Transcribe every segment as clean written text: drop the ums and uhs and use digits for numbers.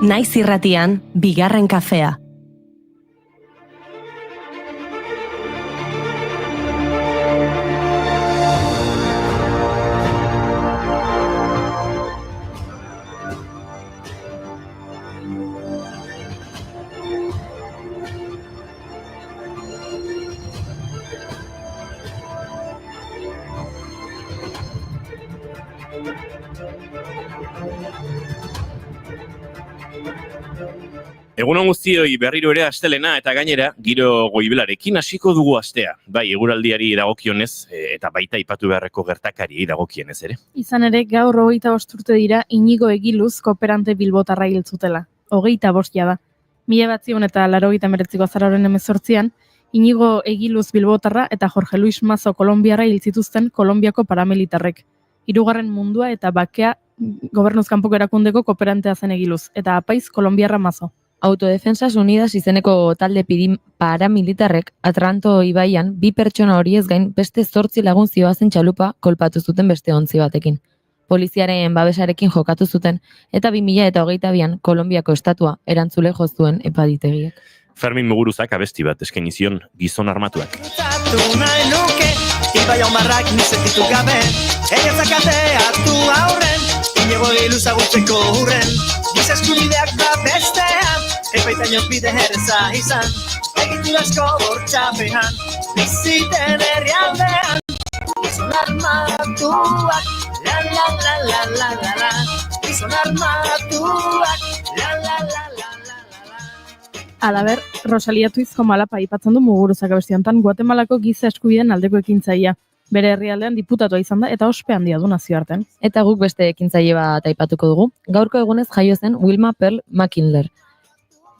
Naiz irratian, bigarren kafea. Egunon guztioi berriro ere astelena eta gainera giro goibelarekin hasiko dugu astea. Bai, eguraldiari dagokionez eta baita aipatu beharreko gertakariei dagokienez ere. Izan ere, gaur 25 urte dira Inigo Egiluz kooperante bilbotarra hil zutela. 25 da. 1989ko azaroaren 18an, Inigo Egiluz bilbotarra eta Jorge Luis Mazo kolonbiarra hil zituzten Kolonbiako paramilitarrek. Hirugarren mundua eta bakea gobernuz kanpoko erakundeko kooperantea zen Egiluz, eta apaiz kolonbiarra Mazo. Autodefensas Unidas izeneko talde paramilitarrek Atranto ibaian 2 pertsona horiez gain beste 8 lagun zihoazen txalupa kolpatu zuten beste 11 batekin. Poliziaren babesarekin jokatu zuten eta 2022an Kolonbiako estatua erantzule jo zuen epaditegiak. Fermin Muguruzak abesti bat eskaini zion gizon armatuak. Ibai omarrak nizetitu gabe, egezakateatu aurren, Inigo Egiluz agurtzeko hurren, giza eskubideak bestean, epaitaino bide herreza izan, egiturazko bortxapean, biziten herrialdean, gizon armatuak, la la la la la la la, gizon armatuak, la la la la la la. Alaber, Rosalia Tuizko malapa aipatzen du Muguruzak abesti honetan Guatemalako giza eskubideen aldeko ekintzailea. Bere herrialdean diputatua izan da eta ospe handia du nazioartean. Eta guk beste ekintzaile bat aipatuko dugu. Gaurko egunez jaio zen Wilma Pearl McKinley.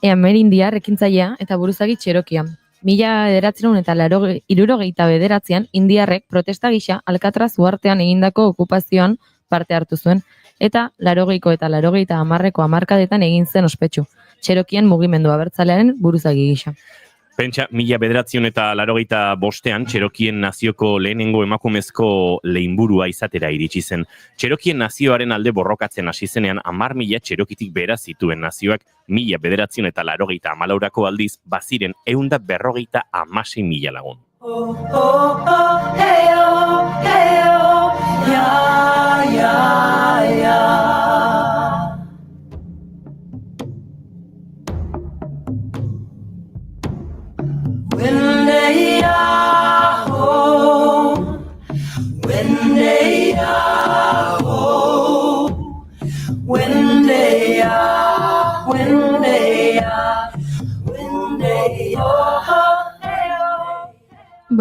Amerindiar ekintzailea eta buruzagi Txerokia. 1979an indiarrek protesta gisa Alcatraz uhartean egindako okupazioan parte hartu zuen eta 80ko eta 80ko hamarkadetan egin zen ospetsu. Txerokien mugimendu abertzalearen buruzagi gisa. Pentsa, 1985an Txerokien nazioko lehenengo emakumezko lehinburua izatera iritsi zen. Txerokien nazioaren alde borrokatzen hasi zenean 10.000 Txerokitik behera zituen nazioak 1984ko aldiz baziren 156.000 lagun.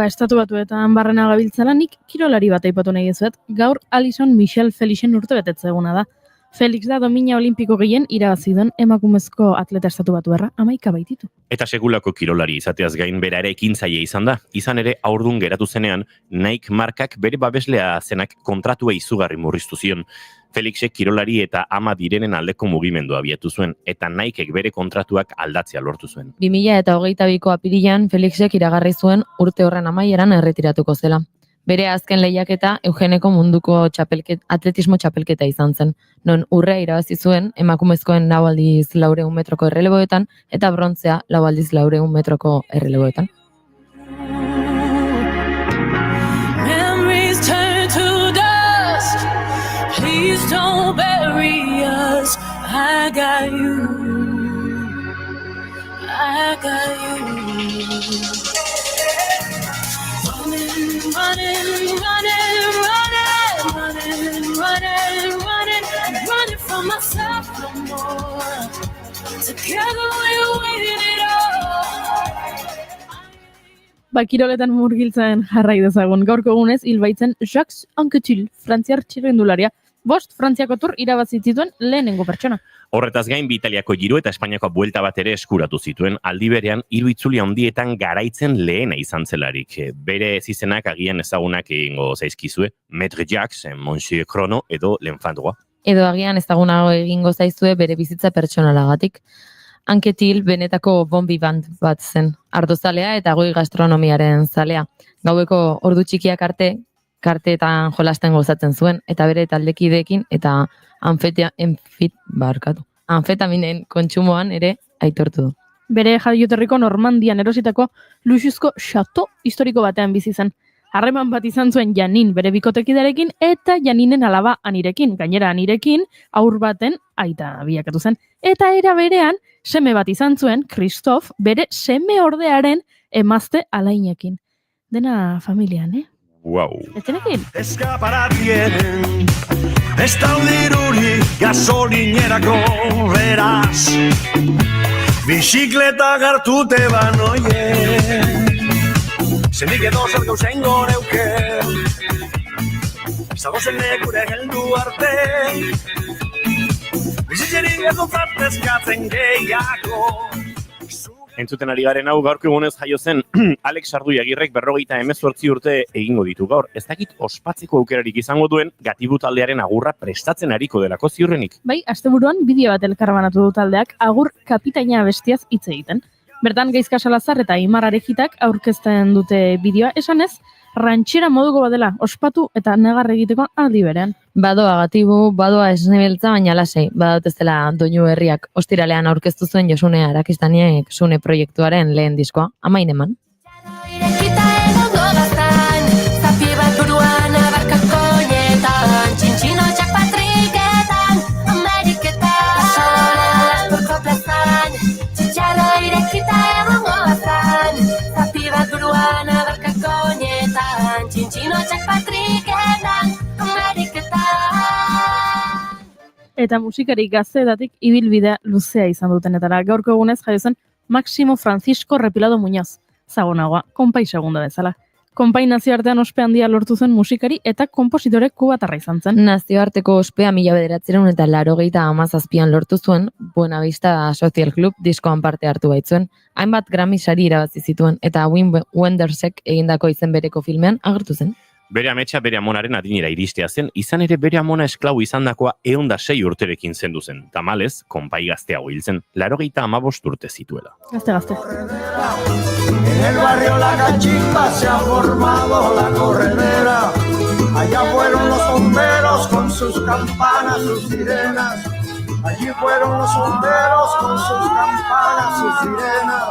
Estatu Batuetan barrena gabiltzala nik kirolari bat aipatu nahi dizuet. Gaur Alison Michelle Felixen urte betetze eguna da. Felix da domina olimpiko gehien irabazi duen emakumezko atleta Estatu Batuarra 11 baititu. Eta sekulako kirolari izateaz gain bera ere ekintzaile izan da. Izan ere haurdun geratu zenean Nike markak bere babeslea zenak kontratua izugarri murriztu zion. Felixek kirolari eta ama direnen aldeko mugimendua abiatu zuen, eta Nikek bere kontratuak aldatzea lortu zuen. 2022ko apirilean Felixek iragarri zuen urte horren amaieran erretiratuko zela. Bere azken lehiaketa Eugeneko munduko atletismo txapelketa izan zen, non urrea irabazi zuen emakumezkoen 4 aldiz 400 metroko erreleboetan eta brontzea 4 aldiz 400 metroko erreleboetan. Please don't bury us. I got you. I got you. Running, running, running, running, running, running, running, running from myself no more. Together we're winning it all. Kiroletan murgiltzen jarrai dezagun. Gaurko egunez hil baitzen Jacques Anquetil, frantziar txirrindularia. 5 Frantziako Tour irabazi zituen lehenengo pertsona. Horretaz gain, bi Italiako Giro eta Espainiako buelta bat ere eskuratu zituen, aldi berean 3 itzuli handietan garaitzen lehena izan zelarik. Bere zizenak agian ezagunak egingo zaizkizue, Maître Jacques, Monsieur Chrono edo L'Enfant Droit. Edo agian ezagunago egingo zaizue bere bizitza pertsonalagatik. Anquetil benetako bombi band bat zen, ardozalea eta goi gastronomiaren zalea. Gaueko ordu txikiak arte, karteetan jolasten gozatzen zuen, eta bere taldekideekin eta anfetaminen kontsumoan ere aitortu du. Bere jaioterriko Normandian erositako luxuzko chateau historiko batean bizi zen. Harreman bat izan zuen Janin bere bikotekidearekin eta Janinen alaba Anirekin. Gainera Anirekin haur baten aita bilakatu zen. Eta era berean seme bat izan zuen Christoph bere seme ordearen emazte Alainekin. Dena familian, Wow. Etzenekin? Eskaparatien, ez daudiruri gasolinerako beraz. Bizikleta gartute banoie, zenik edo zer gauzen goreuke. Zagozen gure heldu arte, bizitzerik ez dutzat eskatzen gehiago. Entzuten ari garen hau gaurko egunez jaio zen Alex Sarduiagirrek 58 urte egingo ditu gaur. Ez dakit ospatzeko aukerarik izango duen Gatibu taldearen agurra prestatzen ariko delako ziurrenik. Bai, asteburuan bideo bat elkarbanatu du taldeak agur kapitaina bestiaz hitz egiten. Bertan Gaizka Salazar eta Aimar Arejitak aurkezten dute bideoa, esanez, rantxera moduko badela ospatu eta negar egiteko aldi berean. Badoa Gatibu, badoa esne beltza, baina lasei, badot ez dela doinu herriak ostiralean aurkeztu zuen Josune Arakistaniek Sune proiektuaren lehen diskoa, amain eman. Irekita egongo gaztan, zapi bat buruan abarkako nietan, txintxinotxak patriketan, Ameriketan. Sole Lasburko plazan, txitxarro irekita egongo gaztan, zapi bat buruan abarkako nietan, txintxinotxak patriketan, Ameriketan. Eta musikari gazteetatik ibilbidea luzea izan dutenetara. Gaurko egunez jaio zen Máximo Francisco Repilado Muñoz. Zagonagoa, konpai segunda bezala. Konpai nazioartean ospe handia lortu zen musikari eta konpositore kubatarra izan zen. Nazioarteko ospea 1987an lortu zuen Buenavista Social Club diskoan parte hartu baitzuen. Hainbat Grammy sari irabazi zituen eta Wim Wendersek egindako izen bereko filmean agertu zen. Bere ametsa bere amonaren adinera iristea zen, izan ere bere amona esklau izandakoa 106 urterekin zendu zen. Tamalez, konpai gazteago hil zen, 85 urte zituela. Gazte. En el barrio La Cachimba se ha formado la corredera. Allá fueron los bomberos con sus campanas, sus sirenas. Allí fueron los bomberos con sus campanas, sus sirenas.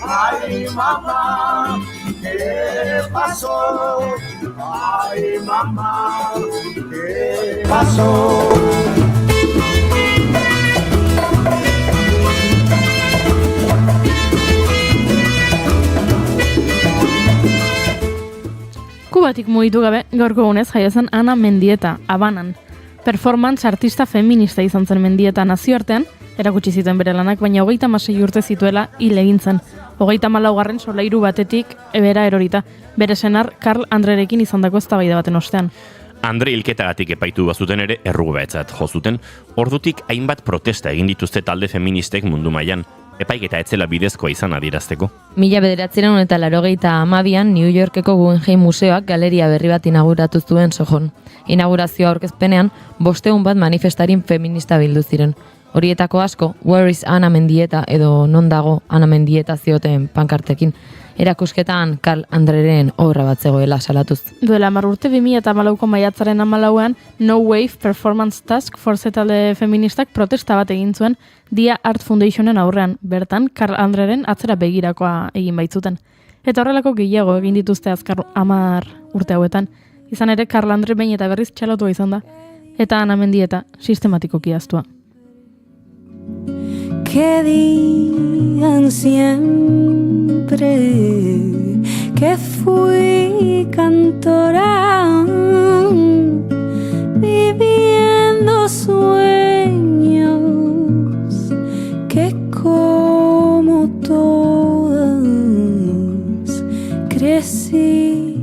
Ay, mamá, ¿qué pasó? Ay, mamá, ¿qué pasó? Kubatik mugitu gabe, gaurko egunez jaio zen Ana Mendieta, Habanan. Performance artista feminista izan zen Mendieta nazioartean, erakutsi zituen bere lanak, baina 36 urte zituela hil egin zen. 34. solairu batetik ebera erorita, bere senar Karl Andrerekin izandako eztabaida baten ostean. Andre hilketagatik epaitu bazuten ere errugabetzat jo zuten, ordutik hainbat protesta egin dituzte talde feministek mundu mailan, epaiketa etzela bidezkoa izan adierazteko. 1982an New Yorkeko Guggenheim Museoak galeria berri bat inauguratu zuen Sojon. Inaugurazioa aurkezpenean 500 bat manifestarin feminista bildu ziren. Horietako asko, Where is Ana Mendieta edo non dago Ana Mendieta zioten pankartekin. Erakusketan Karl Andreren obra bat zegoela salatuz. Duela 10 urte 2014ko maiatzaren 14an No Wave Performance Task Force talde feministak protesta bat egin zuen Dia Art Foundationen aurrean, bertan Karl Andreren atzera begirakoa egin baitzuten. Eta horrelako gehiago egin dituzte azkar 10 urte hauetan. Izan ere Karl Andre behin eta berriz txalotua izan da. Eta Ana Mendieta sistematikoki ahaztua. Que digan siempre que fui cantora, viviendo sueños que como todas crecí.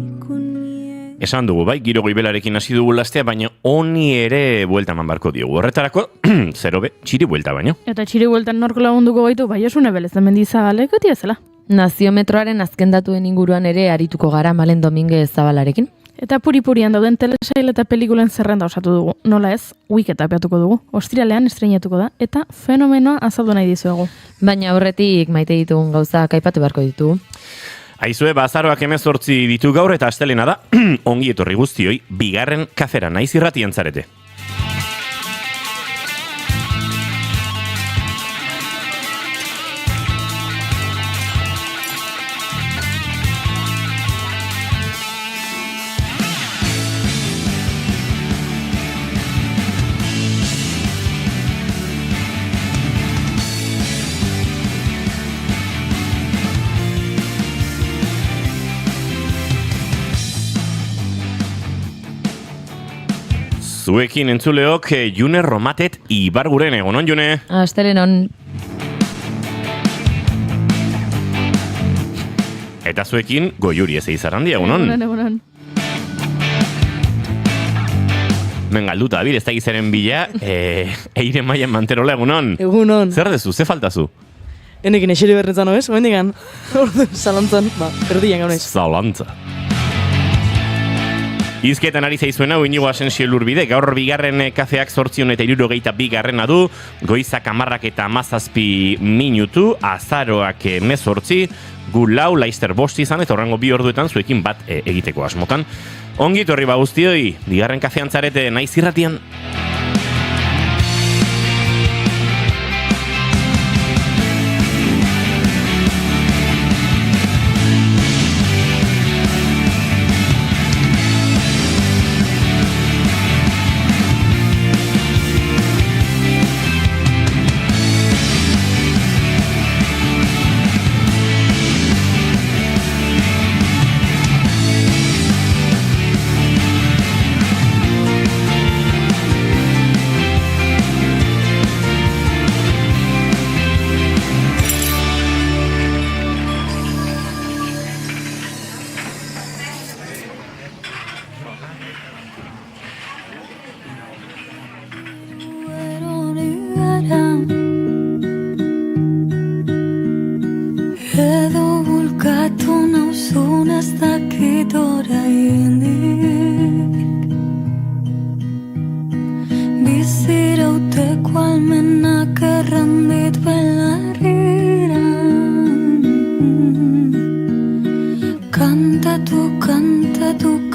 Esan dugu, bai, giro goibelarekin hasi dugu lastea, baina honi ere buelta eman barko diogu. Horretarako, zerobe, txiri buelta baino. Eta txiri bueltan norko lagunduko baitu, bai Josune Belezen Mendizabalek beti ezela. Naziometroaren azken datuen inguruan ere arituko gara Malen Dominguez Zabalarekin. Eta puri-purian dauden telesail eta pelikulen zerrenda osatu dugu. Nola ez, Wicked apiatuko dugu. Ostiralean estreinatuko da, eta fenomenoa azaldu nahi dizuegu. Baina horretik maite ditugun gauzak aipatu beharko ditugu. Aizue, bazaroak 18 ditu gaur eta astelena da, ongi etorri guztioi, bigarren kafera naiz irratien zarete. Zuekin entzuleok June Romatet Ibarguren, egunon June? Astelenon. Eta zuekin Goiuri ez Eizarrandi, egunon? Egunon. Mengalduta, ez da gizaren bila, Eire Maien Manterola, egunon? Egunon. Zer dezu, ze faltazu? Enekin eseri berretzan oez, oendikan. Zalantzan, erdian gaunez. Zalantza. Izketan ari zaizuen hau Inigo Asensio Lurbide, gaur bigarren kafeak 872 du, goizak 10 eta 17 minutu, azaroak 18, gu 4, Laister 5 izan, eta horrengo 2 orduetan zuekin bat egiteko asmotan. Ongi torri ba guztioi, bigarren kafean zarete naiz irratian.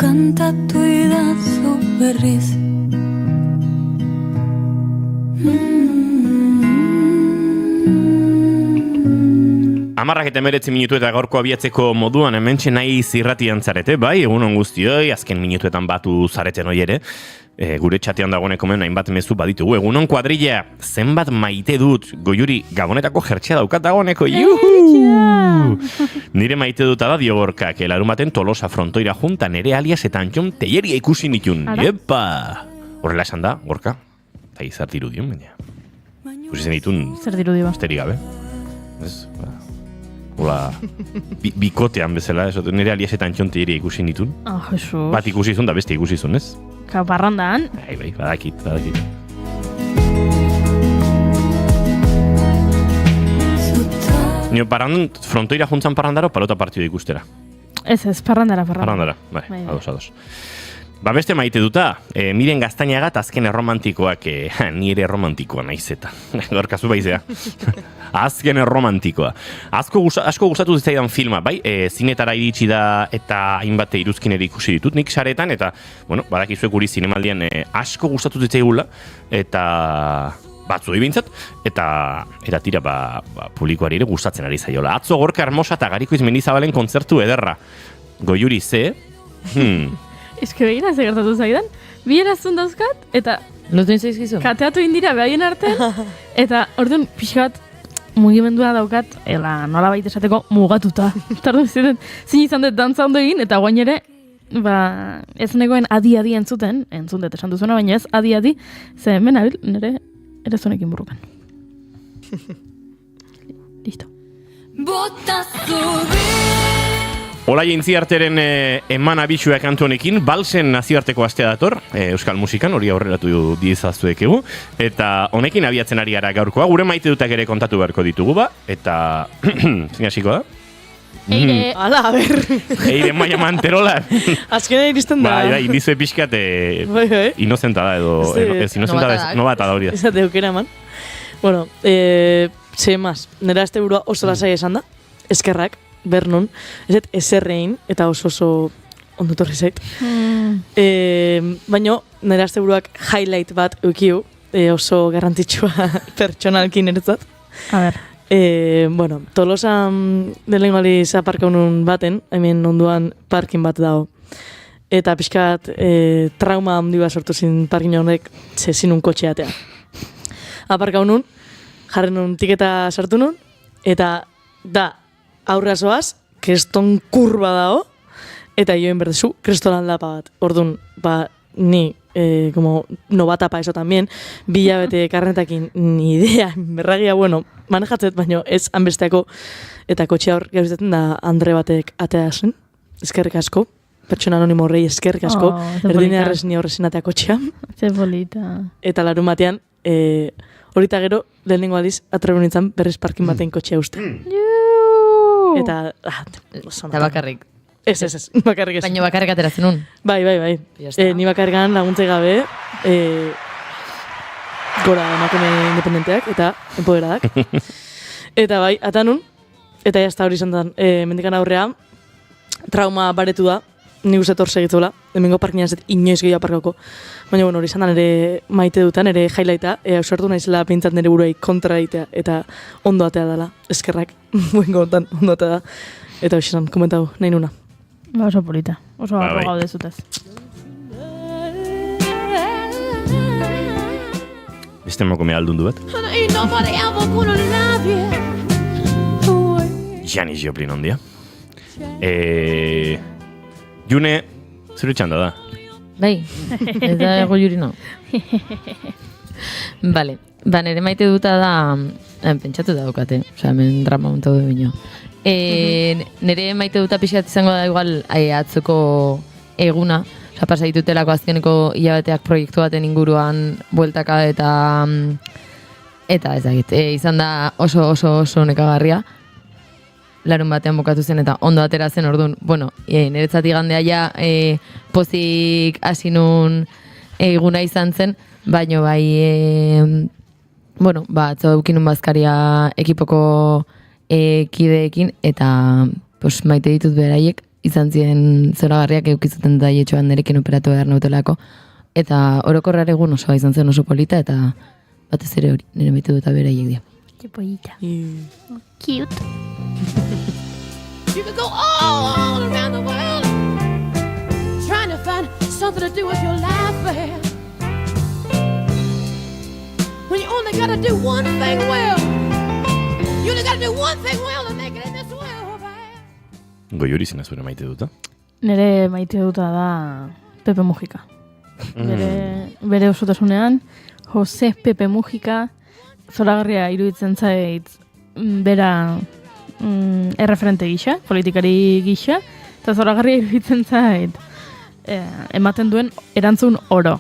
Kantatu idazu berriz. Amarrak eta 19 minutu eta gaurko abiatzeko moduan hementxe nahi zirratian zarete, bai, egunon guztioi, azken minutuetan batu zareten hoi ere, gure txatean dagoeneko men hainbat mezu baditugu. Egunon kuadrilla, zenbat maite dut, Goiuri, Gabonetako jertxea daukat dagoeneko, juhu! Nire maite duta da Diogorkak, larumaten Tolosa frontoira junta nere alias eta Antxon Telleria ikusi nitun. Epa! Horrela esan da, Gorka, eta izart irudion, baina. Ikusi zen ditun, Zer dirudi ba? asterik gabe. Ez, hola, bikotean bezala, nire alias eta Antxon Telleria ikusi nitun. Ah, Jesus. Bat ikusi zun da beste ikusi zun, ez? Ka barrandan. Bai, badakit. Nio frontoira juntzan parrandaro, palota partidua ikustera. Ez, parrandara. Parrandara, bai, Bai. ados. Ba beste maite duta, Miren Gaztainagat azken erromantikoak, nire erromantikoa naiz eta. Gorkazu baizea. Azken erromantikoa. Asko gustatu zitzaidan filma, bai? Zinetara iritsi da eta hainbat iruzkin ere ikusi ditut nik saretan, eta, bueno, badakizuek guri zinemaldian asko gustatu zitzaigula, eta batzu bintzat, eta tira publikoari ere gustatzen ari zaiola. Atzo Gorka Hermosa eta Gariko Izmendizabalen kontzertu ederra. Goiuri ze? Eske begira ze gertatu zaidan, bi erazun dauzkat, eta Lutu zaizkizu? kateatu indira behaien artean, eta orduan pixka bat mugimendua daukat, nola baita esateko mugatuta. Tardu ziren, zin izan dut dantza ondo egin, eta guain ere, ez negoen adi-adi entzuten dut esan duzuena, baina ez adi-adi, ze hemen abil, nire erazunekin burrukan. Listo. Bota zubi. Hola Jintziarteren eman abitsua kantu honekin, Balsen nazioarteko astea dator, euskal musikan, hori aurreratu dizazuekegu, eta honekin abiatzen ari gara gaurkoa, gure maite dutak ere kontatu beharko ditugu ba, eta, zin hasiko da? Eire, Ala, a ber. Eire Maia Manterola. Azkena iristen da. Bai, indizue pixkat Bai. inozenta da, edo, ez inozenta da, nobata da hori da. Ez da eukera eman. Bueno, ze más, nera este burua oso lasai esan da, eskerrak, bernon, eserrein, eta oso ondo torri zait. Baina, nera este buruak highlight bat eukiu, oso garrantzitsua pertsonalkin eretzat. a ber, Bueno, Tolosan delengali aparka unun baten, hemen onduan parkin bat dago. Eta pixkat trauma handi bat sortu zin parkin honek zezinun kotxeatea. Aparka unun, jarren nun tiketa sartu nun, eta da aurra zoaz, kriston kurba dago, eta joen berdezu, kristolan lapa bat. Orduan, ni como novata pa eso también, 2 hilabete karnetakin ni idea, berragia, bueno, manejatzet, baino ez hanbesteako, eta kotxea hor gauzatzen da Andre batek atea zen, eskerrik asko, pertsona anonimo horrei eskerrik asko, erdine arrezni horrezin atea kotxea. Ze polita. Eta larun batean, horita gero, lehenengo aldiz, atrebu nintzen berriz parkin batean kotxea uste. Eta, Eta bakarrik. Ez, bakarrik ez. Baina bakarrik ateratzen un. Bai. Ni bakarrikan laguntzei gabe, gora emakume independenteak eta empoderadak. Eta bai, atanun, eta jazta hori izan den, mendikan aurrea, trauma baretu da, ni guzet hor segitzola, hemengo parkinan ez inoiz gehiago aparkako. Baina, bueno, hori izan da nire maite dutan, nire highlighta, ausartu naizela pintzat nire buruai kontra egitea, eta ondo atea dela, eskerrak, buen gontan, ondo atea da. Eta hori izan, komentau, nahi nuna. Ba, oso polita, oso Bai. gaude zutez. Beste emakumea aldundu bat. Ain't nobody ever gonna love you. Janis Joplin ondia. June, zure txanda da. Bai, ez da ego juri no. Bale, nire maite duta da, pentsatu daukate, hemen drama montau du bino. Nire maite duta pixkat izango da igual atzoko eguna, pasa ditutelako azkeneko hilabeteak proiektu baten inguruan bueltaka eta ezagit, izan da oso nekagarria. Larun batean bukatu zen eta ondo atera zen orduan, bueno, niretzat igandea ja pozik hasi nun eguna izan zen, baino bai, bueno, atzo eukinun bazkaria ekipoko kideekin, eta maite ditut beraiek, izan ziren zoragarriak eukizuten daietxoan nerekin operatu behar nautelako, eta orokorrar egun osoa izan zen oso polita, eta batez ere hori, nire maite duta beraiek dira. Qué pollita. Cute. You could go all around the world trying to find something to do with your life, man. When you only gotta do one thing well. You only gotta do one thing well to make it in this world, man. Goiuri zena zure maite duta. Nire maite duta da Pepe Mujica. Bere osotasunean, Jose Pepe Mujica, zoragarria iruditzen zait bera erreferente gisa, politikari gisa, eta zoragarria iruditzen zait ematen duen erantzun oro.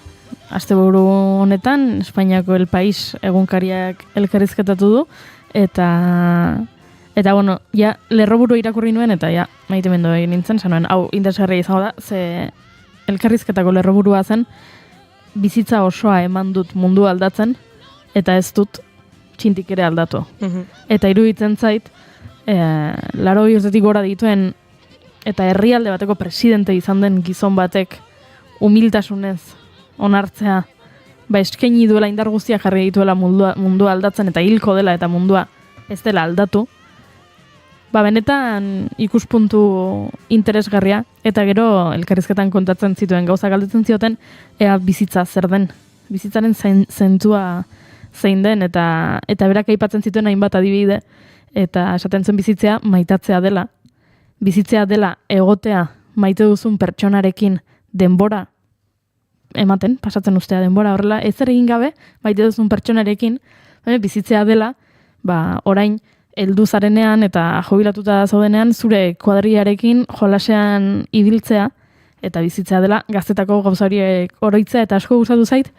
Asteburu honetan, Espainiako El País egunkariak elkarrizketatu du, eta bueno, ja, lerroburu irakurri nuen, eta ja, maite mendo egin nintzen, zanuen, hau, interesgarria izango da, ze elkarrizketako lerroburua zen, bizitza osoa eman dut mundu aldatzen, eta ez dut txintik ere aldatu. Eta iruditzen zait, 80 urtetik gora dituen, eta herrialde bateko presidente izan den gizon batek humiltasunez onartzea, eskaini duela indar guztia jarri dituela mundua aldatzen, eta hilko dela eta mundua ez dela aldatu, benetan ikuspuntu interesgarria, eta gero elkarrizketan kontatzen zituen gauza galdetzen zioten, ea bizitza zer den, bizitzaren zentzua zein den, eta berak aipatzen zituen hainbat adibide, eta esaten zen bizitzea maitatzea dela. Bizitzea dela egotea maite duzun pertsonarekin denbora ematen, pasatzen ustea denbora horrela, ez ere egin gabe maite duzun pertsonarekin, bizitzea dela, orain heldu zarenean eta jubilatuta zaudenean zure kuadriarekin jolasean ibiltzea, eta bizitzea dela gaztetako gauza horiek oroitzea, eta asko gustatu zait,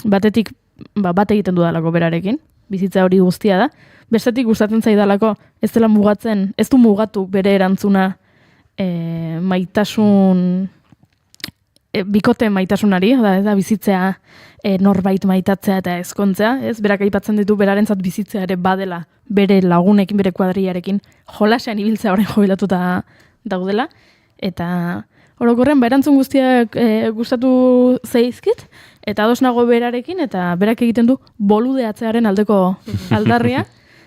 batetik bat egiten dudalako berarekin, bizitza hori guztia da, bestetik gustatzen zaidalako ez dela mugatzen, ez du mugatu bere erantzuna maitasun, bikote maitasunari, da bizitzea norbait maitatzea eta ezkontzea, ez? Berak aipatzen ditu berarentzat bizitzea ere badela bere lagunekin, bere kuadriarekin, jolasean ibiltzea orain jubilatuta daudela, eta orokorren erantzun guztiak gustatu zaizkit, eta ados nago berarekin, eta berak egiten du boludeatzearen aldeko aldarria,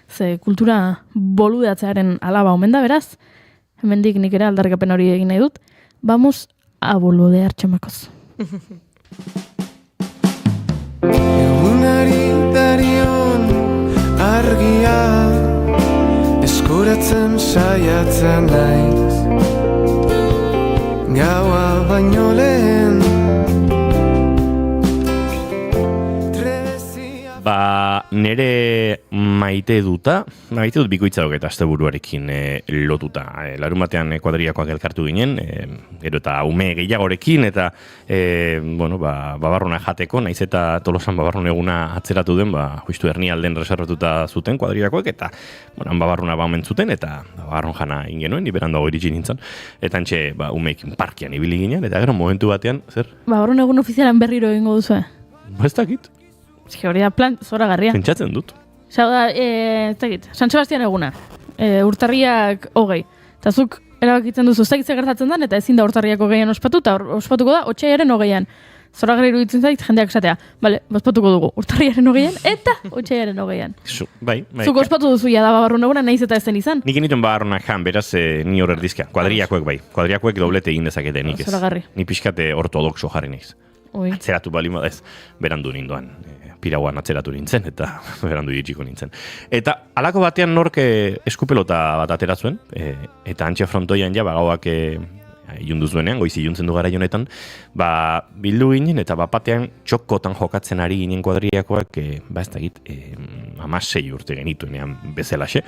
ze kultura boludeatzearen alaba omen da, beraz, hemendik nik ere aldarrikapen hori egin nahi dut, vamos a boludear, chamacos. Egunari darion argia eskuratzen saiatzen naiz, gaua baino lehen Ba, nere maite dut bikoitza eta asteburuarekin lotuta. Larun batean kuadriakoak elkartu ginen, gero eta ume gehiagorekin, eta babarruna jateko, naiz eta Tolosan babarrun eguna atzeratu den, justu hernialden reservatuta zuten kuadriakoak, eta babarruna omen zuten, eta babarrun jana ingenuen, ni berandago iritsi nintzen, eta antxe umeekin parkian ibili ginen, eta gero momentu batean, zer? Babarrun egun ofizialan berriro egingo duzu, Ez dakit. Eske hori da plan zoragarria. Pentsatzen dut. Zau da, ez dakit, San Sebastian eguna, urtarriak 20, eta zuk erabakitzen duzu, ez dakit zer gertatzen den, eta ezin da urtarriak 20an ospatu, eta ospatuko da, otsailaren 20an. Zoragarri iruditzen zait, jendeak esatea, bale, ospatuko dugu, urtarriaren 20an, eta otsailaren 20an. Bai. Zuk ospatu duzu ja da babarrun eguna, nahiz eta ez zen izan. Nik inituen babarrunak jan, beraz, ni hor erdizka. Kuadriakoek bai, kuadriakoek doblete egin dezakete, nik ez. Zoragarri. Ni pixkate ortodoxo jarri naiz. Oi. Atzeratu bali ez, berandu ninduan. Pirauan atzeratu nintzen, eta berandu iritsiko nintzen. Eta halako batean nork eskupelota bat ateratzuen, eta antxe frontoian ja, gauak ilundu zuenean, goizi iluntzen du gara honetan, bildu ginen, eta batean txokotan jokatzen ari ginen kuadriakoak, ez dakit, 16 urte genituenean bezalaxe.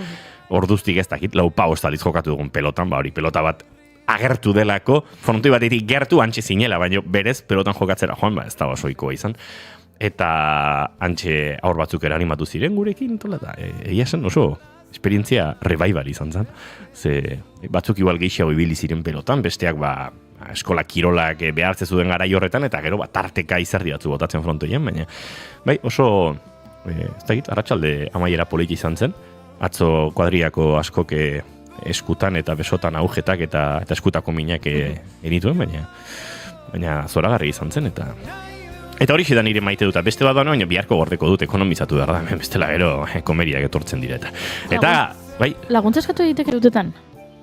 Orduztik ez dakit, 4 ostaliz jokatu dugun pelotan, hori pelota bat agertu delako, frontoi batetik gertu antxe zinela, baina berez pelotan jokatzera joan, ez da osoikoa izan. Eta antxe aur batzuk animatu ziren gurekin, eta egia zen oso esperientzia revival izan zen. Ze batzuk igual gehiago ibili ziren pelotan, besteak eskola kirolak behartze zuen garai horretan, eta gero tarteka izerdi batzu botatzen frontoien, baina bai oso, ez dakit, arratsalde amaiera politi izan zen, atzo kuadriako askok eskutan eta besotan agujetak eta eskutako minak erituen, baina zoragarri izan zen, eta hori da nire maite dut, beste bat baina biharko gordeko dut, ekonomizatu behar da, bestela gero komeriak etortzen direta. Eta, bai? Laguntza eskatu egiteke dutetan?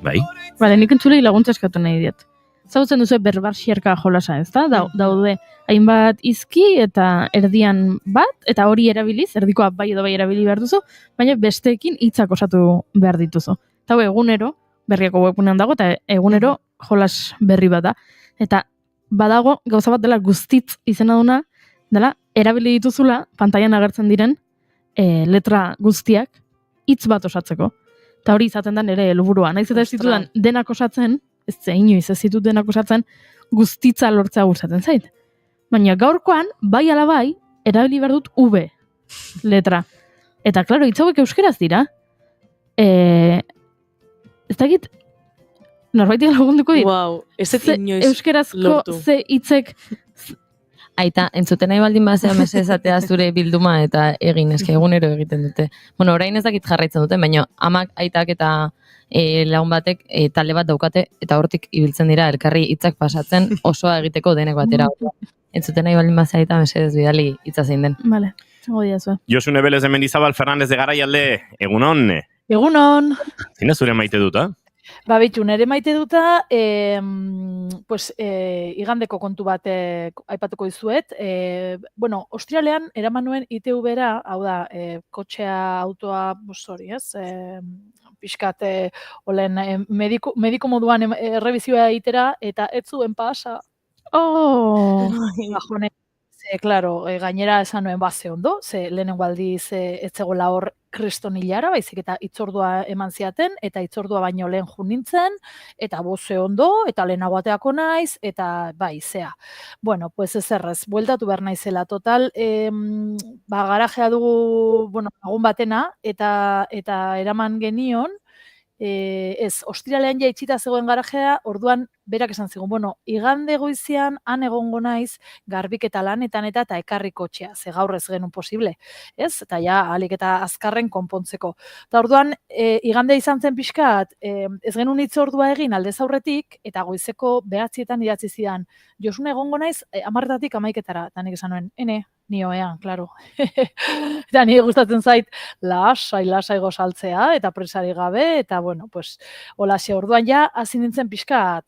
Bai? Bale, nik entzulei laguntza eskatu nahi diet. Zautzen duzu berbar xierka jolasa, ez da? Daude, hainbat izki eta erdian bat, eta hori erabiliz, erdikoa bai edo bai erabili behar duzu, baina besteekin hitzak osatu behar dituzu. Eta egunero, berriako webunean dago, eta egunero jolas berri bat da. Eta badago, gauza bat dela guztitz izena duna, dela, erabili dituzula, pantailan agertzen diren, letra guztiak, hitz bat osatzeko. Eta hori izaten da nire helburua. Naiz eta ez ditudan denak osatzen, ez inoiz ez ditut denak osatzen, guztitza lortzea gustatzen zait. Baina gaurkoan, bai ala bai, erabili behar dut V letra. Eta, klaro, hitz hauek euskeraz dira. Ez dakit, norbaitik lagunduko dit. Wow, ez inoiz euskerazko lortu. ze hitzek. Aita, entzuten nahi baldin bazea mesezatea zure bilduma eta egin, eske egunero egiten dute. Bueno, orain ez dakit jarraitzen dute, baina amak, aitak eta lagun batek talde bat daukate, eta hortik ibiltzen dira elkarri hitzak pasatzen osoa egiteko denek batera. Entzuten nahi baldin bazea eta mesedez bidali hitza zein den. Vale, zango diazue. Josune Belez de Mendizabal, Fernandez de Garaialde, egunon? Egunon. Zine zure maite duta? Bitu, nere maite duta, igandeko kontu bat aipatuko dizuet. Ostrialean, eraman nuen ITV-ra, hau da, kotxea, autoa, hori, ez? Piskat, mediku moduan errebizioa egitera, eta ez zuen pasa. Bajone, claro, gainera esan nuen base ondo, ze lehenengo aldiz ez zegoela hor kristonilara, baizik eta itzordua eman ziaten, eta itzordua baino lehen jun nintzen, eta boze ondo, eta lehenago ateako naiz, eta bai, zea. Bueno, pues ez errez, bueltatu behar naizela, total, garajea dugu, lagun batena, eta eraman genion, ostiralean ja itxita zegoen garajea, orduan berak esan zigun, igande goizian han egongo naiz garbiketa lanetan eta ekarri kotxea, ze gaur ez genuen posible, ez? Eta ja, alik eta azkarren konpontzeko. Eta orduan, igande izan zen pixkat, ez genuen itzordua egin aldez aurretik, eta goizeko 9etan idatzi zidan, Josune egongo naiz, 10-etatik 11etara, eta nik esan nuen, nioean, klaro. Eta nire gustatzen zait, lasai gozaltzea, eta presari gabe, eta holaxe orduan ja, hasi nintzen pixkat,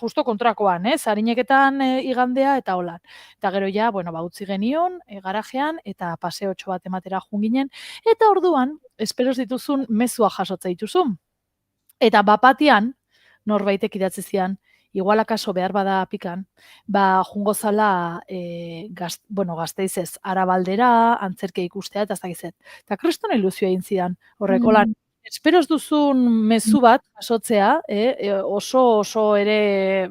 justo kontrakoan, harineketan igandea eta holan. Eta gero ja, utzi genion, garajean, eta paseotxo bat ematera jun ginen, eta orduan, esperoz dituzun, mezua jasotza dituzun. Eta bapatian, norbaitek idatzi zian, igual akaso behar bada pikan, jungo zala Gasteizez Arabaldera, antzerke ikustea eta ez dakizet. Eta kriston iluzioa egin zidan horrek, holan, esperos duzun mezu bat jasotzea, oso ere,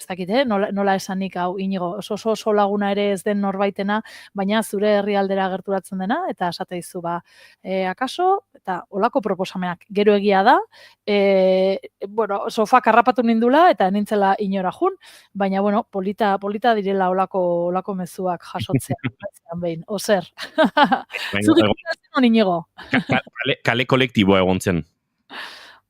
ez dakit, nola esanik hau, Inigo, oso laguna ere ez den norbaitena, baina zure herrialdera gerturatzen dena, eta esate dizu, akaso, eta olako proposamenak gero egia da, sofak harrapatu nindula, eta nintzela inora jun, baina, polita direla olako mezuak jasotzea, behin, ozer. Zugik ikatzen Inigo? Kale kolektiboa egon zen.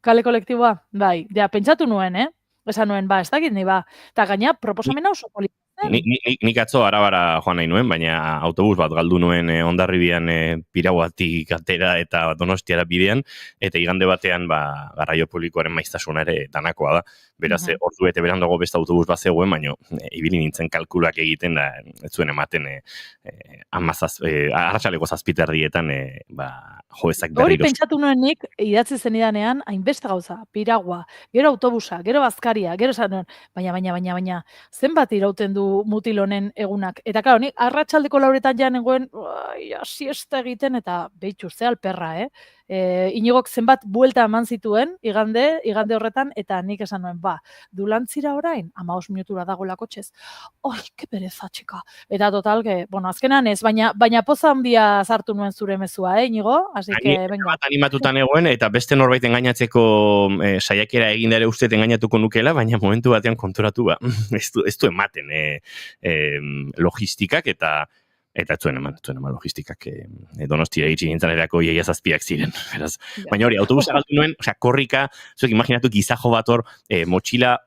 Kale kolektiboa? Bai, pentsatu nuen, Esan nuen, ez dakit ni Eta gaina, proposamena oso polita. Nik atzo Arabara joan nahi nuen, baina autobus bat galdu nuen Hondarribian Pirauatik atera eta Donostiara bidean, eta igande batean garraio publikoaren maiztasuna ere danakoa da. Beraz, ordu bete berandago beste autobus bat zegoen, baina ibili nintzen kalkulak egiten da, ez zuen ematen arratsaleko 7:00 joezak berriro. Hori pentsatu nuen nik, idatzi zenidanean, hainbeste gauza, Piragua, gero autobusa, gero bazkaria, gero esan nuen, baina, zenbat irauten du mutil honen egunak. Eta claro, nik arratsaldeko 4:00 ja nengoen, siesta egiten, eta behitxu, ze alperra, Inigok zenbat buelta eman zituen, igande horretan, eta nik esan nuen, dulantzira orain, 15 minutura dagoela kotxez. Oi, ke pereza, txika. Eta total, azkenan ez, baina poza handia sartu nuen zure mezua, Inigo? Así que, venga. Bat animatutan egoen, eta beste norbait engainatzeko saiakera egindare uste engainatuko nukela, baina momentu batean konturatu ez du ematen logistikak eta ez zuen eman logistikak Donostira itxi nintzen erako 7:00 ziren. Baina hori, autobusa galdu nuen, korrika, zuek imaginatu gizajo bat hor, motxila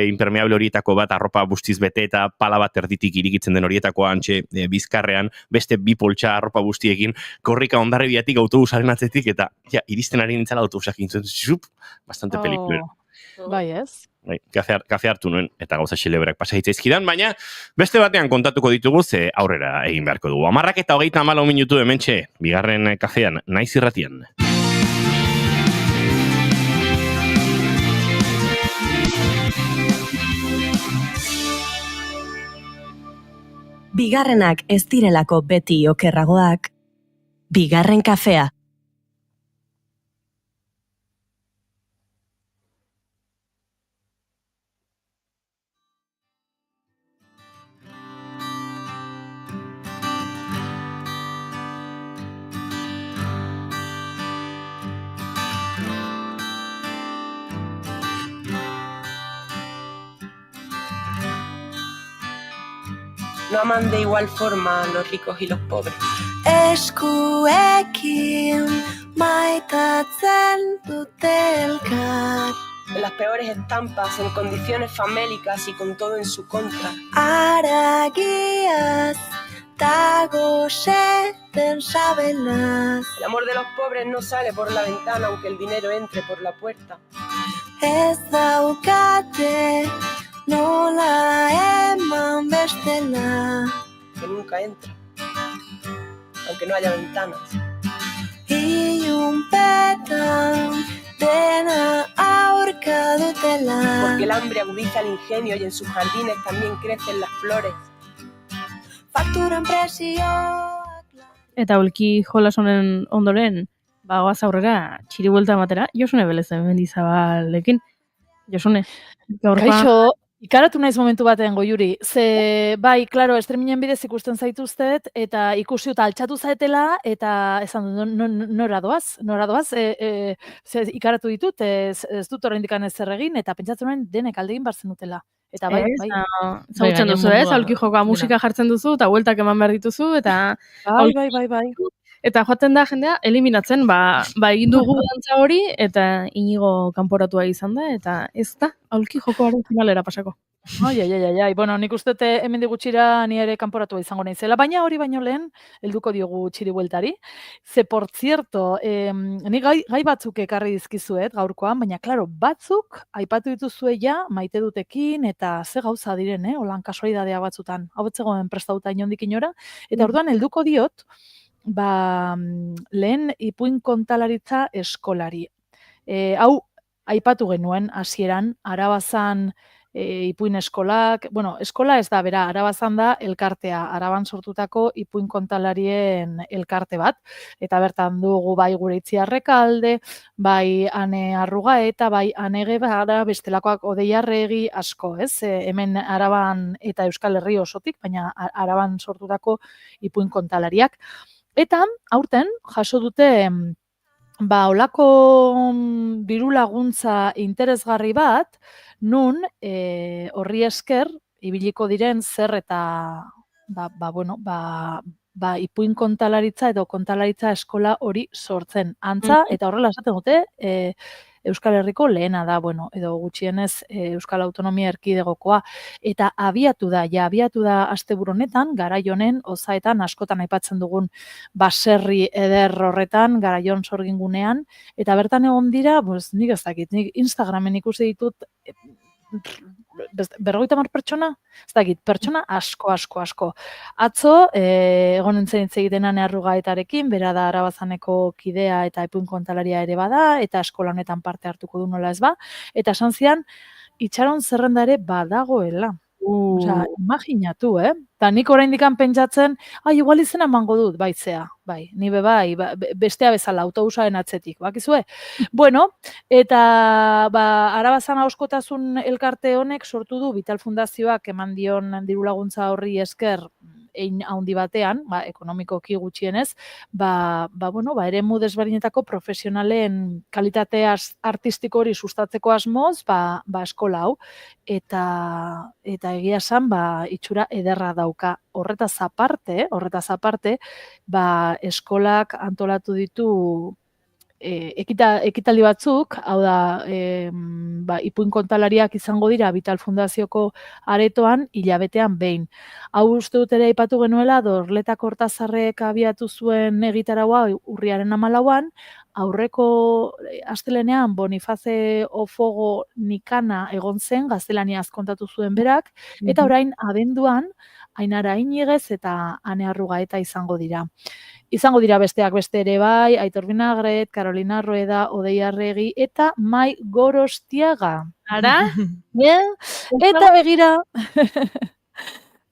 impermeable horietako bat, arropa bustiz bete eta pala bat erditik irikitzen den horietako antxe bizkarrean, beste bi poltsa arropa bustiekin, korrika Hondarribiatik autobusaren atzetik, eta iristen ari nintzala autobusak intzuen, bastante pelikula. Bai, ez? Kafe hartu nuen, eta gauza xelebrak pasaitzaizkidan, baina beste batean kontatuko ditugu, ze aurrera egin beharko dugu. 10:34 minutu hementxe, bigarren kafean, naiz irratian. Bigarrenak ez direlako beti okerragoak, bigarren kafea. No aman de igual forma a los ricos y los pobres. Eskuekin maitatzen dute elkar. En las peores estampas, en condiciones famélicas y con todo en su contra. Aragiaz dago seten sabelaz. El amor de los pobres no sale por la ventana, aunque el dinero entre por la puerta. Ez daukate nola eman bestela. Que nunca entra, aunque no haya ventanas. Ilunpetan dena aurka dutela. Porque el hambre agudiza el ingenio y en sus jardines también crecen las flores. Fakturan presioak. Eta ulki jolas honen ondoren, goaz aurrera txiri buelta ematera, Josune Belezen Mendizabalekin. Josune, gaurkoa... Kaixo, ikaratu naiz momentu batean Goiuri. Ze, bai, klaro, estreminen bidez ikusten zaituztet, eta ikusi eta altxatu zaetela, eta esan du, nora doaz, ikaratu ditut, ez dut oraindik zer egin, eta pentsatzen nuen denek alde egin barzen dutela. Eta bai. Zautzen duzu, aulki jokoa musika jartzen duzu, eta bueltak eman behar dituzu, eta... Bai. Eta joaten da jendea eliminatzen, egin dugu dantza hori, eta Inigo kanporatua izan da, eta ez da, aulki jokoaren finalera pasako. Ai, bueno, nik uste hemendik gutxira ni ere kanporatua izango naizela, baina hori baino lehen, helduko diogu txiri bueltari. Ze, por cierto, nik gai batzuk ekarri dizkizuet gaurkoan, baina, klaro, batzuk aipatu dituzue ja maite dutekin, eta ze gauza diren, holan kasualidadea batzutan, hau betzegoen prestauta inondik inora, eta orduan helduko diot, lehen ipuin kontalaritza eskolari. Hau, aipatu genuen hasieran Arabazan ipuin eskolak, bueno, eskola ez da, bera, Arabazan da elkartea, Araban sortutako ipuin kontalarien elkarte bat, eta bertan dugu bai gure Itziarrekalde, bai Ane Arrugaeta, bai Ane Gebara, bestelakoak Odei Arregi asko, ez? Hemen Araban eta Euskal Herri osotik, baina Araban sortutako ipuin kontalariak. Eta aurten jaso dute olako diru laguntza interesgarri bat, nun horri esker ibiliko diren zer eta ipuin kontalaritza edo kontalaritza eskola hori sortzen. Antza, eta horrela esaten dute, Euskal Herriko lehena da, edo gutxienez Euskal Autonomia Erkidegokoa, eta abiatu da asteburu honetan, garai honen, ozaetan askotan aipatzen dugun baserri eder horretan, garaion sorgingunean, eta bertan egon dira, nik ez dakit, nik Instagramen ikusi ditut 50 pertsona? Ez dakit, pertsona asko. Atzo, egon nintzen hitz egiten Ane Arrugaetarekin, bera da Arabazaneko kidea eta ipuin kontalaria ere bada, eta eskola honetan parte hartuko du nola ez ba, eta esan zian, itxaron zerrenda ere badagoela. Osea, imaginatu, Eta nik oraindik pentsatzen, igual izena emango dut, baitzea. Bai, ni bai, bestea bezala autobusaren atzetik, bakizue? Bueno, eta Arabazan ahoskotasun elkarte honek sortu du Vital Fundazioak eman dion diru laguntza horri esker ein handi batean, ekonomikoki gutxienez, eremu desberdinetako profesionalen kalitate artistiko hori sustatzeko asmoz, eskola hau, eta egia esan, itxura ederra dauka. Horretaz aparte, eskolak antolatu ditu ekitaldi batzuk, hau da, ipuin kontalariak izango dira Vital Fundazioko aretoan hilabetean behin. Hau uste dut ere aipatu genuela, Dorleta Kortazarrek abiatu zuen egitaraua urriaren 14an, aurreko astelenean Boniface Ofogo Nikana egon zen, gaztelaniaz kontatu zuen berak, eta orain abenduan Ainara Inigez eta Ane Arrugaeta izango dira. Izango dira besteak beste ere bai, Aitor Vinagret, Carolina Rueda, Odei Arregi eta Mai Gorostiaga. Ara? Eta begira,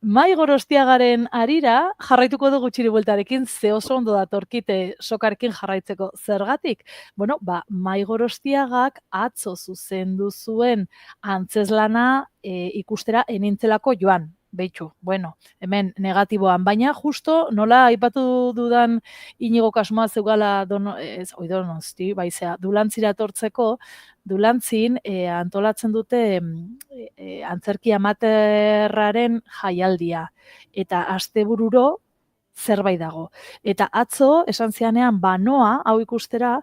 Mai Gorostiagaren arira jarraituko dugu txiri bueltarekin, ze oso ondo datorkite sokarekin jarraitzeko zergatik. Mai Gorostiagak atzo zuzendu zuen antzeslana ikustera enintzelako joan. Beitxu, hemen negatiboan, baina justo nola aipatu dudan Inigo kasmoa zeugala Donosti, Dulantzira etortzeko, Dulantzin antolatzen dute antzerki amaterraren jaialdia, eta astebururo zerbait dago. Eta atzo, esan zianean, noa, hau ikustera,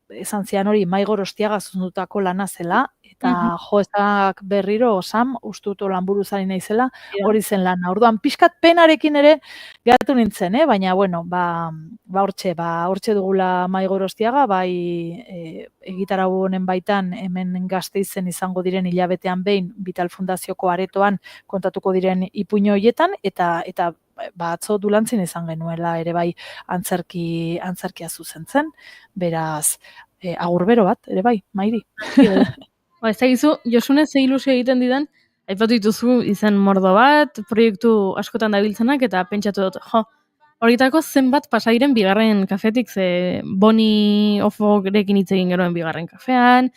esan zian hori Mai Gorostiaga zuzendutako lana zela, eta ezak berriro Sam, ustuto lanburuzari naizela, hori zen lana. Orduan, pixkat penarekin ere geratu nintzen, baina, hortxe dugula Mai Gorostiaga, bai egitarau honen baitan hemen Gasteizen izango diren hilabetean behin Vital Fundazioko aretoan kontatuko diren ipuin horietan, eta atzo Dulantzin izan genuela ere bai antzerkia zuzentzen, beraz, agurbero bat, ere bai, Mairi. Ez dakizu, Josune ze ilusio egiten didan, aipatu dituzu izen mordo bat, proiektu askotan dabiltzenak, eta pentsatu dut, horietako zenbat pasairen bigarren kafetik, ze Boni Oforekin hitz egin geroen bigarren kafean,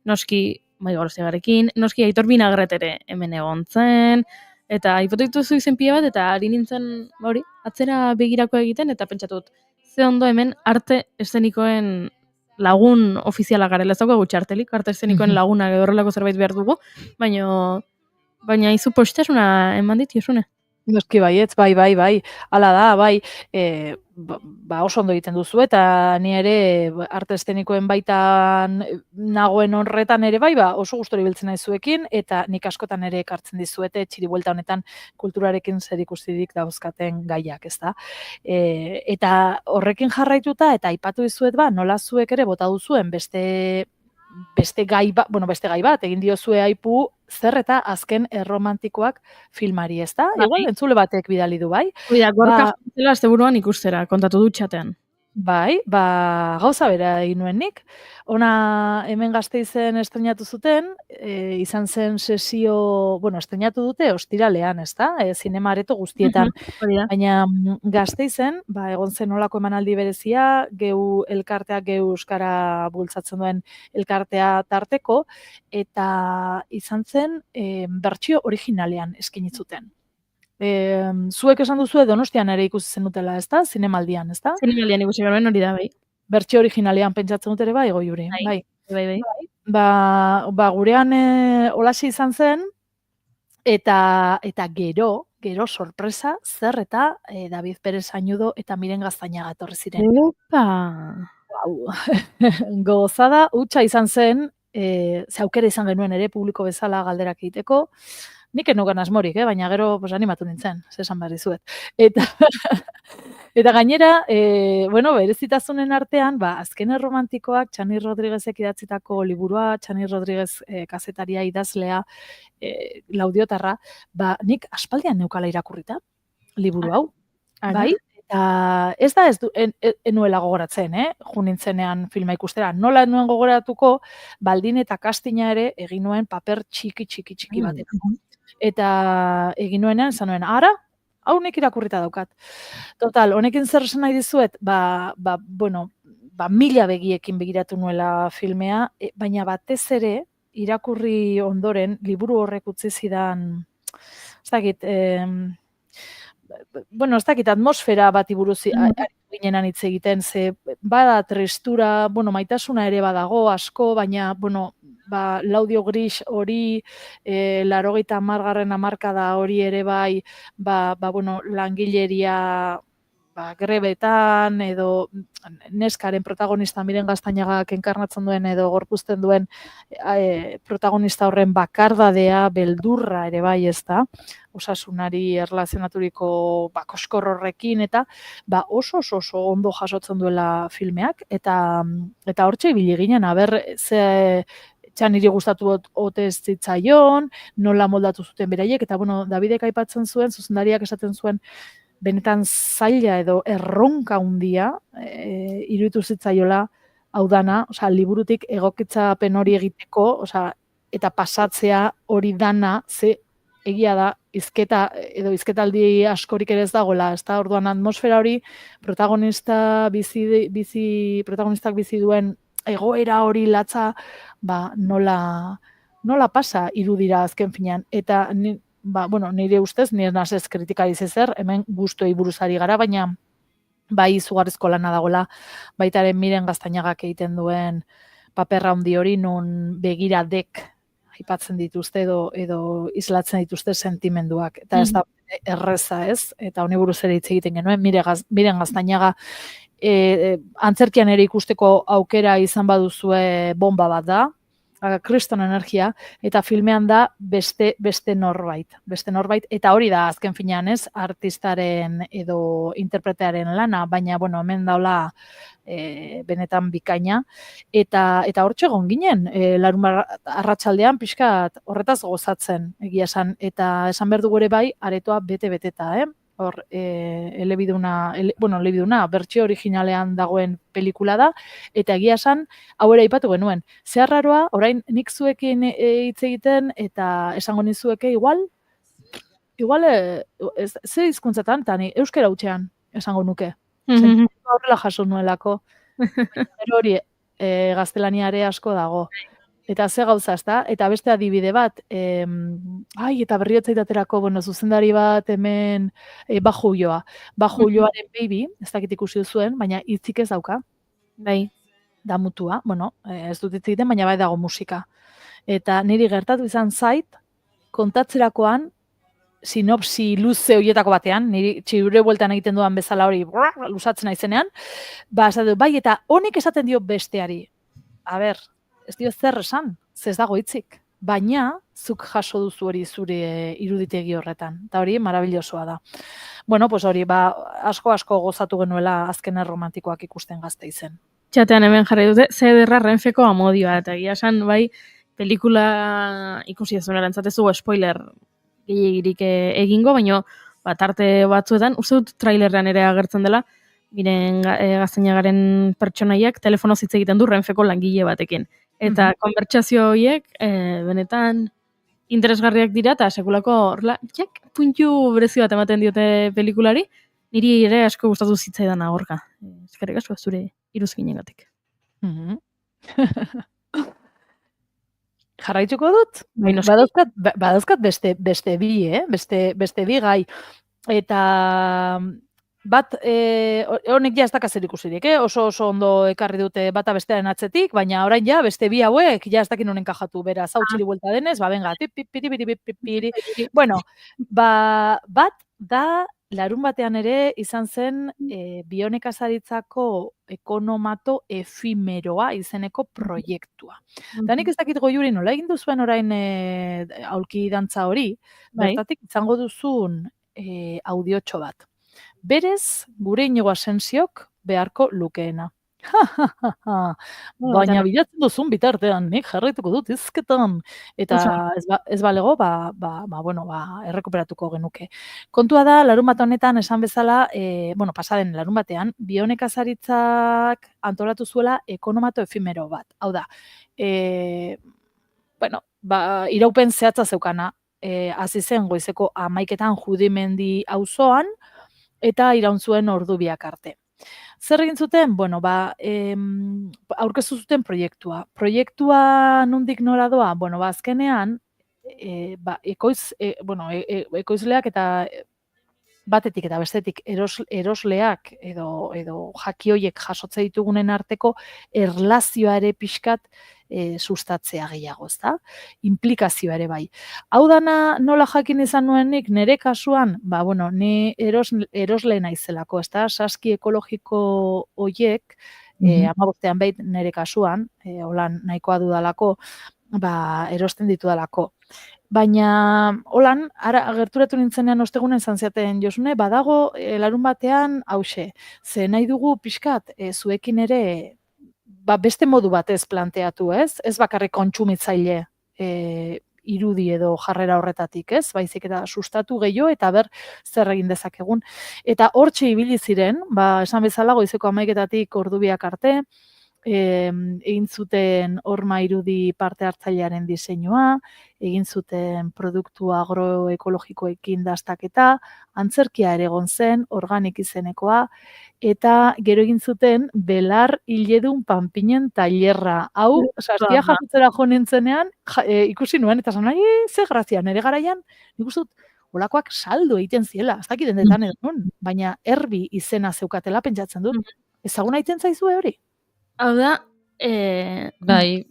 noski Mai Gorostiagarekin, noski Aitor Vinagret ere hemen egon zen, eta aipatu dituzu izen pila bat, eta ari nintzen atzera begirako egiten, eta pentsatu dut, ze ondo hemen arte eszenikoen lagun ofiziala garela, ez daukagu txartelik, arte eszenikoen lagunak edo horrelako zerbait behar dugu, baina izu postasuna eman dit, Josune. Noski baietz, bai, hala da, bai, oso ondo egiten duzu, eta ni ere arte eszenikoen baitan nagoen horretan ere bai, oso gustori biltzen naizuekin, eta nik askotan ere ekartzen dizuete txiri buelta honetan kulturarekin zerikusirik dauzkaten gaiak, ez da. Eta horrekin jarraituta, eta aipatu dizuet nola zuek ere bota duzuen beste gai bat, egin diozue aipu zer eta azken erromantikoak filmari, ezta? Igual entzule batek bidali du, bai? Gorka zela asteburuan ikustera, kontatu du txatean. Bai, gauza bera egin nuen nik. Ona hemen Gasteizen estrenatu zuten, izan zen sesio, estrenatu dute ostiralean, ezta? Zinema areto guztietan. Hori da. Baina Gasteizen, egon zen olako emanaldi berezia, geu elkarteak geu euskara bultzatzen duen elkartea tarteko, eta izan zen bertsio originalean eskaini zuten. Zuek esan duzue Donostian ere ikusi zenutela, ezta? Zinemaldian, ezta? Zinemaldian ikusi genuen hori da, bai. Bertsio originalean pentsatzen dut ere bai, Goiuri. Bai. Gurean holaxe izan zen, eta gero sorpresa, zer eta David Pérez Añudo eta Miren Gaztañaga etorri ziren. Opa! Gozada hutsa izan zen, ze aukera izan genuen ere publiko bezala galderak egiteko. Nik enogan asmorik, baina gero animatu nintzen, esan behar dizuet. Eta gainera, berezitasunen artean, azken erromantikoak, Txani Rodriguezek idatzitako liburua, Txani Rodriguez kazetaria idazlea, laudiotarra, nik aspaldian neukala irakurrita, liburu hau. Bai? Eta ez da enuela gogoratzen, jo nintzenean filma ikustera. Nola nuen gogoratuko, baldin eta kastina ere egin nuen paper txiki batetan. Eta egin nuenean, esan nuen, ara, hau nik irakurrita daukat. Total, honekin zer esan nahi dizuet, mila begiekin begiratu nuela filmea, baina batez ere, irakurri ondoren, liburu horrek utzi zidan, ez dakit, atmosfera bati buruz ginenan hitz egiten, ze bada tristura, maitasuna ere badago asko, baina, Laudio Gris hori, 80. hamarkada hori ere bai, langileria grebetan, edo neskaren protagonista Miren Gaztañagak enkarnatzen duen, edo gorpuzten duen protagonista horren bakardadea, beldurra ere bai, ez da, osasunari erlazionaturiko koskorro horrekin, eta oso ondo jasotzen duela filmeak, eta hortxe ibili ginen, ze Txaniri gustatu ote ez zitzaion, nola moldatu zuten beraiek, eta Davidek aipatzen zuen, zuzendariak esaten zuen, benetan zaila edo erronka handia iruditu zitzaiola hau dana, liburutik egokitzapen hori egiteko, eta pasatzea hori dana, ze egia da, izketaldi askorik ere ez dagoela, ez da, orduan atmosfera hori protagonistak bizi duen egoera hori latza, nola pasa irudira azken finean, eta nire ustez, nire nazez kritikari zezer, hemen guztuei buruzari gara, baina izugarrizko lana dagoela, baitaren Miren Gaztañagak egiten duen paperra handi hori, non begiradek aipatzen dituzte edo islatzen dituzte sentimenduak, eta ez da erreza ez, eta honi buruz ere hitz egiten genuen, Miren Gaztañaga antzerkian ere ikusteko aukera izan baduzue bomba bat da, kriston energia, eta filmean da beste norbait, eta hori da azken finean ez, artistaren edo interpretearen lana, baina hemen daula benetan bikaina, eta hortxe egon ginen, larunbat arratsaldean pixkat horretaz gozatzen egia esan, eta esan behar dugu ere bai, aretoa bete-beteta, hor, elebiduna, bertsio originalean dagoen pelikula da, eta egia esan, hau ere aipatu genuen. Zer raroa, orain nik zuekin hitz egiten, eta esango nizueke, igual, ze hizkuntzatan, tani, euskera hutsean, esango nuke. Horrela jaso nuelako. Hori, gaztelaniare asko dago. Eta ze gauza, ezta? Eta beste adibide bat, eta berriotzaitaterako, zuzendari bat hemen Bajo Ulloa. Bajo Ulloaren Baby, ez dakit ikusi duzuen, baina hitzik ez dauka. Bai. Da mutua, ez dut hitz egiten, baina bai dago musika. Eta niri gertatu izan zait, kontatzerakoan, sinopsi luze horietako batean, niri txirure bueltan egiten duan bezala hori, lusatzen aizenean, bai, eta honek esaten dio besteari. A ber, ez dio zer esan, ez dago hitzik. Baina, zuk jaso duzu hori zure iruditegi horretan. Eta hori, marabillosoa da. Hori, asko gozatu genuela azken erromantikoak ikusten Gasteizen. Txatean hemen jarri dute, ze derra Renfeko amodioa, eta egia esan, bai, pelikula ikusi ez duela entzatezu spoiler gehiagirik egingo, baina tarte batzuetan, uste dut trailerrean ere agertzen dela, Miren Gaztainagaren pertsonaiak telefonoz hitz egiten du Renfeko langile batekin. Eta konbertsazio horiek benetan interesgarriak dira eta sekulako horrela, puntu berezi bat ematen diote pelikulari, niri ere asko gustatu zitzaidan agorka. Eskerrik asko zure iruzkinengatik. Jarraituko dut? Badauzkat beste bi, beste bi gai. Eta bat, honek ja ez dakaz ikusirik, oso ondo ekarri dute bata bestearen atzetik, baina orain ja beste bi hauek ja ez dakin honen kajatu, beraz, hau txiri buelta denez, benga, piri. Bueno, bat da larun batean ere izan zen bionekazaritzako ekonomato efimeroa izeneko proiektua. Da nik ez dakit Goiuri nola egin duzuen orain aulki dantza hori, bertatik izango duzun audiotxo bat. Berez, gure Inigo Asensiok beharko lukeena. Baina bilatzen duzun bitartean, nik jarraituko dut izketan. Eta ez balego, errekuperatuko genuke. Kontua da, larun bat honetan esan bezala, pasaden larun batean, bionekazaritzak antolatu zuela ekonomato efimero bat. Hau da, iraupen zehatza zeukana, hasi zen goizeko 11etan Judimendi auzoan, eta iraun zuen ordu biak arte. Zer egin zuten? Aurkeztu zuten proiektua. Proiektua nondik nora doa? Azkenean, ekoizleak eta batetik eta bestetik erosleak edo jaki hoiek jasotze ditugunen arteko erlazioa ere pixkat sustatzea gehiago, ezta? Implikazioa ere bai. Hau dana nola jakin izan nuenik, nire kasuan, ni erosle naizelako, ezta? Saski ekologiko hoiek, 15ean behit nire kasuan, holan nahikoa dudalako, erosten ditudalako. Baina, holan, gerturatu nintzenean ostegunen zantziaten Josune, badago larun batean, hause, ze nahi dugu pixkat, zuekin ere, beste modu batez planteatu, ez? Ez bakarrik kontsumitzaile irudi edo jarrera horretatik, ez? Baizik eta sustatu gehiago eta ber zer egin dezakegun. Eta hortxe ibili ziren, esan bezala goizeko 11etatik ordu biak arte, egin zuten horma irudi parte hartzailearen diseinua, egin zuten produktu agroekologikoekin dastaketa, antzerkia ere egon zen, organik izenekoa, eta gero egin zuten belar hiledun panpinen tailerra. Hau, saskia jakitzera jo nintzenean, ikusi nuen, eta zan, ze grazia, nire garaian, nik uste dut, olakoak saldo egiten ziela, ez dakit dendetan edo nun, baina erbi izena zeukatela pentsatzen dut. Ezaguna egiten zaizue hori? Hau da,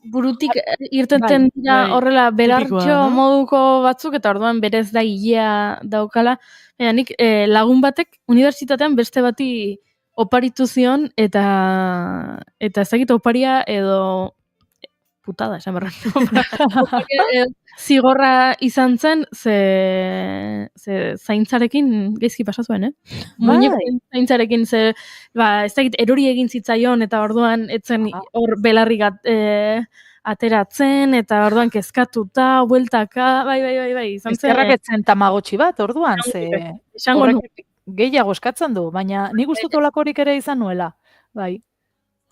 burutik irteten dira horrela belartxo moduko batzuk, eta orduan berez da hilea daukala. Nik lagun batek unibertsitatean beste bati oparitu zion, eta ezagit oparia edo putada, esan berran. Zigorra izan zen, ze zaintzarekin geizki pasazuen, zaintzarekin, ez dakit erori egin zitzaion, eta orduan etzen hor belarri ateratzen, eta orduan kezkatuta, bueltaka, bai. Ezkerrak etzen tamagotxi bat, orduan, ze gehiago eskatzen du, baina nik gustut olakorik ere izan nuela, bai.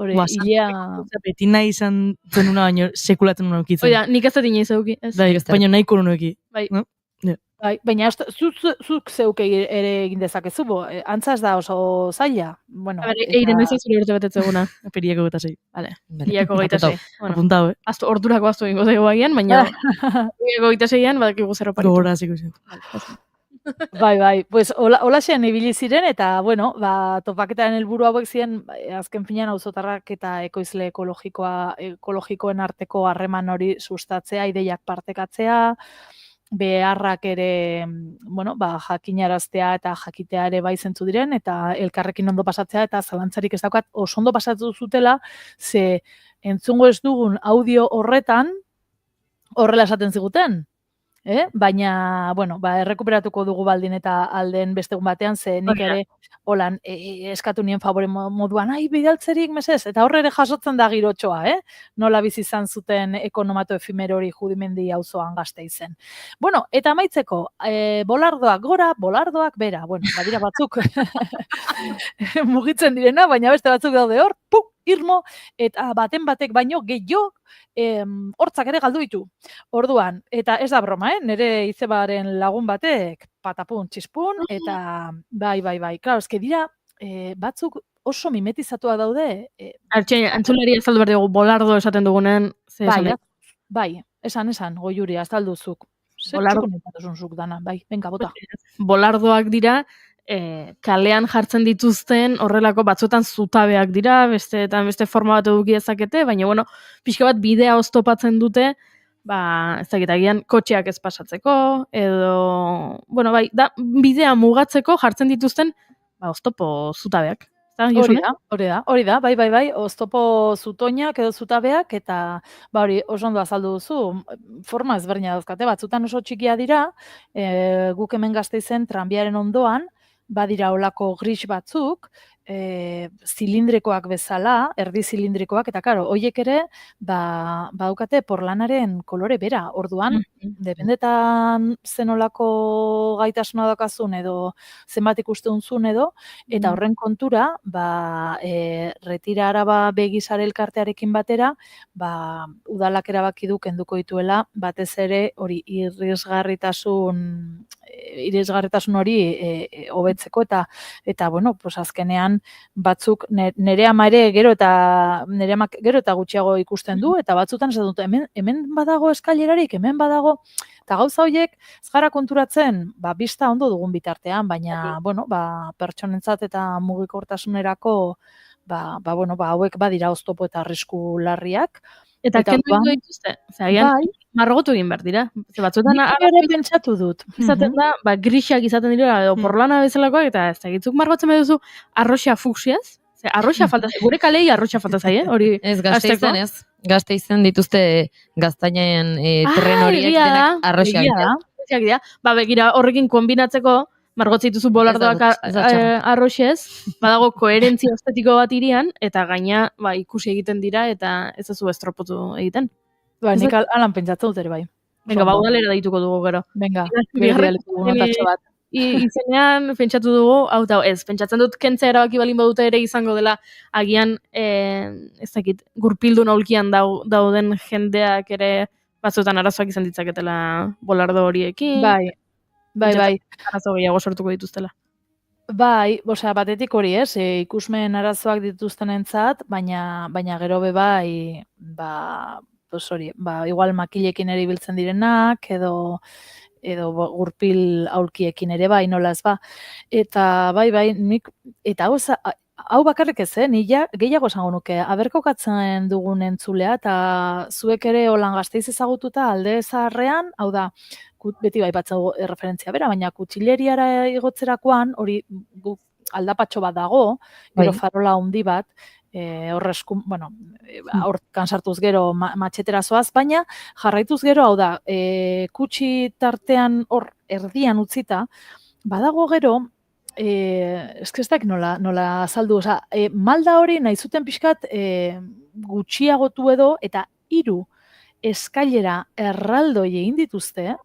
Beti nahi izan zenuna, baina sekulatzen nuna ukitzen. Oida, nik ez dut inoiz euki. Baina nahiko nuna uki. Baina zuk zeuke ere egin dezakezu, antza ez da oso zaila. Eire noiz ez urte betetzeguna. Periako geta zei. Periako gaita zei. Apuntau, Ordurako aztu ingo zego bagian, baina periako gaita zeian, badakigu zer oparitu. Gogora ziko zen. Bai, pues holaxean ibili ziren, eta, topaketaren helburu hauek ziren, azken finean auzotarrak eta ekoizle ekologikoen arteko harreman hori sustatzea, ideiak partekatzea, beharrak ere, jakinaraztea eta jakitea ere bai zentzu diren, eta elkarrekin ondo pasatzea, eta zalantzarik ez daukat oso ondo pasatu zutela, ze entzungo ez dugun audio horretan, horrela esaten ziguten. Baina, bueno, errekuperatuko dugu baldin eta alden beste egun batean, ze nik ere holan eskatu nien favore moduan, ai, bidaltzerik, mesez, eta horre ere jasotzen da girotxoa, nola bizi izan zuten ekonomato efimero hori Judimendi auzoan Gasteizen. Bueno, eta amaitzeko, bolardoak gora, bolardoak bera, bueno, badira batzuk mugitzen direna, baina beste batzuk daude hor, irmo, eta baten batek baino gehiago hortzak ere galdu ditu. Orduan, eta ez da broma, nire izebaren lagun batek patapun, txispun, eta bai. Claro, eske dira, batzuk oso mimetizatuak daude. Antzulari azaldu behar dugu, bolardo esaten dugunen, ze esan bai, esan, goiuri, azalduzuk. Bolardo zuk dana, bai, benga, bota. Bolardoak dira, kalean jartzen dituzten horrelako batzuetan zutabeak dira, besteetan beste forma bat eduki ezakete, baina bueno, pixka bat bidea oztopatzen dute, ez dakit agian kotxeak ez pasatzeko, edo, bueno, bai, bidea mugatzeko jartzen dituzten, oztopo zutabeak. Hori da, bai, oztopo zutoinak edo zutabeak, eta hori oso ondo azaldu duzu, forma ezberdina dauzkate, batzutan oso txikia dira, guk hemen Gasteizen tranbiaren ondoan, badira olako gris batzuk, zilindrikoak bezala, erdi zilindrikoak, eta karo, hoiek ere, badukate porlanaren kolore bera, orduan, dependetan zenolako gaitasuna dakazun edo zenbat ikusten zuen edo, eta horren kontura, Retira Araba Begizare elkartearekin batera, udalak erabaki du kenduko dituela, batez ere hori irisgarritasun hori hobetzeko, eta bueno, pues azkenean batzuk nere ama ere gero eta gutxiago ikusten du, eta batzutan esaten dut, hemen badago eskailerarik, hemen badago, eta gauza horiek ez gara konturatzen, bista ondo dugun bitartean, baina, bueno, pertsonentzat eta mugikortasunerako, hauek badira oztopo eta arrisku larriak. Eta kendu dituzte, margotu egin behar dira. Batzuetan ere pentsatu dut. Izaten da, grisak izaten dira, edo porlana bezalakoak, eta ez dakitzuk margotzen behar duzu arroxa fuksiaz. Arroxa falta zaie, gure kalei arroxa falta zaie, hori Gasteizen ez. Gasteizen dituzte gaztainen tren horiek denak arroxak. Begira, horrekin kombinatzeko, margotzen dituzu bolardoak arroxez, badago koherentzia estetiko bat irian, eta gaina ikusi egiten dira, eta ez zu estropotu egiten. Nik alan pentsatzen dut ere bai. Venga, udalera daituko dugu gero. Venga, montatxo bat. Izenean pentsatu dugu, pentsatzen dut kentzea erabaki balin badute ere izango dela, agian, ez dakit, gurpildun aulkian dauden jendeak ere batzuetan arazoak izan ditzaketela bolardo horiekin. Bai. Arazo gehiago sortuko dituztela. Bai, batetik hori ikusmen arazoak dituztenentzat, baina gero bai, igual makilekin ere ibiltzen direnak, edo gurpil aulkiekin ere bai, nola ez Eta bai, nik, eta hau bakarrik ez, ni gehiago esango nuke, aberkokatzen dugun entzulea, eta zuek ere holan Gasteiz ezagututa alde zaharrean, hau da, beti bai batzau referentzia bera, baina kutxileriara igotzerakoan, hori aldapatxo bat dago, gero farola handi bat, horkan sartuz gero matxetera zoaz, baina jarraituz gero, hau da, kutxi tartean hor erdian utzita, badago gero, ez nola azaldu, malda hori nahi zuten pixkat gutxiagotu edo, eta 3 eskailera erraldoi egin dituzte,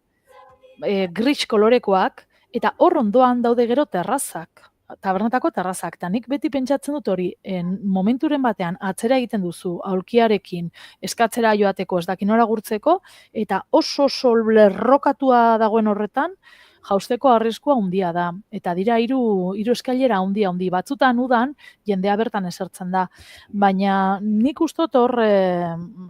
gris kolorekoak, eta hor ondoan daude gero terrazak, tabernetako terrazak, eta nik beti pentsatzen dut hori, momenturen batean atzera egiten duzu, aulkiarekin, eskatzera joateko, ez dakinora gurtzeko, eta oso lerrokatua dagoen horretan, jausteko arriskua handia da. Eta dira 3 eskailera handi batzutan udan, jendea bertan esertzen da. Baina nik ustot hor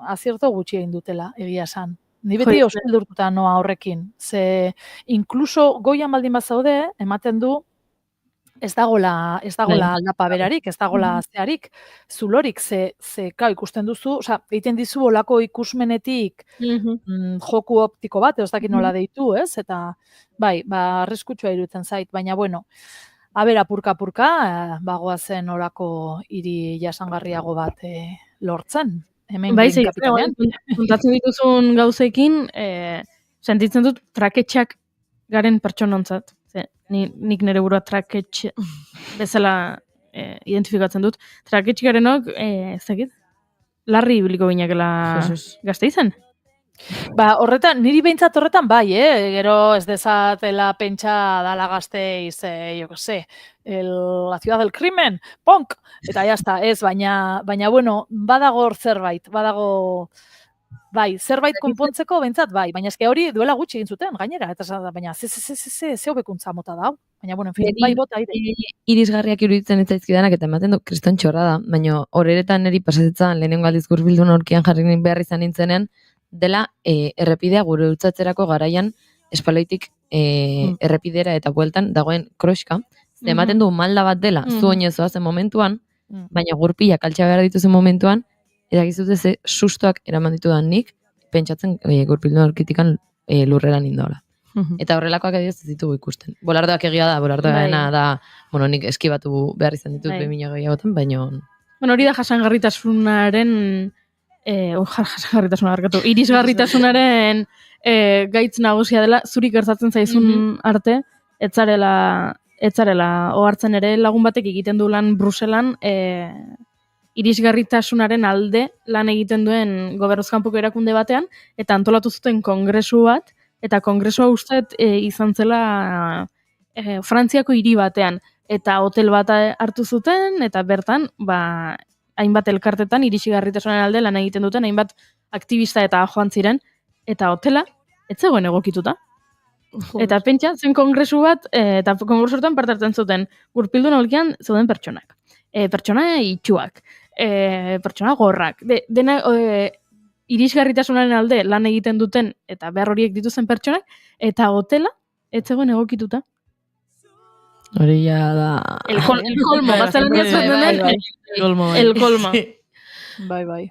azierto gutxi egin dutela, egia esan. Ni beti oso beldurtuta noa horrekin. Ze inkluso goian baldin bazaude, ematen du, ez dagola aldapa berarik, ez dagola zearik, zulorik, ze ikusten duzu, egiten dizu olako ikusmenetik joku optiko bat, ez dakit nola deitu, ez? Eta, bai, arriskutsua iruditzen zait, baina, bueno, apurka, bagoazen olako hiri jasangarriago bat lortzen. Hemen kapitalean. Kontatzen dituzun gauzekin, sentitzen dut traketxak garen pertsonontzat. Nik nire burua traketx bezala identifikatzen dut. Traketx garenok, ez dakit, larri ibiliko binakela Gasteizen. Horretan, niri behintzat horretan bai, gero ez dezatela pentsa dala Gasteiz, yo que sé, la ciudad del crimen, punk, eta jazta, ez, baina bueno, badago hor zerbait, bai, zerbait konpontzeko behintzat bai, baina eske hori duela gutxi egin zuten, gainera, eta baina ze hobekuntza mota da, baina bueno, en fin, bai bota aire. Irisgarriak iruditzen ez zaizkidanak eta ematen du kriston txorra da, baina horeretan niri pasatzen lehenengo aldiz Gurbildun aurkian jarri behar izan nintzenen, dela errepidea gure utzatzerako garaian espaloitik errepidera eta bueltan dagoen kroxka, ematen du malda bat dela zu oinezoa zen momentuan, baina gurpilak altxa behar dituzen momentuan, eta gizute ze sustoak eraman ditudan nik, pentsatzen Gurpildun aurkitikan lurreran indola. Eta horrelakoak adioz ez ditugu ikusten. Bolardoak egia da, bolardoena da, bueno, nik eskibatu behar izan ditut 2000 gehiagotan, baina... Bueno, hori da jasangarritasunaren irisgarritasunaren gaitz nagusia dela, zuri gertatzen zaizun arte, etzarela ohartzen ere lagun batek egiten du lan Bruselan, irisgarritasunaren alde lan egiten duen gobernuzkanpoko erakunde batean, eta antolatu zuten kongresu bat, eta kongresua usteet izan zela Frantziako hiri batean, eta hotel bat hartu zuten, eta bertan, hainbat elkartetan irisgarritasunaren alde lan egiten duten, hainbat aktivista eta joan ziren, eta hotela, ez zegoen egokituta. Eta pentsa, zen kongresu bat, eta kongresuetan parte hartzen zuten, Gurpildun aulkian zeuden pertsonak. Pertsona itxuak, pertsona gorrak, dena irisgarritasunaren alde lan egiten duten, eta behar horiek dituzen pertsonak, eta hotela, ez zegoen egokituta. Hori ja da... El colmo, gaztelaniaz denen, el colmo. Bai.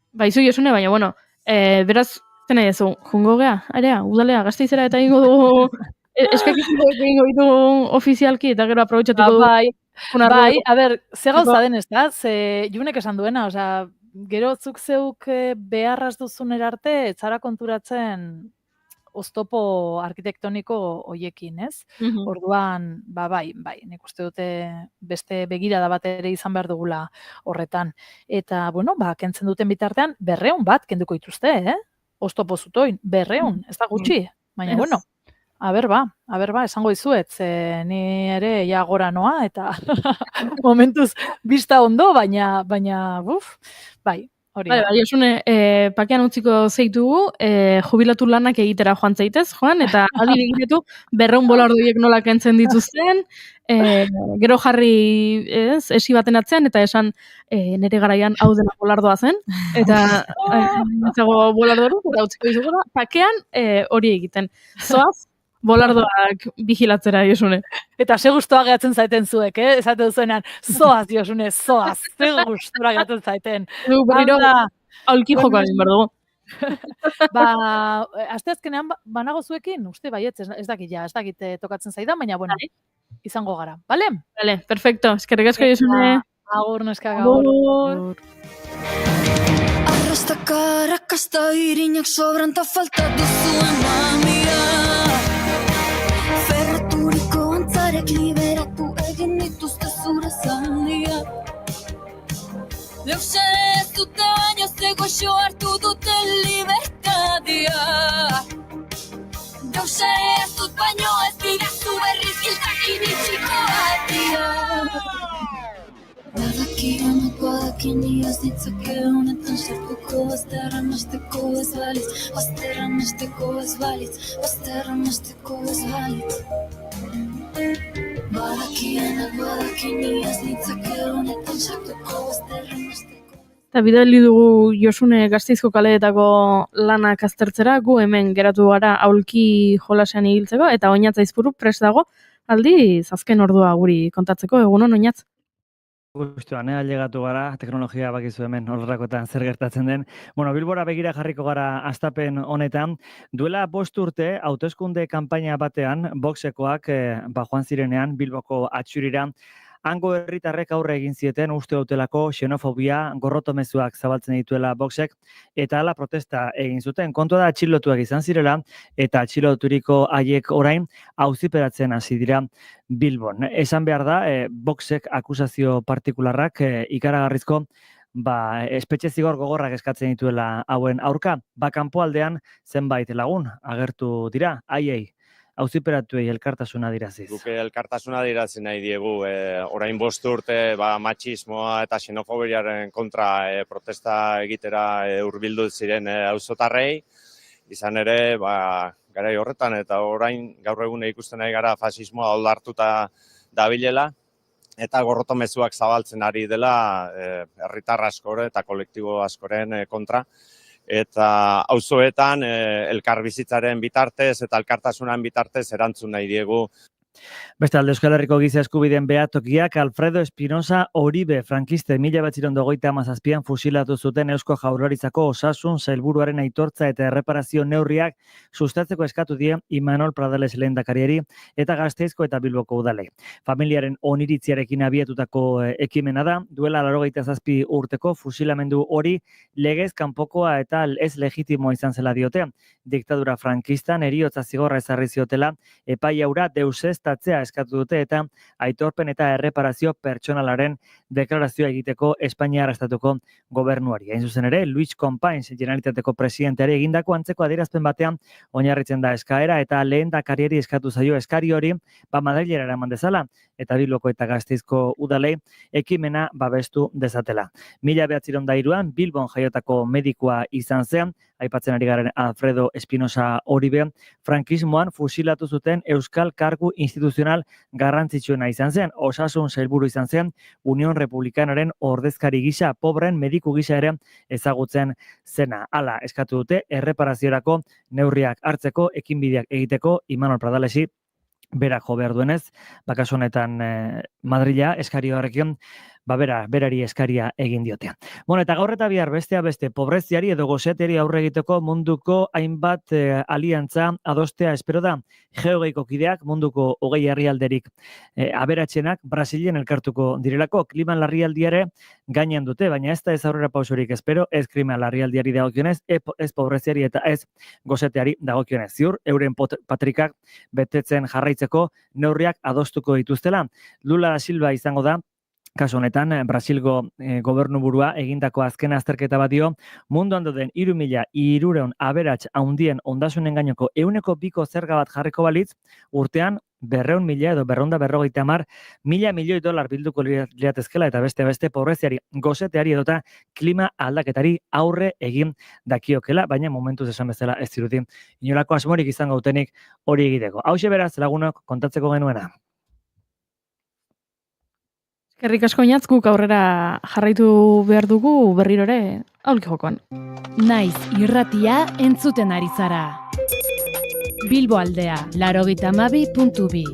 Baizu Josune, baina, bueno, beraz, zena ezu, jungo gea, area, udalea, Gasteizera eta ingo dugu, eskakiziko egingo ditu ofizialki, eta gero aprobetxatuko dugu. Bai, a ber, ze gauza den ez da, ze Junek esan duena, osea, gero zuk zeuk beharraz duzun erarte, etzara konturatzen oztopo arkitektoniko hoiekin, ez? Orduan, bai, nik uste dute beste begirada bat ere izan behar dugula horretan. Eta, bueno, kentzen duten bitartean, 200 bat kenduko dituzte, oztopo zutoin, 200, ez da gutxi, baina, bueno, a ber ba, esango dizuet, ni ere ja gora noa, eta momentuz bista ondo, baina, bai, hori. Bai, Josune, pakean utziko zeitugu, jubilatu lanak egitera joan zaitez, Joan, eta adi egitetu 200 bolardoiek nola kentzen dituzten, gero jarri esi baten atzean, eta esan nire garaian hau dena bolardoa zen, eta zago bolardoru, eta utziko dizugu da, pakean hori egiten. Zoaz, bolardoak vigilatzera, Josune. Eta ze gustua gehatzen zaiten zuek, esate duzuenean, zoaz, Josune, zoaz, ze gustura gehatzen zaiten. Berriro, aulki joko egin behar dugu. Asteazkenean banago zuekin, uste baietz, ez dakit tokatzen zaidan, baina, bueno, izango gara, bale? Bale, perfecto, eskerrik asko, Josune. Agur, neskak, agur. Arrastaka, arrakasta irinak sobran ta falta duzuen mamia. Ferraturiko antzarek liberatu egin dituzte zure zaldia. Deus ez dut baino zegoixo hartu dute libertadia. Deus ez dut baino ez didazu berriz giltak iritsiko atia. Badakin iaz ditzake honetan sartuko bazterran hasteko ez balitz, bazterran hasteko ez balitz, bazterran hasteko ez balitz. Badakin iaz ditzake honetan sartuko bazterran hasteko. Eta bidali dugu Josune Gasteizko kaleetako lanak aztertzera, gu hemen geratu gara aulki jolasean ibiltzeko, eta Oinatz Aizpuru prest dago, aldiz azken ordua guri kontatzeko, egunon Oinatz? Gustuan, ailegatu gara, teknologia bakizu hemen horrelakoetan zer gertatzen den. Bueno, Bilbora begira jarriko gara astapen honetan. Duela 5 urte, hauteskunde kanpaina batean, Voxekoak joan zirenean Bilboko atxurira, Hango herritarrek aurre egin zieten uste dutelako xenofobia, gorrotomezuak zabaltzen dituela Voxek, eta hala protesta egin zuten. Kontua da atxilotuak izan zirela, eta atxiloturiko haiek orain auziperatzen hasi dira Bilbon. Esan behar da, Voxek akusazio partikularrak ikaragarrizko espetxe zigor gogorrak eskatzen dituela hauen aurka. Kanpoaldean zenbait lagun agertu dira, haiei. Auziperatuei elkartasuna diraziz. Guke elkartasuna dirazi nahi diegu. Orain 5 urte matxismoa eta xenofobiaren kontra protesta egitera hurbildu ziren auzotarrei. Izan ere, garai horretan eta orain gaur egun ikusten nahi gara fasismoa oldartuta dabilela eta gorrotomezuak zabaltzen ari dela herritar askore eta kolektibo askoren kontra. Eta auzoetan elkarbizitzaren bitartez eta elkartasunan bitartez erantzun nahi diegu. Beste alde Euskal Herriko giza eskubideen behatokiak Alfredo Espinosa Oribe frankiste 1957an fusilatu zuten Eusko Jaurlaritzako osasun sailburuaren aitortza eta erreparazio neurriak sustatzeko eskatu die Imanol Pradales lehendakariari eta Gasteizko eta Bilboko udalei. Familiaren oniritziarekin abiatutako ekimena da, duela 87 urteko fusilamendu hori legez kanpokoa eta ez legitimoa izan zela diote. Diktadura frankistan heriotza zigorra ezarri ziotela epaiaura deuseztatzea eskatu dute eta aitorpen eta erreparazio pertsonalaren deklarazioa egiteko Espainiar estatuko gobernuari. Hain zuzen ere, Luis Companys Generalitateko presidenteari egindako antzeko adierazpen batean oinarritzen da eskaera eta lehendakariari eskatu zaio eskari hori Madrilera eraman dezala eta Bilboko eta Gasteizko udalei ekimena babestu dezatela. 1903an Bilbon jaiotako medikua izan zen, aipatzen ari garen Alfredo Espinosa Oribe, frankismoan fusilatu zuten euskal kargu instituzional garrantzitsuena izan zen, osasun sailburu izan zen, Union Republikanaren ordezkari gisa, pobren mediku gisa ere ezagutzen zena. Hala, eskatu dute erreparaziorako neurriak hartzeko, ekinbideak egiteko, Imanol Pradalesi berak jo behar duenez, kasu honetan Madrila eskari horrekin, berari eskaria egin diote. Eta gaur eta bihar beste pobreziari edo goseteari aurre egiteko munduko hainbat aliantza adostea espero da. G20ko kideak munduko 20 herrialderik aberatsenak Brasilen elkartuko direlako. Klima larrialdiare gainean dute, baina ez da ez aurrera pausorik espero, ez klima larrialdiari dagokionez, ez pobreziari eta ez goseteari dagokionez. Ziur, euren patrikak betetzen jarraitzeko neurriak adostuko dituztela. Lula da Silva izango da, kasu honetan, Brasilgo gobernuburua egindako azken azterketa bat dio, munduan dauden 3.300 aberats handien ondasunen gaineko 102ko zerga bat jarriko balitz, urtean 200.000 edo 250.000 milioi dolar bilduko liratezkela eta beste pobreziari, goseteari edota klima aldaketari aurre egin dakiokela, baina momentuz esan bezala ez dirudi inolako asmorik izango dutenik hori egiteko. Hauxe beraz lagunok kontatzeko genuena. Eskerrik asko inatzkuk aurrera jarraitu behar dugu berrirore aulki jokoan. Naiz irratia entzuten ari zara. Bilbo aldea, 92.2.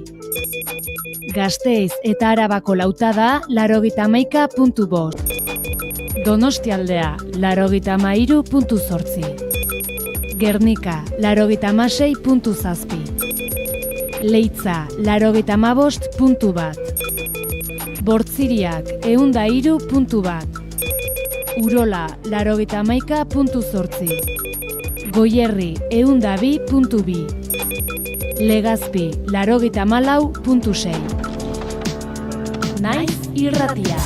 Gasteiz eta Arabako lautada, 91.5. Donostia aldea, 93.8. Gernika, 96.7. Leitza, 95.1. Bortziriak, 103.1. Urola, 91.8. Goierri, 102.2. Legazpi, 94.6. Naiz irratia.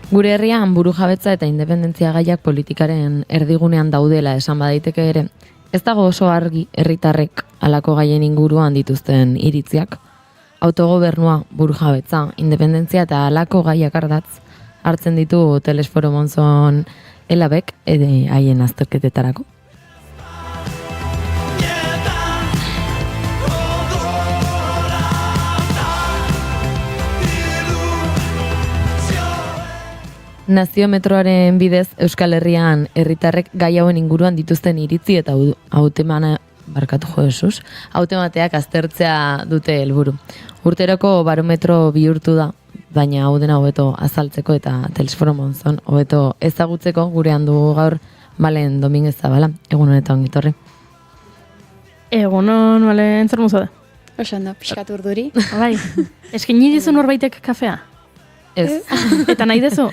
Gure herrian burujabetza eta independentzia gaiak politikaren erdigunean daudela esan badaiteke ere, ez dago oso argi herritarrek halako gaien inguruan dituzten iritziak. Autogobernua, burujabetza, independentzia eta halako gaiak ardatz hartzen ditu Telesforo Monzon elabek haien azterketetarako. Naziometroaren bidez Euskal Herrian herritarrek gai hauen inguruan dituzten iritzi eta barkatu jo Jesus, hautemateak aztertzea dute helburu. Urteroko barometro bihurtu da, baina hau dena hobeto azaltzeko eta Telesforo Monzon hobeto ezagutzeko gurean dugu gaur Malen Dominguez Zabala. Egun honetan ongitorri. Egunon, Malen, zer mozu da? Osando, pixkat urduri. Bai, eskini dizu norbaitek kafea? Ez. Eta nahi dezu?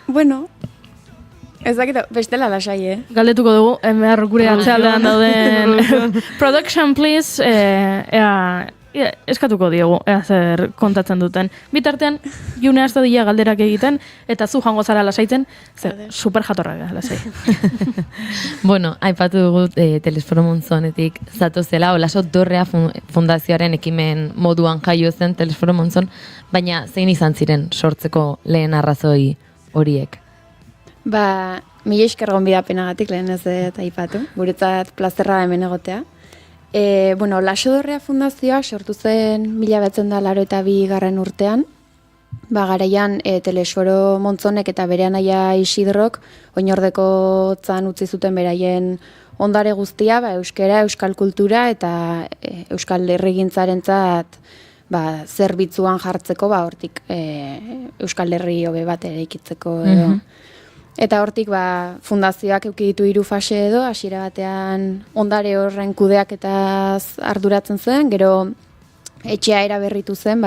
Bueno, ez dakit, bestela lasai, Galdetuko dugu, behar gure atzealdean dauden production please, eskatuko diegu, zer kontatzen duten. Bitartean, June hasta dira galderak egiten, eta zu jango zara lasaitzen, super jatorra lasai. Bueno, aipatu dugu Telesforo Monzonetik zatozela, Olaso Dorrea fundazioaren ekimen moduan jaio zen Telesforo Monzon, baina zein izan ziren sortzeko lehen arrazoi horiek? Ba, mila esker gonbidapenagatik lehen ez eta aipatu, guretzat plazerra hemen egotea. Bueno, Olaso Dorrea fundazioa sortu zen 1982 urtean, garaian Telesforo Montzonek eta bere anaia Isidrok oinordeko tzan utzi zuten beraien ondare guztia, euskera, euskal kultura eta euskal herrigintzarentzat zerbitzuan jartzeko, hortik euskal herri hobe bat eraikitzeko edo. Eta hortik fundazioak eduki ditu 3 fase edo, hasiera batean ondare horren kudeaketaz arduratzen zen, gero etxea eraberritu zen,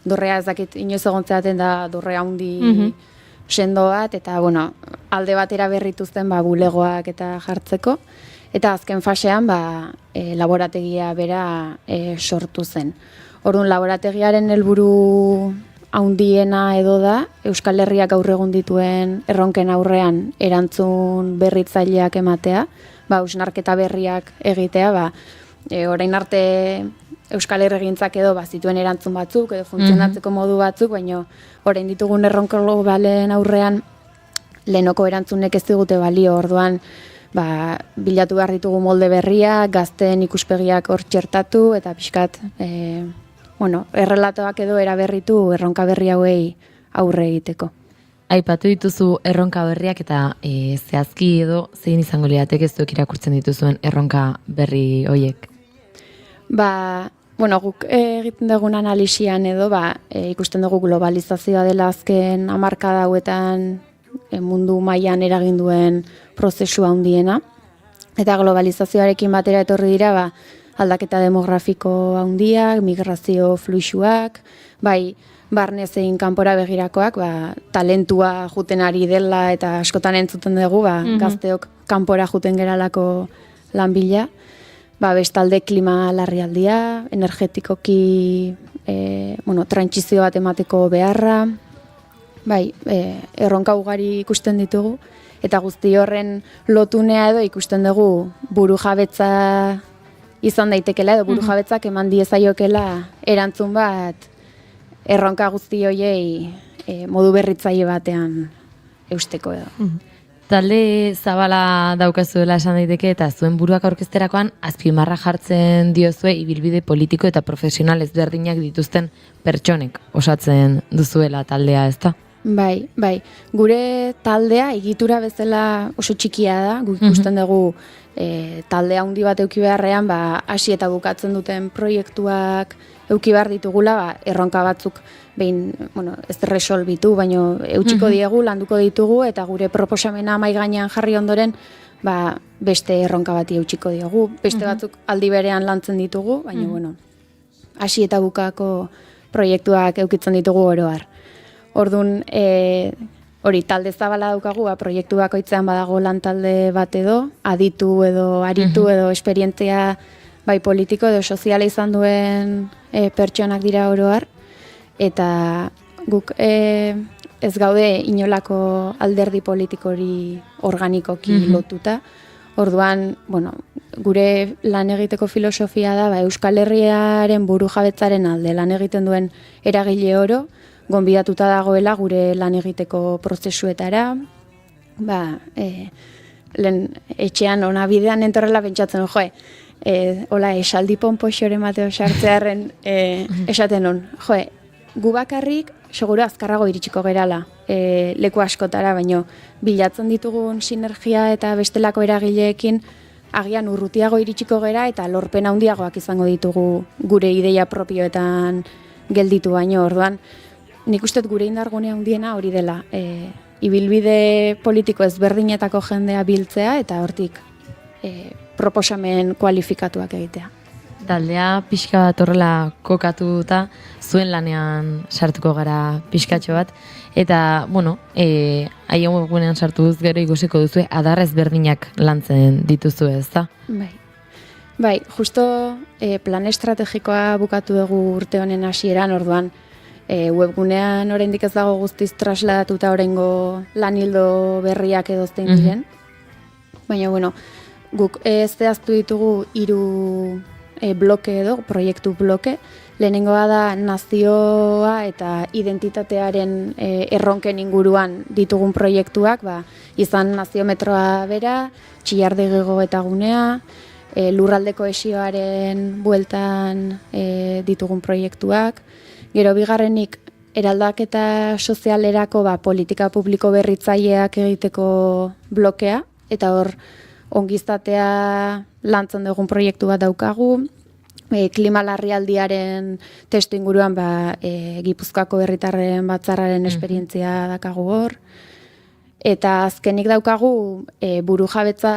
dorrea ez dakit inoiz egontzeaten da dorrea handi sendo bat, eta alde batera berritu zen bulegoak eta jartzeko, eta azken fasean laborategia bera sortu zen. Orduan, laborategiaren helburu haundiena edo da, Euskal Herriak gaur egun dituen erronken aurrean erantzun berritzaileak ematea, hausnarketa berriak egitea, orain arte Euskal Herrigintzak edo zituen erantzun batzuk edo funtzionatzeko modu batzuk, baina orain ditugun erronka globalen aurrean lehenoko erantzunek ez digute balio, orduan bilatu behar ditugu molde berriak, gazteen ikuspegiak hor txertatu eta pixkat errelatoak edo eraberritu erronka berri hauei aurre egiteko. Aipatu dituzu erronka berriak eta zehazki edo zein izango lirateke zuek irakurtzen dituzuen erronka berri hoiek? Guk egiten dugun analisian edo ikusten dugu globalizazioa dela azken hamarkada hauetan mundu mailan eragin duen prozesua handiena. Eta globalizazioarekin batera etorri dira aldaketa demografiko handiak, migrazio fluxuak, barne zein kanpora begirakoak, talentua juten ari dela eta askotan entzuten dugu, gazteok kanpora juten geralako lan bila, bestalde klima larrialdia, energetikoki trantsizio bat emateko beharra, erronka ugari ikusten ditugu, eta guzti horren lotunea edo ikusten dugu burujabetza izan daitekela edo burujabetzak eman diezaiokela erantzun bat erronka guzti hoiei modu berritzaile batean eusteko edo. Talde zabala daukazuela esan daiteke eta zuen buruak aurkezterakoan azpimarra jartzen diozue ibilbide politiko eta profesional ezberdinak dituzten pertsonek osatzen duzuela taldea, ezta? Bai. Gure taldea egitura bezala oso txikia da, guk ikusten dugu talde handi bat eduki beharrean, hasi eta bukatzen duten proiektuak eduki behar ditugula, erronka batzuk behin, ez resolbitu, baino eutxiko diegu, landuko ditugu, eta gure proposamena mahai gainean jarri ondoren, beste erronka bati eutxiko diogu. Beste batzuk aldi berean lantzen ditugu, baina, hasi eta bukako proiektuak eukitzen ditugu oroar. Orduan, hori talde zabala daukagu, proiektu bakoitzean badago lan talde bat edo, aditu edo, aritu edo, esperientzia politiko edo soziala izan duen pertsonak dira oroar, eta guk ez gaude inolako alderdi politikori organikoki lotuta. Orduan, gure lan egiteko filosofia da, Euskal Herriaren burujabetzaren alde lan egiten duen eragile oro, gonbidatuta dagoela gure lan egiteko prozesuetara, lehen etxean ona bidean entorrela pentsatzen, hola, esaldi ponpoxore mateo sartzearen esaten hon, gu bakarrik, seguro azkarrago iritsiko gerala leku askotara, baino bilatzen ditugun sinergia eta bestelako eragileekin agian urrutiago iritsiko gera eta lorpen handiagoak izango ditugu gure ideia propioetan gelditu baino. Orduan, nik uste gure indargunea handiena hori dela. Ibilbide politiko ezberdinetako jendea biltzea eta hortik proposamen kualifikatuak egitea. Taldea pixka bat horrela kokatuta zuen lanean sartuko gara pixkatxo bat. Eta, bueno, haien webgunean sartuz gero ikusiko duzu adar ezberdinak lantzen dituzu ez da? Bai, justo plan estrategikoa bukatu dugu urte honen hasieran, orduan webgunean oraindik ez dago guztiz trasladatuta oraingo lanildo berriak edo zein diren. Baina, bueno, guk zehaztu ditugu 3 bloke edo, proiektu bloke. Lehenengoa da nazioa eta identitatearen erronken inguruan ditugun proiektuak, izan naziometroa bera, Txillardegi eta gunea, lurralde kohesioaren bueltan ditugun proiektuak. Gero bigarrenik, eraldaketa sozialerako politika publiko berritzaileak egiteko blokea, eta hor ongizatea lantzen dugun proiektu bat daukagu, klima larrialdiaren testu inguruan Gipuzkoako herritarren batzarraren esperientzia dakagu hor. Eta azkenik daukagu burujabetza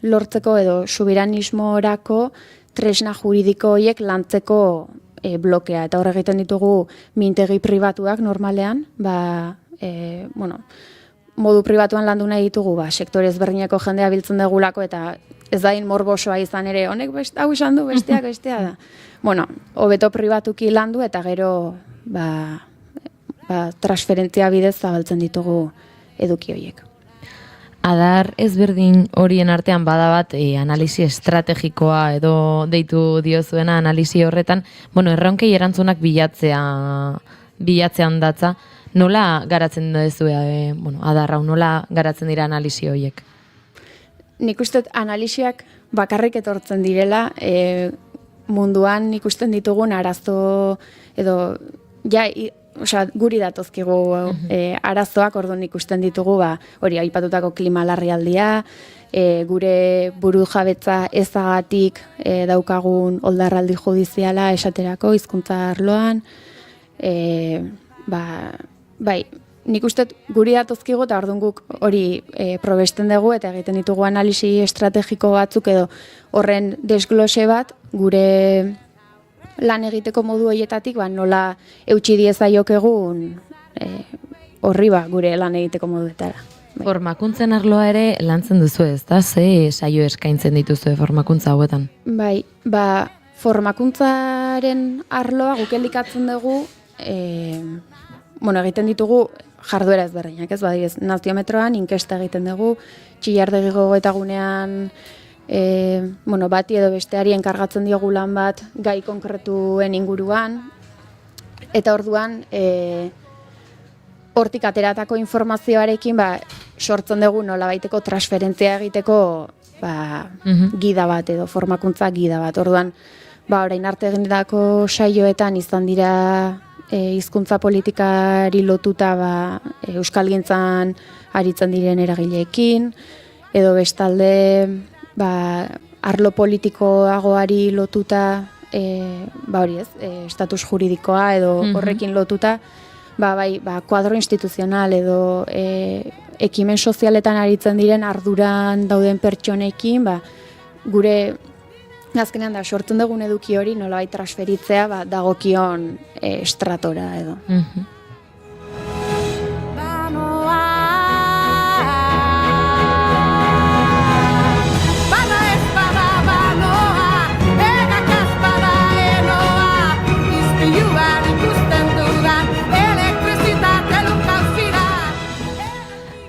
lortzeko edo subiranismorako tresna juridiko horiek lantzeko blokea. Eta hor egiten ditugu mintegi pribatuak normalean, modu pribatuan landu nahi ditugu, sektore ezberdineko jendea biltzen dugulako eta ez dain morbosoa izan ere, honek hau esan du, bestea da. Hobeto pribatuki landu eta gero transferentzia bidez zabaltzen ditugu eduki horiek. Adar ezberdin horien artean bada bat analisi estrategikoa edo deitu diozuena analisi horretan, erronkei erantzunak bilatzean datza, nola garatzen duzu adar hau, nola garatzen dira analisi horiek? Nik uste analisiak bakarrik etortzen direla, munduan ikusten ditugun arazo edo guri datozkigu arazoak, orduan ikusten ditugu hori aipatutako klima larrialdia, gure burujabetza ezagatik daukagun oldarraldi judiziala esaterako hizkuntza arloan, nik uste guri datozkigu eta orduan guk hori probesten dugu eta egiten ditugu analisi estrategiko batzuk edo horren desglose bat gure lan egiteko modu horietatik nola eutxi diezaiokegun horri gure lan egiteko moduetara. Formakuntzen arloa ere lantzen duzu ez da? Ze saio eskaintzen dituzue formakuntza hauetan? Formakuntzaren arloa guk elikatzen dugu egiten ditugu jarduera ezberdinak, ez naziometroan inkesta egiten dugu, Txillardegi eta gunean bati edo besteari enkargatzen diogu lan bat gai konkretuen inguruan, eta orduan hortik ateratako informazioarekin sortzen dugu nolabaiteko transferentzia egiteko gida bat edo formakuntza gida bat. Orduan, orain arte egindako saioetan izan dira hizkuntza politikari lotuta euskalgintzan aritzen diren eragileekin, edo bestalde arlo politikoagoari lotuta estatus juridikoa edo horrekin lotuta kuadro instituzional edo ekimen sozialetan aritzen diren arduran dauden pertsonekin gure azkenean sortzen dugun eduki hori nolabait transferitzea dagokion estratora edo.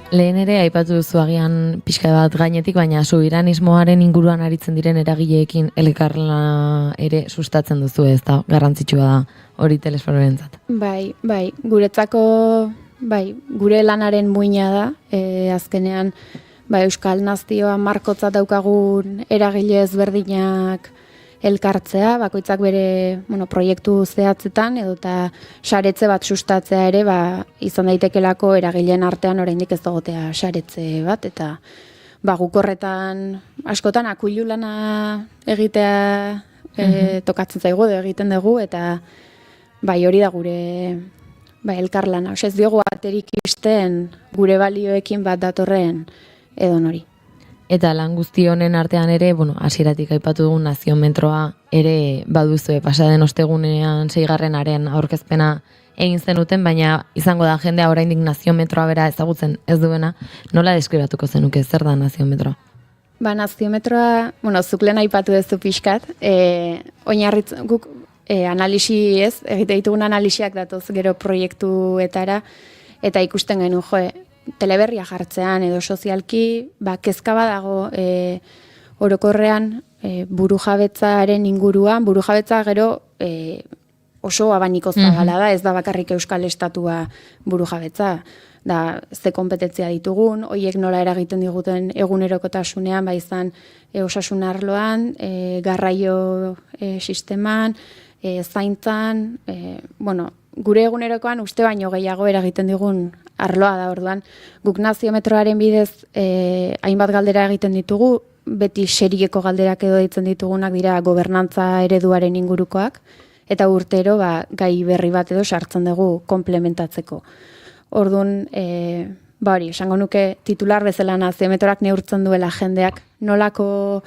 Lehen ere aipatu duzu agian pixka bat gainetik, baina subiranismoaren inguruan aritzen diren eragileekin elkarlana ere sustatzen duzu, ez da garrantzitsua da hori Telesfororentzat. Guretzako gure lanaren muina da, azkenean Euskal Nazioa markotzat daukagun eragile ezberdinak elkartzea, bakoitzak bere proiektu zehatzetan edo eta saretze bat sustatzea ere izan daitekelako eragileen artean oraindik ez dagotea saretze bat, eta guk horretan askotan akuilu lana egitea tokatzen zaigu, egiten dugu, eta bai hori da gure elkarlana. Ez diogu aterik isten gure balioekin bat datorren edo nori. Eta lan guzti honen artean ere, hasieratik aipatu dugun naziometroa ere baduzue pasaden ostegunean 6. aurkezpena egin zenuten, baina izango da jendea oraindik naziometroa bera ezagutzen ez duena, nola deskribatuko zenuke zer da naziometroa? Naziometroa, zuk lehen aipatu duzu pixkat, oinarritzen guk analisi egite ditugun analisiak datoz gero proiektuetara, eta ikusten genuen, teleberria jartzean edo sozialki, kezka badago orokorrean burujabetzaren inguruan, burujabetza gero oso abaniko zabala da, ez da bakarrik Euskal Estatua burujabetza, da ze konpetentzia ditugun, hoiek nola eragiten diguten egunerokotasunean, izan osasun arloan, garraio sisteman, zaintzan, gure egunerokoan uste baino gehiago eragiten digun arloa da, orduan. Guk naziometroaren bidez hainbat galdera egiten ditugu, beti serieko galderak edo ditzen ditugunak dira gobernantza ereduaren ingurukoak, eta urtero gai berri bat edo sartzen dugu komplementatzeko. Orduan, hori, esango nuke titular bezala naziometroak neurtzen duela jendeak nolako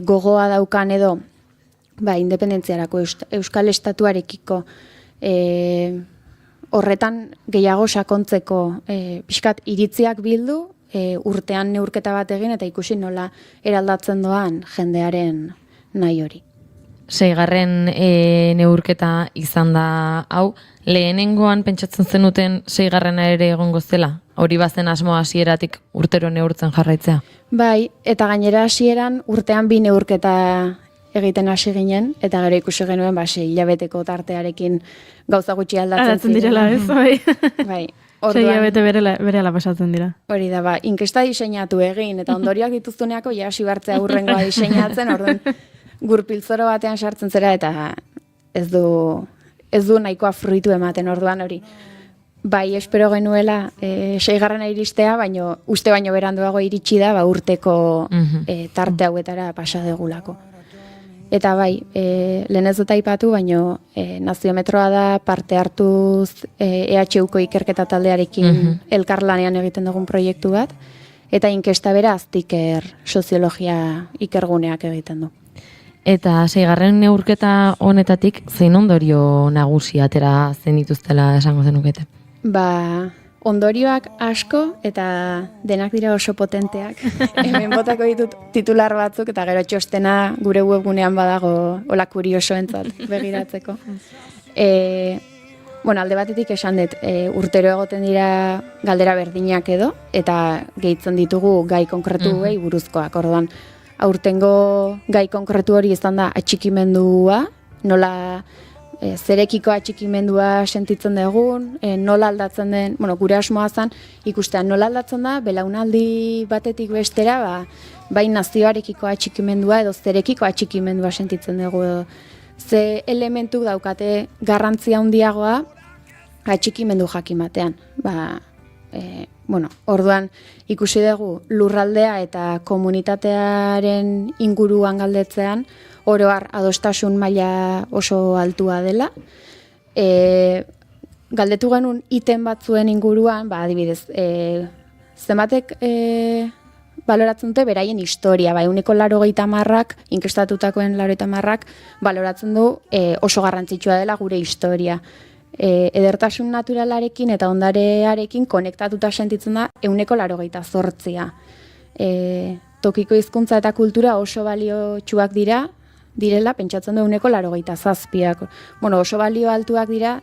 gogoa daukan edo independentziarako Euskal Estatuarekiko horretan gehiago sakontzeko pixkat iritziak bildu, urtean neurketa bat egin eta ikusi nola eraldatzen doan jendearen nahi hori. 6. neurketa izan da hau, lehenengoan pentsatzen zenuten 6. ere egongo zela? Hori bazen asmo hasieratik urtero neurtzen jarraitzea? Bai, eta gainera hasieran urtean 2 neurketa egiten hasi ginen, eta gero ikusi genuen 6 hilabeteko tartearekin gauza gutxi aldatzen direla, ez, bai. Bai. 6 hilabete berela pasatzen dira. Hori da, inkesta diseinatu egin, eta ondorioak dituztuneako hasi bartzea urrengoa diseinatzen, orduan gurpiltzoro batean sartzen zera, eta ez du nahikoa fruitu ematen, orduan hori. Bai, espero genuela 6. iristea, baino uste baino beranduago iritsi da, urteko tarte hauetara pasa degulako. Eta bai, lehen ez dut aipatu, baino naziometroa da parte hartuz EHUko ikerketa taldearekin elkarlanean egiten dugun proiektu bat, eta inkesta bera Aztiker soziologia ikerguneak egiten du. Eta 6. neurketa honetatik zein ondorio nagusi atera zen dituztela esango zenukete? Ondorioak asko eta denak dira oso potenteak. Hemen botako ditut titular batzuk eta gero txostena gure webgunean badago hola kuriosoentzat begiratzeko. Alde batetik esan dut, urtero egoten dira galdera berdinak edo, eta gehitzen ditugu gai konkretuei buruzkoak. Orduan, aurtengo gai konkretu hori izan da atxikimendua, nola zerekiko atxikimendua sentitzen dugun, nola aldatzen den, gure asmoa zen, ikustean nola aldatzen da, belaunaldi batetik bestera, bai nazioarekiko atxikimendua edo zerekiko atxikimendua sentitzen dugu. Ze elementu daukate garrantzia handiagoa atxikimendu jakimatean. Orduan ikusi dugu lurraldea eta komunitatearen inguruan galdetzean, oroar adostasun maila oso altua dela. Galdetu genuen iten batzuen inguruan, adibidez, zenbatek baloratzen dute beraien historia, 180ak, inkestatutakoen 180ak, baloratzen du oso garrantzitsua dela gure historia. Edertasun naturalarekin eta ondarearekin konektatuta sentitzen da 188. Tokiko hizkuntza eta kultura oso baliotsuak direla, pentsatzen du 187. Oso balio altuak dira,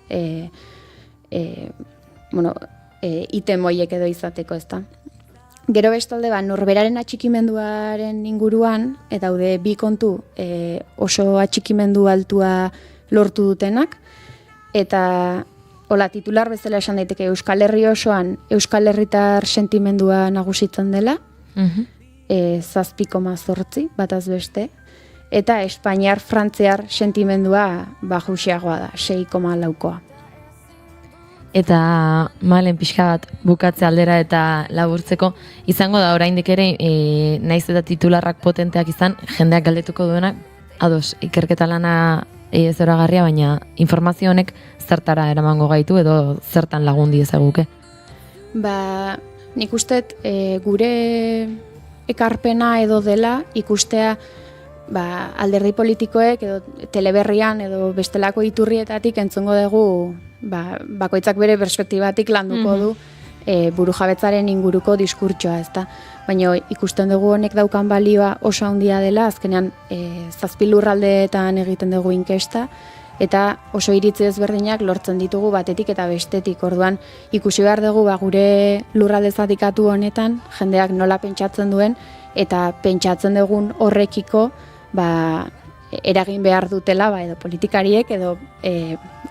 item hoiek edo izateko, ezta. Gero bestalde, norberaren atxikimenduaren inguruan, eta daude 2 kontu oso atxikimendu altua lortu dutenak, eta titular bezala esan daiteke Euskal Herri osoan Euskal Herritar sentimendua nagusitzen dela, 7,8 bataz beste, eta Espainiar-Frantziar sentimendua bajusiagoa da, 6,4. Eta malen pixka bat bukatze aldera eta laburtzeko, izango da oraindik ere, naiz eta titularrak potenteak izan, jendeak galdetuko duenak, ados, ikerketa lana zoragarria, baina informazio honek zertara eramango gaitu edo zertan lagundi ezaguke. Ba, nik ustet gure ekarpena edo dela ikustea alderdi politikoek edo teleberrian edo bestelako iturrietatik entzungo dugu bakoitzak bere perspektibatik landuko du burujabetzaren inguruko diskurtsoa, ezta? Baina ikusten dugu honek daukan balioa oso handia dela, azkenean 7 lurraldeetan egiten dugu inkesta, eta oso iritzi ezberdinak lortzen ditugu batetik eta bestetik. Orduan ikusi behar dugu gure lurralde zatikatu honetan jendeak nola pentsatzen duen eta pentsatzen dugun horrekiko eragin behar dutela edo politikariek edo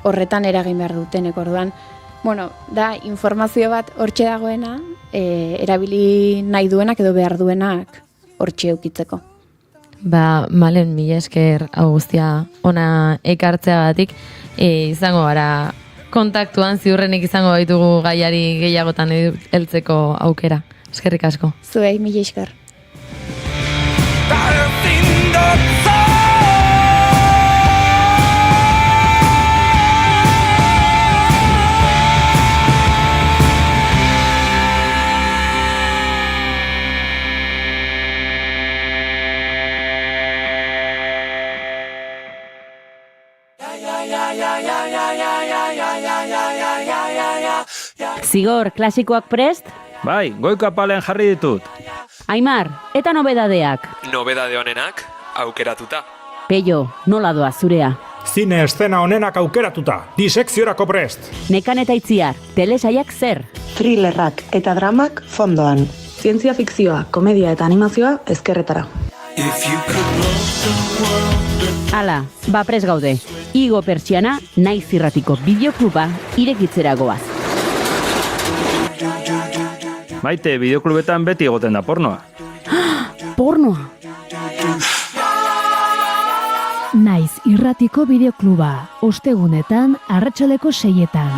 horretan eragin behar dutenek. Orduan, da informazio bat hortxe dagoena, erabili nahi duenak edo behar duenak hortxe eukitzeko. Malen, mila esker hau guztia ona ekartzeagatik, izango gara kontaktuan ziurrenik izango baitugu gaiari gehiagotan heltzeko aukera. Eskerrik asko. Zuei, mila esker. Zigor, klasikoak prest? Bai, goiko apalean jarri ditut. Aimar, eta nobedadeak? Nobedade honenak, aukeratuta. Peio, nola doa zurea? Zine eszena honenak aukeratuta, disekziorako prest. Nekan eta Itziar, telesaiak zer? Thrillerrak eta dramak fondoan. Zientzia fikzioa, komedia eta animazioa ezkerretara. Hala, prest gaude. Igo Pertsiana, Naiz Irratiko bideokluba irekitzera goaz. Maite, bideoklubetan beti egoten da pornoa. Pornoa? Naiz Irratiko bideokluba, ostegunetan arratsaleko 6etan.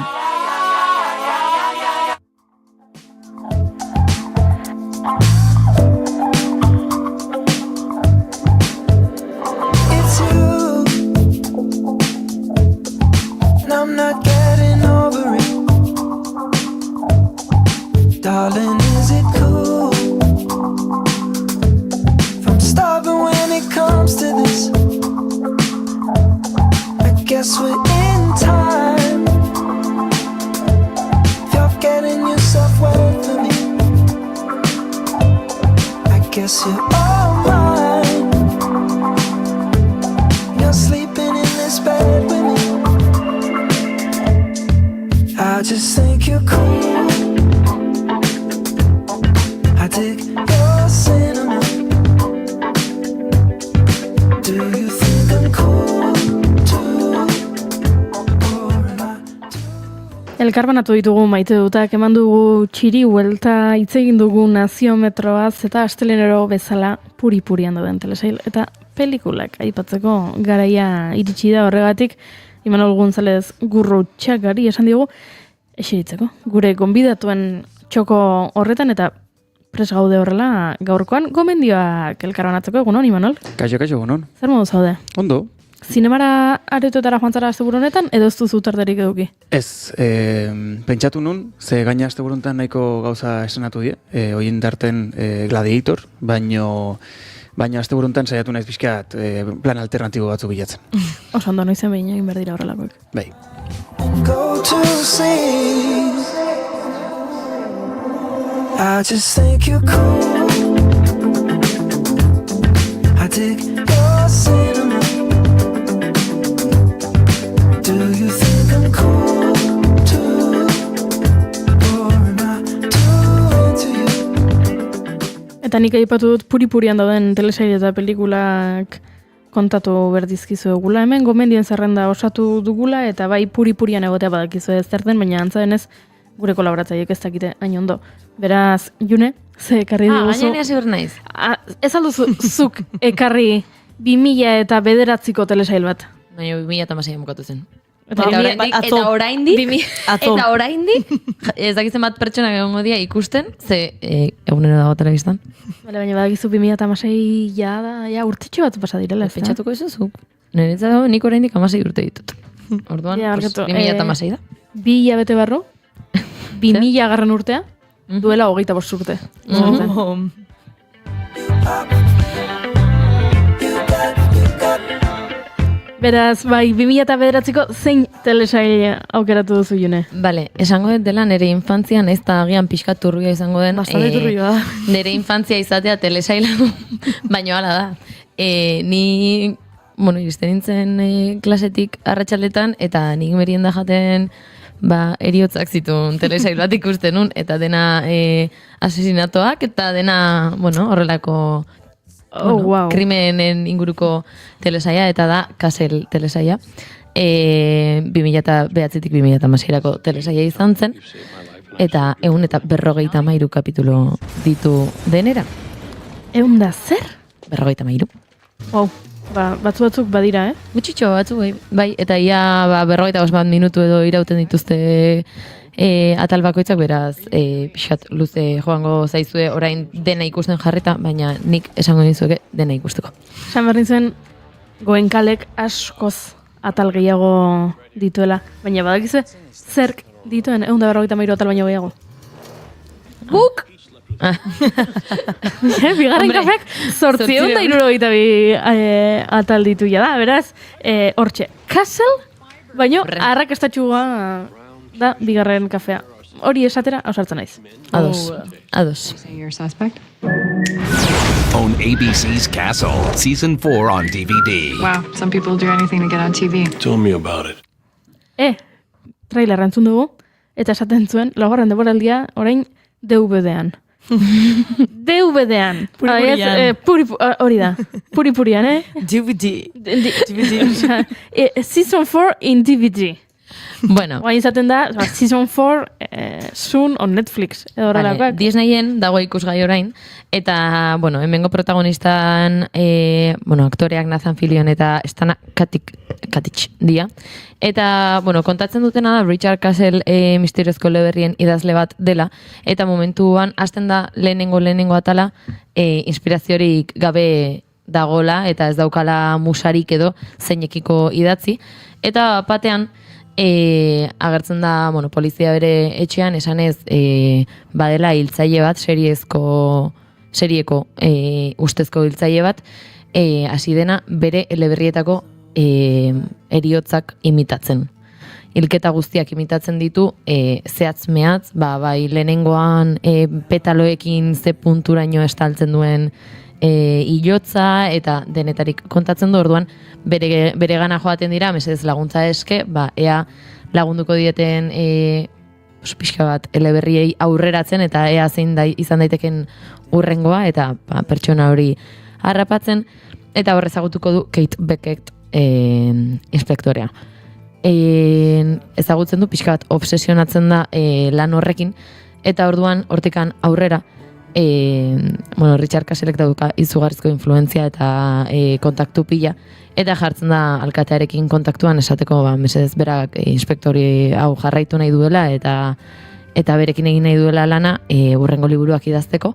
Darling, is it cool? If I'm stubborn when it comes to this, I guess we're in time. If you're getting yourself wet for me, I guess you're all mine. You're sleeping in this bed with me. I just think you're cool. I dig your cinnamon. Do you think I'm cool too? Elkarbanatu ditugu maite dutak, eman dugu txiri huelta, hitz egin dugu naziometroaz eta astelenero bezala puri-purian dauden telesail. Eta pelikulak aipatzeko garaia iritsi da horregatik, Imanol González Gurrutxagari esan digu, eseritzeko, gure gonbidatuen txoko horretan eta pres gaude horrela gaurkoan, gomendioak elkarbanatzeko, egunon, Imanol? Kaixo, egunon. Zer modu zaude? Ondo. Zinemara aretoetara joan zara asteburu honetan, edo ez duzu tarterik eduki? Ez, pentsatu nun, ze gaina asteburu honetan nahiko gauza esanatu die, hoien darten Gladiator, baina asteburu honetan saiatu naiz pixkat plan alternatibo batzu bilatzen. Oso ondo noizen behin egin behar dira horrelakoek. Bai. Go to sleep. I just think you're cool. I dig your cinnamon. Do you think I'm cool too? Or am I too into you? Eta nik aipatu dut puri-purian dauden telesail eta pelikulak kontatu berdizkizu egula. Hemen gomendien zerrenda osatu dugula eta bai puri-purian egotea badakizu ez zerten, baina antza denez gure kolaboratzaileek ez dakite hain ondo. Beraz, June, ze ekarri diguzu? Gainera ziur naiz. Ez alduzu zuk ekarri 2009ko telesail bat? Baina 2006an bukatu zen. Eta oraindik, ez dakitzen bat pertsona egongo dira ikusten, ze egunero dago telebistan. Baina badakizu 2016 ja urtetxo bat pasa direla. Pentsatuko izuzuk. Niretzat dago, nik oraindik 16 urte ditut. Orduan, 2016 da. 2 hilabete barru, 2000 garren urtea, duela 25 urte. Beraz, bai, 2009ko zein telesail aukeratu duzu June? Bale, esango dut dela nire infantzian ez da agian pixka turbia izango den. Bastante turbioa da. Nire infantzia izatea telesaila, baino hala da. Ni, iristen nintzen klasetik arratsaldetan eta nik merienda jaten eriotzak zituen telesail bat ikusten nun, eta dena asesinatoak, eta dena, horrelako krimenen inguruko telesaia, eta da Castle telesaia. 2009-tik 2016ko telesaia izan zen, eta 153 kapitulo ditu denera. 100 zer? 53. Wow, batzuk badira, Gutxitxo batzuk, bai, eta ia 45 minutu edo irauten dituzte atal bakoitzak, beraz, pixat luze joango zaizue orain dena ikusten jarrita, baina nik esango dizueke dena ikusteko. Esan behar nintzen, Goenkalek askoz atal gehiago dituela, baina badakizue, zerk dituen 153 atal baino gehiago? Guk! Bigarren kafeak 872 atal ditu da, beraz, hortxe, Castle, baino arrakastatxua da bigarren kafea. Hori esatera, ausartzen naiz. Ados. Own ABC's Castle, Season 4 on DVD. Wow, some people do anything to get on TV. Tell me about it. Trailerra entzun dugu, eta esaten zuen, laugarren denboraldia orain DVD-an. DVD-an. Hori da. Puri-purian, DVD. Season 4 in DVD. Bueno. Guain izaten da, Season 4 soon on Netflix. Disneyen dago ikusgai orain, eta, hemengo protagonistan, aktoreak Nathan Fillion eta Stana Katic dia. Eta, kontatzen dutena da Richard Castle misteriozko eleberrien idazle bat dela, eta momentuan hasten da lehenengo atala inspiraziorik gabe dagola, eta ez daukala musarik edo zeinekiko idatzi. Eta batean, agertzen da, polizia bere etxean, esanez, badela hiltzaile bat, serieko ustezko hiltzaile bat, hasi dena bere eleberrietako eriotzak imitatzen. Hilketa guztiak imitatzen ditu, zehatz-mehatz, bai lehenengoan petaloekin ze punturaino estaltzen duen hilotza, eta denetarik kontatzen du, orduan bere gana joaten dira, mesedez laguntza eske, ea lagunduko dieten pixka bat eleberriei aurreratzen, eta ea zein izan daiteken urrengoa, eta pertsona hori harrapatzen, eta horrezagutuko du Kate Beckett inspektorea. Ezagutzen du pixka bat obsesionatzen da lan horrekin, eta orduan hortikan aurrera, Richard Castlek dauka izugarrizko influentzia eta kontaktu pila, eta jartzen da alkatearekin kontaktuan esateko, mesedez berak inspektori hau jarraitu nahi duela, eta berekin egin nahi duela lana urrengo liburuak idazteko,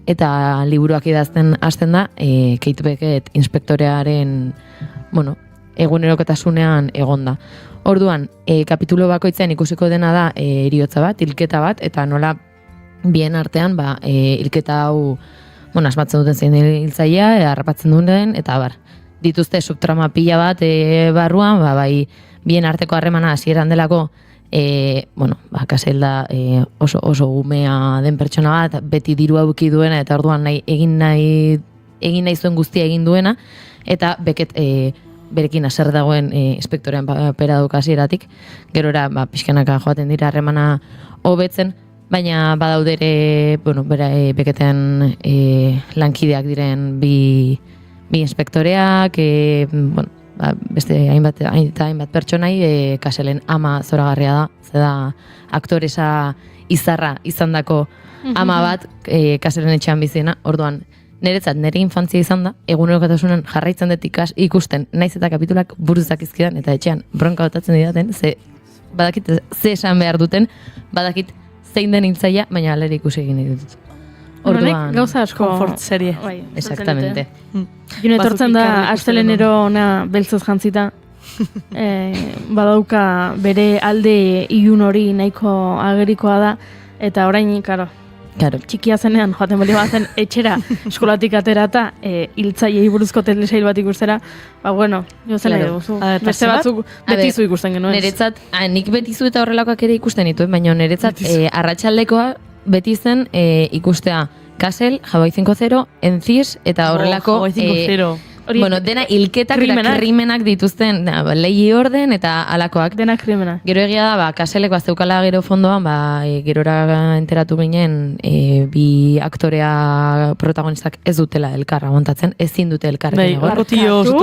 eta liburuak idazten hasten da Kate Beckett inspektorearen egunerokotasunean egonda. Orduan, kapitulo bakoitzean ikusiko dena da heriotza bat, hilketa bat, eta nola bien artean, hilketa hau, asmatzen duten zein hiltzailea, harrapatzen duten, eta dituzte subtrama pila bat barruan, bai bien arteko harremana hasieran delako, Castle da oso umea den pertsona bat, beti diru auki duena, eta orduan egin nahi zuen guztia egin duena, eta Beckett berekin haser dagoen inspektorean papera duk hasieratik, gerora pixkanaka joaten dira harremana hobetzen, baina badaudere, Becketten lankideak diren bi inspektoreak, beste hainbat pertsonai, Castleen ama zoragarria da, zeda aktoresa izarra izandako ama bat Castleen etxean bizena, orduan Niretzat, nire infantzia izan da, egunerokotasunen jarraitzen dut ikusten, naiz eta kapitulak buruzak izkidan, eta etxean bronka botatzen didaten, badakit ze esan behar duten, badakit zein den hiltzaia, baina alere ikusi egin ditut. Orduan, gauza asko. Comfort serie. Exactamente. June etortzen da, astelenero ona beltzoz jantzita, badauka bere alde ilun hori nahiko agerikoa da, eta orain, karo, txikia zenean, joaten bali bazen etxera eskolatik aterata, hiltzaiei buruzko telesail bat ikustera, bueno, jo zen nahi duzu. Beste batzuk betizu ikusten genuen. Niretzat, nik betizu eta horrelakoak ere ikusten dituen, baina niretzat arratsaldekoa beti zen ikustea Castle, Hawaii 5.0, Encis, eta horrelako... Hawaii 5.0 Bueno, dena hilketak eta krimenak dituzten, lehi orden eta alakoak. Dena krimenak. Gero egia da, Castlek bazeukala gero fondoan, gerora enteratu ginen, bi aktorea protagonistak ez dutela elkarra montatzen, ezin dute elkarrekin egon.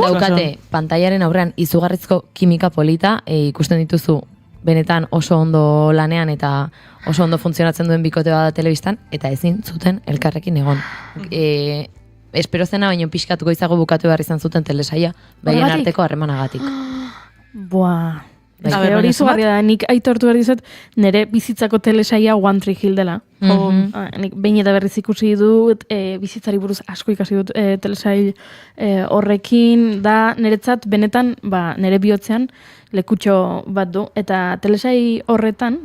Daukate, pantaiaren aurrean izugarrizko kimika polita, ikusten dituzu benetan oso ondo lanean eta oso ondo funtzionatzen duen bikote bat da telebistan, eta ezin zuten elkarrekin egon. Espero zena, baino pixkatuko izago bukatu behar izan zuten telesaia, baien arteko harremanagatik. Buah. Hori izugarria da, nik aitortu behar dizut, nire bizitzako telesaia One Tree Hill dela. Nik behin eta berriz ikusi dut, bizitzari buruz asko ikasi dut telesail horrekin, da niretzat benetan, nire bihotzean lekutxo bat du, eta telesai horretan,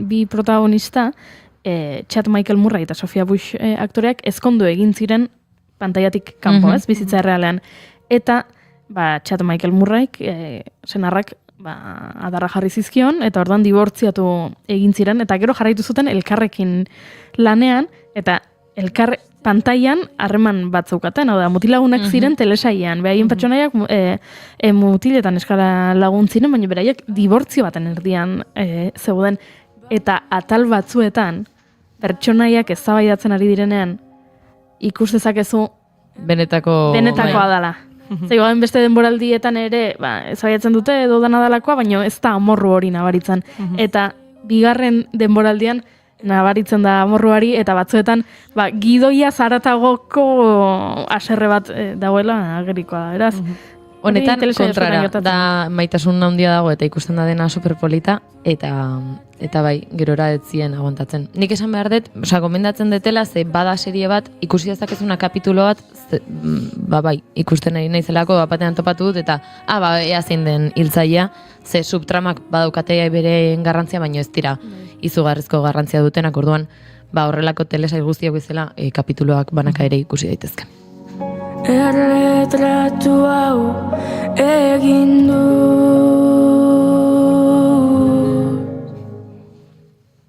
bi protagonista, Chad Michael Murray eta Sophia Bush aktoreak ezkondu egin ziren pantaiatik kanpo, ez, bizitza errealean. Eta, Chad Michael Murray, senarrak, adarra jarri zizkion, eta orduan dibortziatu egin ziren, eta gero jarraitu zuten elkarrekin lanean, eta pantaian harreman bat zeukaten, hau da, mutilagunak ziren telesaian, behaien pertsonaiak mutiletan eskala lagun ziren, baina beraiek dibortzio baten erdian zeuden, eta atal batzuetan, pertsonaiak eztabaidatzen ari direnean, ikus dezakezu benetakoa dela. Zegoen beste denboraldietan ere, ezabaiatzen dute edo dana dalakoa, baina ez da amorru hori nabaritzen. Eta bigarren denboraldian nabaritzen da amorruari, eta batzuetan gidoia zaratagoko aserre bat dagoela agerikoa da, beraz. Honetan kontrara, da maitasun handia dago eta ikusten da dena superpolita, eta bai, gerora etzien agontatzen. Nik esan behar dut, gomendatzen detela, ze bada serie bat, ikusi dezakezuna kapitulo bat, bai, ikusten nahi naizelako, batean topatu dut, eta, ea zein den hiltzailea, ze subtramak badaukatea bere garrantzia, baino ez dira izugarrizko garrantzia dutenak, orduan, horrelako telesail guztiak bezala, kapituloak banaka ere ikusi daitezke. Erretratu hau egin du.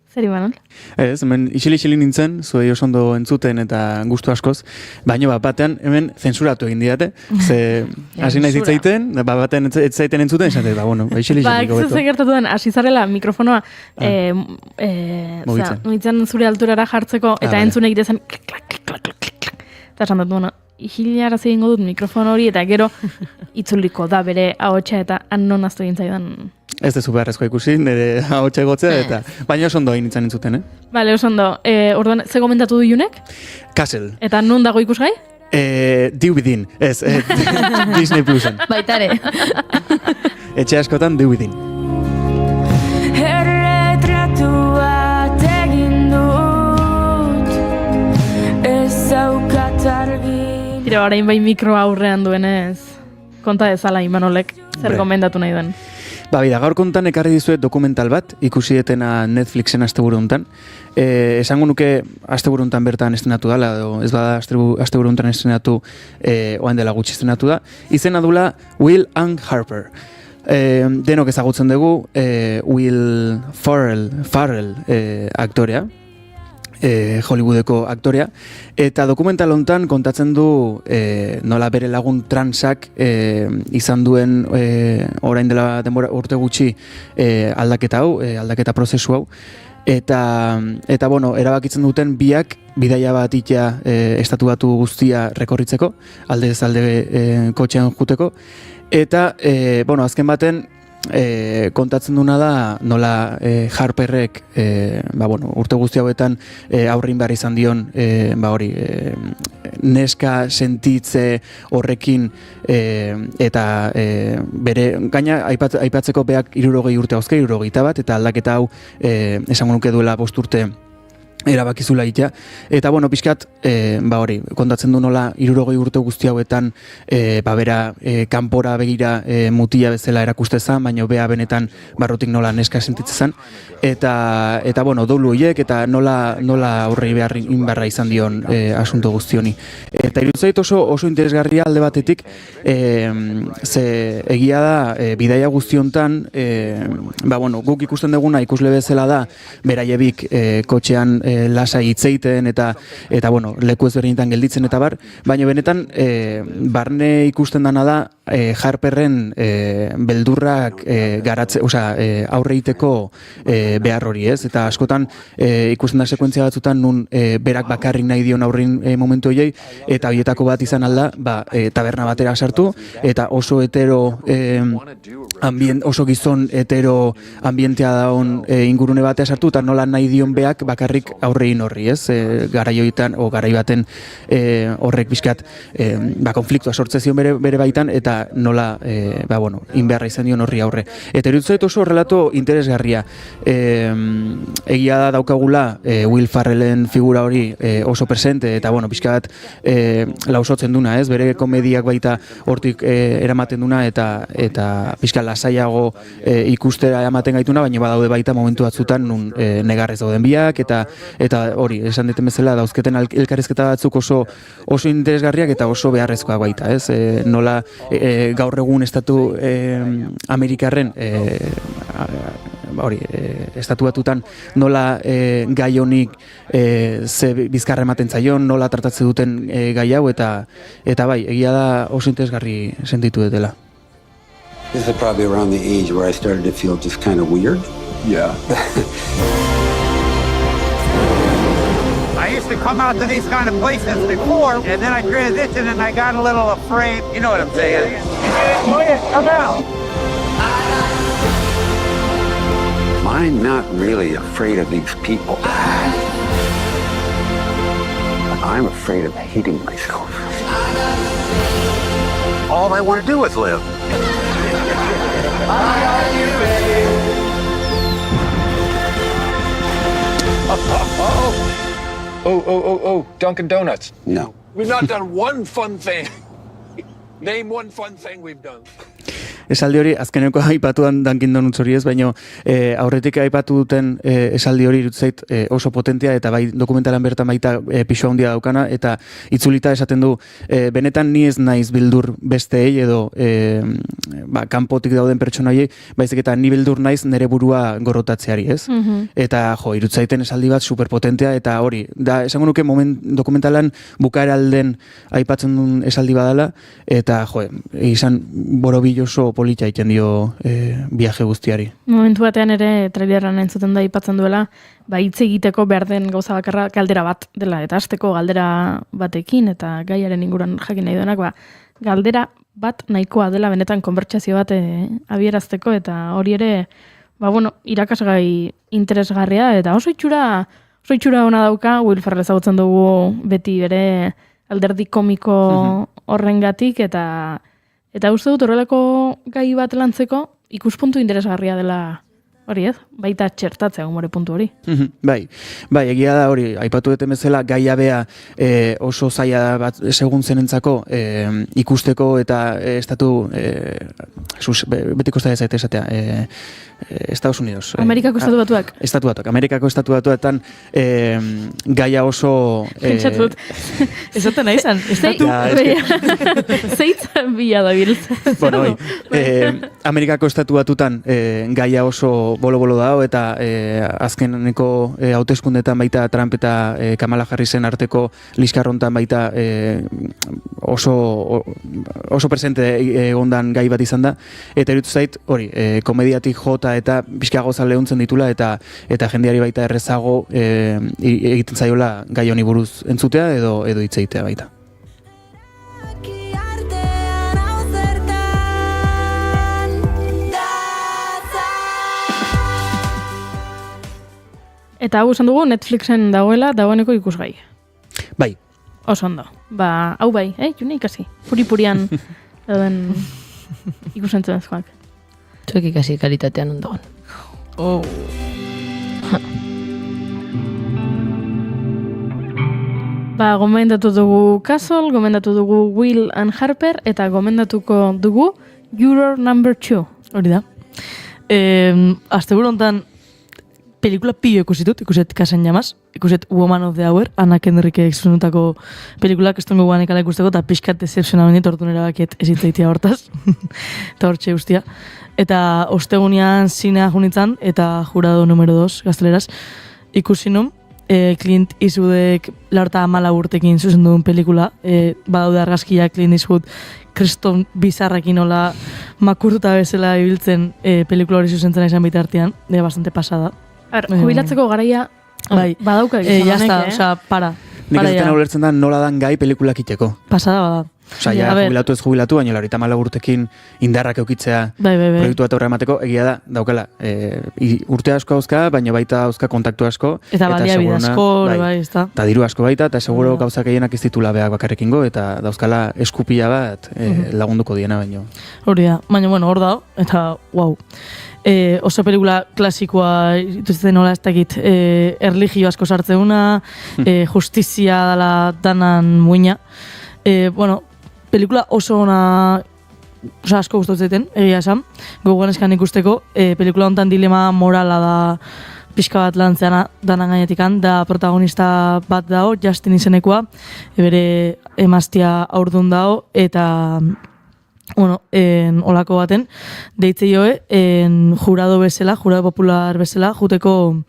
Zer Imanol? Ez, hemen isili nintzen, zuei oso ondo entzuten eta gustu askoz, baina batean hemen zensuratu egin diate, ze hasi naiz hitzaiten, batean ez zaiten entzuten, esate, isili gobeto. Zer gertatu den, hasi zarela mikrofonoa mugitzen zure alturara jartzeko, eta entzun egite zen eta esan dut, isilara egingo dut mikrofon hori, eta gero itzuliko da bere ahotsa eta non aztu egin zaidan. Ez dezu beharrezko ikusi, nire ahotsa egotzea, eta baina oso ondo egin nintzen entzuten, Bale, oso ondo. Orduan, ze komentatu du Junek? Castle. Eta non dago ikusgai? DVD-in, ez, Disney Plusen. Baitare. Etxe askotan DVD-in. Erretratu bat egin dut, ez zaukat argi. Tira, orain bai mikro aurrean duenez, konta dezala Imanolek, zer gomendatu nahi duen. Gaur kontan ekarri dizuet dokumental bat, ikusi etena Netflixen asteburu hontan. Esango nuke asteburu hontan bertan estrenatu dela, edo ez bada asteburu hontan estrenatu, oain dela gutxi estrenatu da. Izena dula Will and Harper. Denok ezagutzen dugu, Will Ferrell aktorea, Hollywoodeko aktorea, eta dokumental hontan kontatzen du nola bere lagun transak izan duen orain dela denbora urte gutxi aldaketa hau, aldaketa prozesu hau, eta erabakitzen duten biak bidaia bat itea estatu batu guztia rekorritzeko, aldez alde kotxean juteko, eta azken baten kontatzen duna da nola Harperrek urte guzti hauetan aurrin behar izan dion neska sentitze horrekin eta bere gaina aipatzeko beak 60 urte hauzke, 61 eta aldaketa hau esango nuke duela 5 urte erabakizula egitea. Eta pixkat, kontatzen du nola 60 urte guzti hauetan bera kanpora begira mutila bezala erakustezan, baina bea benetan barrutik nola neska sentitzezan. Eta doulu horiek eta nola aurrei beharra izan dion asunto guzti honi. Eta irutzait oso interesgarria alde batetik, ze egia da, bidaia guzti hontan, guk ikusten duguna ikusle bezala da, beraiebik kotxean lasai hitzeiten eta leku ezberdinetan gelditzen eta bar, baina benetan barne ikusten dana da Harperren beldurrak aurre egiteko behar hori, ez? Eta askotan ikusten da sekuentzia batzutan nun berak bakarrik nahi dion aurrin momentu horiei, eta horietako bat izan alda, taberna batera sartu, eta oso oso gizon hetero ambientea daun ingurune batea sartu, eta nola nahi dion beak bakarrik aurrein horri, ez? Garai baten horrek bizkat konfliktua sortze zion bere baitan, eta nola inbeharra izan dion horri aurre. Eta iruditzen oso relato interesgarria. Egia da daukagula Will Ferrellen figura hori oso presente, eta bizkat lausotzen duna, ez? Bere komediak baita hortik eramaten duna, eta bizkat lasaiago ikustera ematen gaituna, baina badaude baita momentu batzutan nun negarrez dauden biak, eta hori, esan deten bezala, dauzketen elkarrizketa batzuk oso interesgarriak eta oso beharrezkoak baita, ez? Nola gaur egun estatu Amerikarren estatu batutan nola gai honik ze bizkarra ematen zaion, nola tratatzen duten gai hau, eta bai, egia da oso interesgarri sentitu dutela. This is probably around the age where I started to feel just kind of weird. Yeah. I used to come out to these kind of places before, and then I transitioned and I got a little afraid. You know what I'm saying? Enjoy it. Come out. I'm not really afraid of these people. I'm afraid of hating myself. All I want to do is live. Are you ready? Oh, Dunkin' Donuts. No. We've not done one fun thing. Name one fun thing we've done. Esaldi hori, azkeneko aipatuan Dunkin' Donuts hori ez, baina aurretik aipatu duten esaldi hori irutzait oso potentea, eta bai dokumentalan bertan baita pixua handia daukana, eta itzulita esaten du, benetan ni ez naiz bildur besteei edo kanpotik dauden pertsonaiei, baizik eta ni bildur naiz nere burua gorrotatzeari, ez? Eta irutzaiten esaldi bat superpotentea, eta hori, da esango nuke dokumentalan bukaera alden aipatzen duen esaldi badala, eta izan borobiloso polita egiten dio viaje guztiari. Momentu batean ere traileran entzuten da aipatzen duela, hitz egiteko behar den gauza bakarra galdera bat dela, eta hasteko galdera batekin, eta gaiaren inguruan jakin nahi duenak, galdera bat nahikoa dela benetan konbertsazio bat abierazteko, eta hori ere, irakasgai interesgarria, eta oso itxura ona dauka, Will Ferrell ezagutzen dugu beti bere alderdi komiko horrengatik, eta uste dut horrelako gai bat lantzeko ikuspuntu interesgarria dela hori ez, baita txertatzea humore puntu hori. Bai, egia da hori, aipatu duten bezala, gaia bea oso zaila bat segun zenentzako ikusteko eta estatu, betiko ez zaite esatea, Estados Unidos. Amerikako estatu batuak. Amerikako estatu batuetan gaia oso... Pentsatut, esaten nahi zan, estatu zeitzan bila da biltzen. Bueno, Amerikako estatu batutan gaia oso bolo-bolo dago, eta azkeneko hauteskundetan baita Trump eta Kamala Harrisen arteko liskarrontan baita oso presente egondan gai bat izan da, eta irutu zait, hori, komediatik jota eta pixka goza lehuntzen ditula, eta jendeari baita errezago egiten zaiola gai honi buruz entzutea edo hitz egitea baita. Eta hau esan dugu Netflixen dagoeneko ikusgai. Bai. Oso ondo. Ba, hau bai, june ikasi. Puri-purian dauden ikusentzunezkoak. Zuek ikasi kalitatean ondoan. Oh. Ba, gomendatu dugu Castle, gomendatu dugu Will and Harper, eta gomendatuko dugu Juror Number 2. Hori da. Asteburu hontan pelikula pilo ikusit Kasen Llamas, ikusit Woman of the Hour, Anna Kendrickek zuzendutako pelikulak estongo guan ekala ikusteko, eta pixkat decepcionamenit orduan erabakiet ezitzaitia hortaz, eta hortxe guztia. Eta ostegunean zinea junitzan, eta jurado numero 2, gazteleraz, ikusi nun, Clint Eastwoodek 44 urtekin zuzendu duen pelikula, badaude argazkiak Clint Eastwood kriston bizarrekin nola makurtuta bezala ibiltzen pelikula hori zuzentzen izan bitartean, bastante pasada. Jubilatzeko garaia badauka ya está, osea, para. Nik ez dena ulertzen da nola dan gai pelikulak iteko. Pasada bada. Osea, ja, jubilatu ez jubilatu, baina 34 urtekin indarrak eukitzea proiektu bat aurre emateko, egia da, daukala. Urte asko hauzka, baina baita hauzka kontaktu asko. Eta baliabide asko, bai, ez da. Eta diru asko baita, eta seguro gauzak gehienak ez ditula beak bakarrekingo, eta dauzkala eskupila bat lagunduko diena baino. Hori da, baina bueno, hor da, eta wow. Oso pelikula klasikoa ituzen nola ez dakit erligio asko sartzeuna, justizia dala danan muina. Bueno, pelikula oso ona asko gustatzen zaiten, egia esan. Gogoan eskan ikusteko, pelikula hontan dilema morala da pixka bat lantzeana danan gainetikan, da protagonista bat dago, Justin izenekoa, bere emaztia aurdun dago, eta bueno, olako baten, deitze joe, jurado bezala, jurado popular bezala, juteko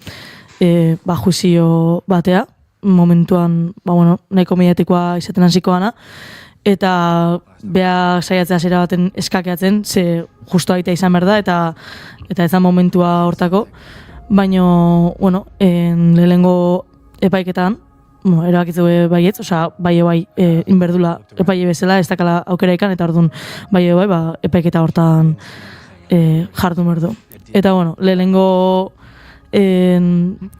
juizio batea, momentuan, bueno, nahiko mediatikoa izaten hasikoana, eta beha saiatzea zera baten eskakeatzen, ze justu aitea izan behar da, eta ez da momentua hortako, baino, bueno, lehenengo epaiketan, erabakitzu baietz, osea, bai, inberdula epaile bezala, ez dakala aukera ikan, eta orduan bai, epaiketa hortan jardun berdu. Eta, bueno, lehenengo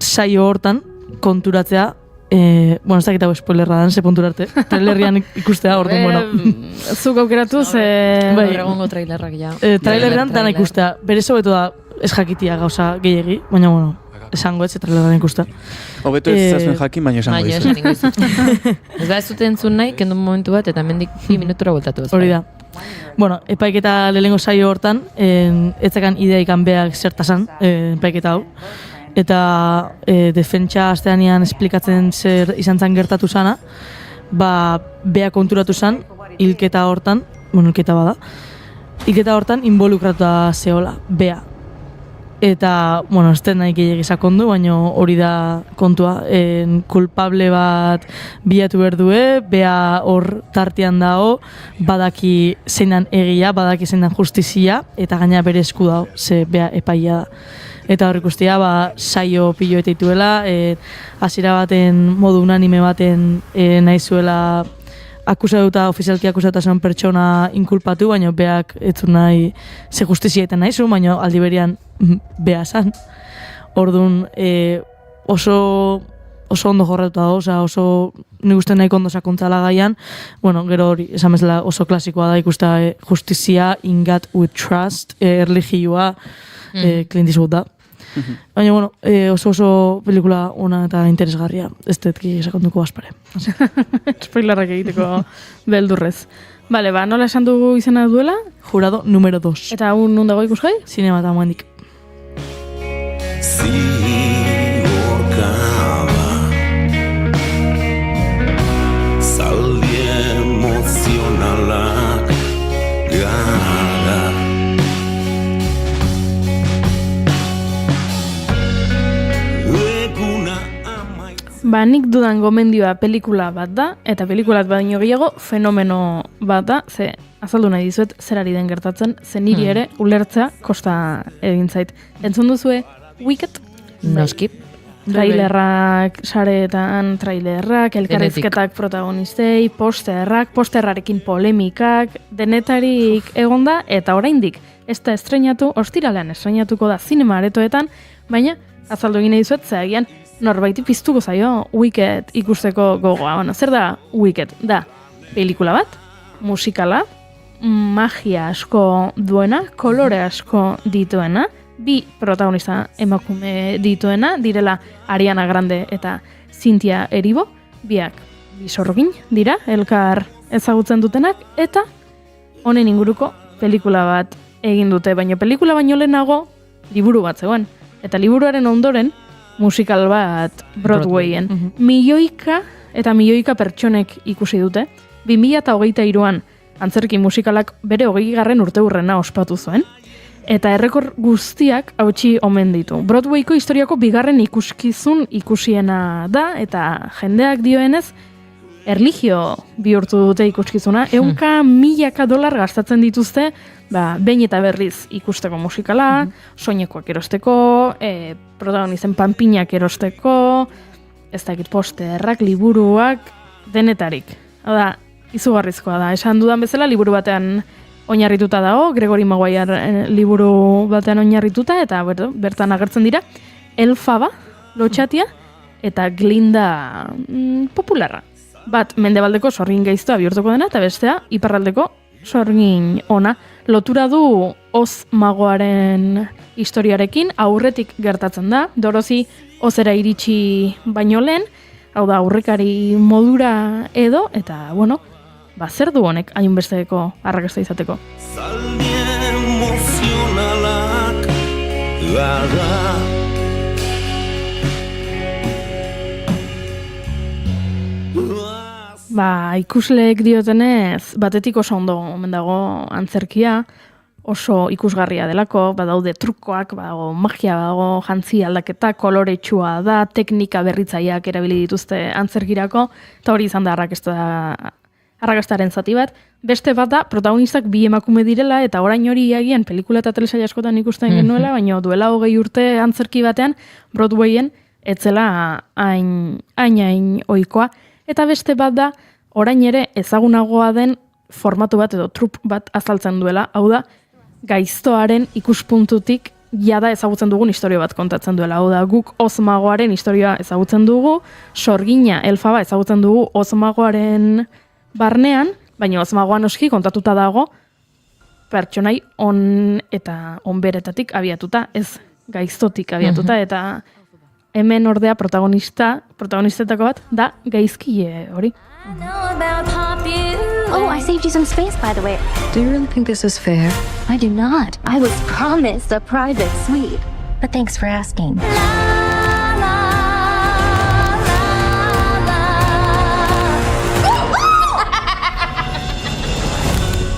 saio hortan konturatzea, bueno, ez dakit hau spoilerra dan, ze punturarte, trailerrian ikustea orduan, bueno. Zuk aukeratuz, egongo trailerrak ja. Trailerrian dana ikustea, bere sobetu da ez jakitia gauza gehiegi, baina, bueno, esango ez, trailerran ikusta. Hobeto ez zazuen jakin, baina esango izu. Ez da ez zuten entzun nahi, kendu momentu bat, eta mendik 2 minutura voltatu. Hori da. Bueno, epaiketa lehenengo saio hortan, etzakan idea ikan beak zertazan, epaiketa hau. Eta defentsa asteanian esplikatzen zer izan zan gertatu zana, bea konturatu zan, hilketa hortan, bueno, hilketa bada, hilketa hortan involukratuta zehola, bea. Eta, bueno, ez den nahi gehiagia sakondu, baina hori da kontua. Kulpable bat bilatu behar due, bea hor tartean dago, badaki zeinan egia, badaki zeinan justizia, eta gaina bere esku dago, ze bea epaia da. Eta hor ikustia, saio pilo eta ituela, hasiera baten, modu unanime baten nahi zuela akusatuta, ofizialki akusatuta zen pertsona inkulpatu, baina beak etzun nahi ze justizia eta nahi zu, baina aldi berian bea zan. Orduan, oso ondo jorratuta da, osea, oso nik uste nahiko ondo sakontzala gaian, bueno, gero hori, esan bezala oso klasikoa da ikusta justizia, in God we trust, erligioa, Clint Eastwood da. Baina, bueno, oso pelikula ona eta interesgarria, ez detki sakontuko aspare. Spoilerrak egiteko beldurrez. Bale, nola esan dugu izena duela? Jurado numero 2. Eta hau nun dago ikusgai? Zinema eta momendik. Zaldi emozionalak gara. Nik dudan gomendioa pelikula bat da, eta pelikulat baino gehiago fenomeno bat da, ze azaldu nahi dizuet zerari den gertatzen, ze niri ere ulertzea kosta egin zait. Entzun duzue Wicked? Noski. Trailerrak, sareetan trailerrak, elkarrizketak protagonistei, posterrarekin polemikak, denetarik egonda, eta oraindik ez da estreinatu, ostiralean estreinatuko da zinema aretoetan, baina azaldu egin dizuet, ze agian norbaiti piztuko zaio Wicked ikusteko gogoa. Bueno, zer da Wicked? Da, pelikula bat, musikala, magia asko duena, kolore asko dituena, bi protagonista emakume dituena, direla Ariana Grande eta Cynthia Erivo, biak bisorgin dira, elkar ezagutzen dutenak, eta honen inguruko pelikula bat egin dute, baina pelikula baino lehenago liburu bat zegoen. Eta liburuaren ondoren musikal bat Broadwayen. Milioika eta milioika pertsonek ikusi dute. 2023an antzerki musikalak bere 20. urteurrena ospatu zuen. Eta errekor guztiak hautsi omen ditu. Broadwayko historiako 2. ikuskizun ikusiena da, eta jendeak dioenez, erlijio bihurtu dute ikuskizuna. $100,000 gastatzen dituzte, behin eta berriz ikusteko musikala, soinekoak erosteko, protagonisten panpinak erosteko, ez dakit posterrak, liburuak, denetarik. Hada, izugarrizkoa da. Esan dudan bezala, liburu batean oinarrituta dago, Gregory Maguire liburu batean oinarrituta, eta bertan agertzen dira, Elfaba, lotxatia, eta Glinda popularra. Bat, mendebaldeko sorgin gaiztoa bihurtuko dena, eta bestea, iparraldeko sorgin ona. Lotura du Oz magoaren historiarekin, aurretik gertatzen da, Dorothy Ozera iritsi baino lehen, hau da, aurrekari modura edo, eta, bueno, zer du honek hainbesteko arrakasta izateko? Zaldi emozionalak gara. Ikusleek diotenez, batetik oso ondo omen dago antzerkia, oso ikusgarria delako, badaude trukoak, badago magia, badago jantzi aldaketa, koloretsua da, teknika berritzaileak erabili dituzte antzerkirako, eta hori izan da arrakastaren zati bat. Beste bat da, protagonistak bi emakume direla, eta orain hori agian pelikula eta telesail askotan ikusten genuela, baina duela 20 urte antzerki batean, Broadwayen, etzela hain ohikoa. Eta beste bat da, orain ere ezagunagoa den formatu bat edo trup bat azaltzen duela, hau da, gaiztoaren ikuspuntutik jada ezagutzen dugun historia bat kontatzen duela. Hau da, guk Oz magoaren historia ezagutzen dugu, sorgina, Elfaba ezagutzen dugu Oz magoaren barnean, baina Oz magoan oski kontatuta dago pertsonai on eta onberetatik abiatuta, ez gaiztotik abiatuta, eta hemen ordea protagonistetako bat da gaizkile hori. Oh, I saved you some space, by the way. Do you really think this is fair? I do not. I was promised a private suite. But thanks for asking.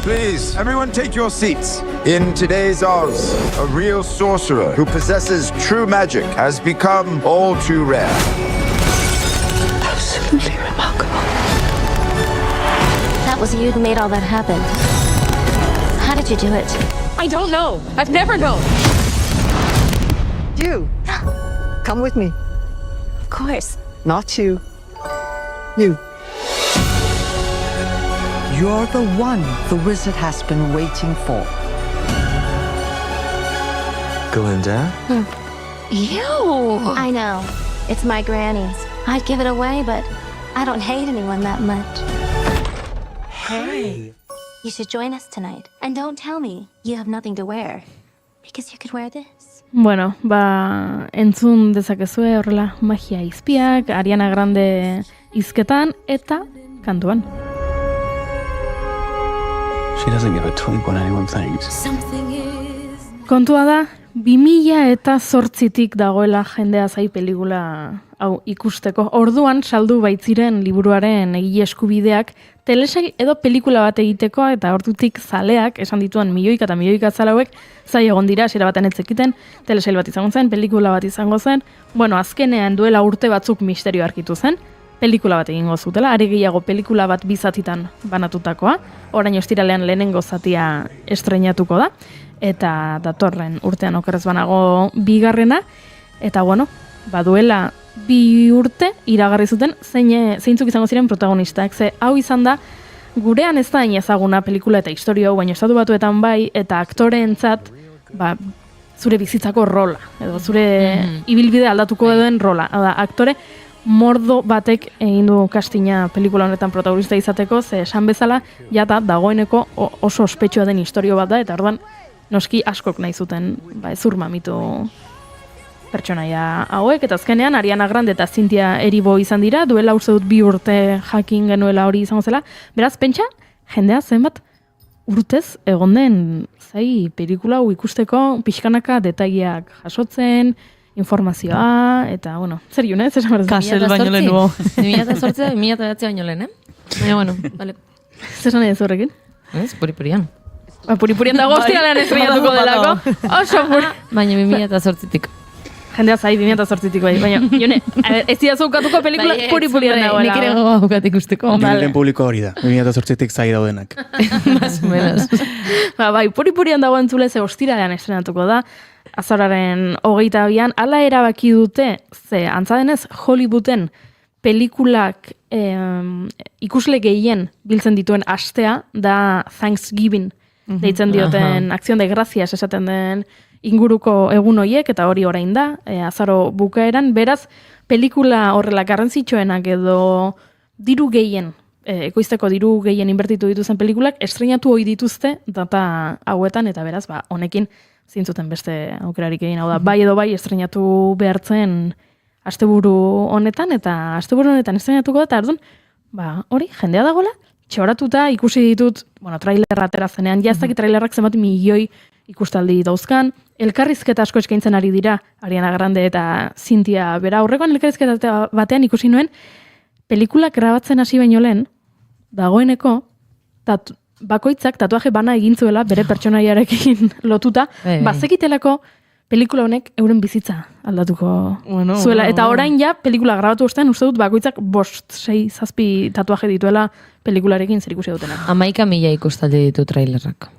Please, everyone take your seats. In today's Oz, a real sorcerer who possesses true magic has become all too rare. Absolutely remarkable. That was you who made all that happen. How did you do it? I don't know. I've never known. You. Come with me. Of course. Not you. You. You're the one the wizard has been waiting for. Glinda? Ew! I know. It's my granny's. I'd give it away, but I don't hate anyone that much. Hey! You should join us tonight. And don't tell me you have nothing to wear. Because you could wear this. Bueno, entzun dezakezue horrela magia izpiak, Ariana Grande hizketan eta kantuan. She doesn't give a twig when anyone thinks. Kontua da, 2008tik dagoela jendea zai pelikula hau ikusteko. Orduan saldu baitziren liburuaren egile eskubideak telesail edo pelikula bat egiteko, eta ordutik zaleak, esan dituan milioika eta milioika zalauek, zai egon dira, hasiera batean ez zekiten, telesail bat izango zen, pelikula bat izango zen. Bueno, azkenean duela urte batzuk misterio arkitu zen, pelikula bat egingo zutela, are gehiago pelikula bat bizatitan banatutakoa, orain ostiralean lehenengo zatia estreinatuko da, eta datorren urtean okerrez banago bigarrena, eta bueno, baduela bi urte iragarri zuten zeintzuk izango ziren protagonistak. Ze hau izan da, gurean ez da hain ezaguna pelikula eta historia hau, baina Estatu Batuetan bai, eta aktoreentzat zure bizitzako rola, edo zure ibilbide aldatuko duen rola. Hau da, aktore mordo batek egin du castinga pelikula honetan protagonista izateko, ze esan bezala, jata dagoeneko oso ospetsua den historio bat da, eta orduan noski askok nahi zuten ezur mamitu pertsonaia hauek, eta azkenean Ariana Grande eta Cynthia Erivo izan dira, duela uste dut 2 urte jakin genuela hori izango zela, beraz, pentsa, jendea zenbat urtez egon den pelikula hau ikusteko pixkanaka detaileak jasotzen, informazioa, eta, bueno, zer june, zer esan Kasel baino lehenuo. 2008 2009 baino lehen, Baina, bueno, vale. Zer esan edo horrekin? Ez, puripurian. Puripurian dago ostiralean estrenatuko delako. Oso Baina 2008tik. Jendea zai 2008tik bai, baina, jone, ez dira zaukatuko pelikula puripurian dagoela. Nik ere gogoa bukat ikusteko. Bilen publiko hori da, 2008tik zai daudenak. Más o menos. Bai, puripurian dago entzule ze ostiralean estrenatuko da, azoraren 22an, hala erabaki dute, ze antzadenez Hollywooden pelikulak ikusle gehien biltzen dituen astea da Thanksgiving, deitzen dioten akzion de gracias esaten den inguruko egun hoiek, eta hori orain da, azaro bukaeran, beraz, pelikula horrela garrantzitsuenak edo diru gehien, ekoizteko diru gehien inbertitu dituzen pelikulak, estrenatu hoi dituzte data hauetan, eta beraz, honekin zintzuten beste aukerarik egin, hau da, bai edo bai estrenatu behartzen asteburu honetan, eta asteburu honetan estrenatuko da, eta ardun, hori, jendea dagoela, txoratuta ikusi ditut, trailerra atera zenean, jaztaki trailerrak zenbat milioi ikustaldi dauzkan, elkarrizketa asko eskaintzen ari dira, Ariana Grande eta Cynthia bera, aurrekoan elkarrizketa batean ikusi nuen, pelikulak grabatzen hasi baino lehen, dagoeneko, bakoitzak tatuaje bana egin zuela bere pertsonaiarekin lotuta, bazekitelako pelikula honek euren bizitza aldatuko zuela. Eta orain ja, pelikula grabatu ostean, uste dut bakoitzak 5-6-7 tatuaje dituela pelikularekin zer ikusi dutena. 11.000 ikustaldi ditu trailerrak.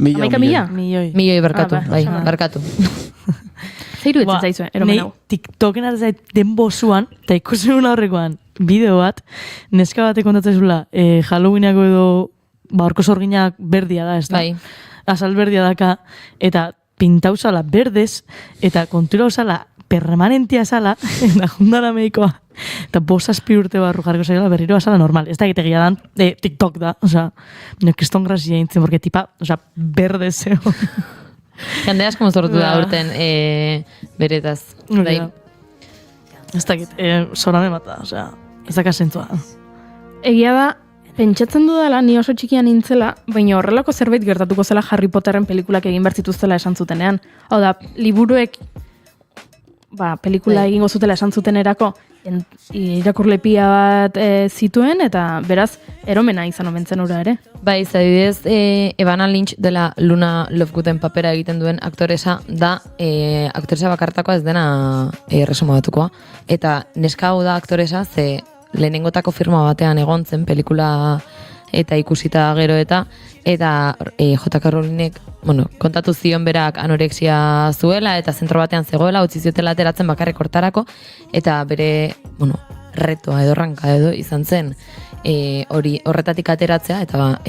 11.000? Milioi barkatu, bai, barkatu. Zeiru etzen zaizue, eromen hau. TikToken atzait den bozuan, eta ikusi nuen aurrekoan, bideo bat, neska batek kontatzen zula, Halloweenako edo, orko sorginak berdia da, ez da? Bai. Azal berdia daka, eta pintau zala berdez, eta kontura zala permanentia zala, eta jundara medikoa, eta 5-6 urte barru jarriko zaila berriro azala normal. Ez da egitegia dan, TikTok da, oza, nekeston grazia intzen, porque tipa, oza, berdez zeo. Jende asko mozortu da urten beretaz. Ez dakit, zorame bat da, oza, ez da kasentua. Egia da, pentsatzen dudala, ni oso txikian nintzela, baina horrelako zerbait gertatuko zela Harry Potterren pelikulak egin bertzituztela esan zutenean. Hau da, liburuek pelikula egingo zutela esan zutenerako irakurlepia bat zituen, eta beraz, eromena izan omentzen ura ere. Bai, zadidez, Evana Lynch dela Luna Lovegooden papera egiten duen aktoresa da, aktoresa bakartakoa ez dena erresumo batukoa. Eta neska hau da aktoresa, ze lehenengotako firma batean egon zen pelikula eta ikusita gero eta J.K. Rowlingek, kontatu zion berak anorexia zuela eta zentro batean zegoela, utzi ziotela ateratzen bakarrik hortarako, eta bere, retoa edo ranka edo izan zen horretatik ateratzea, eta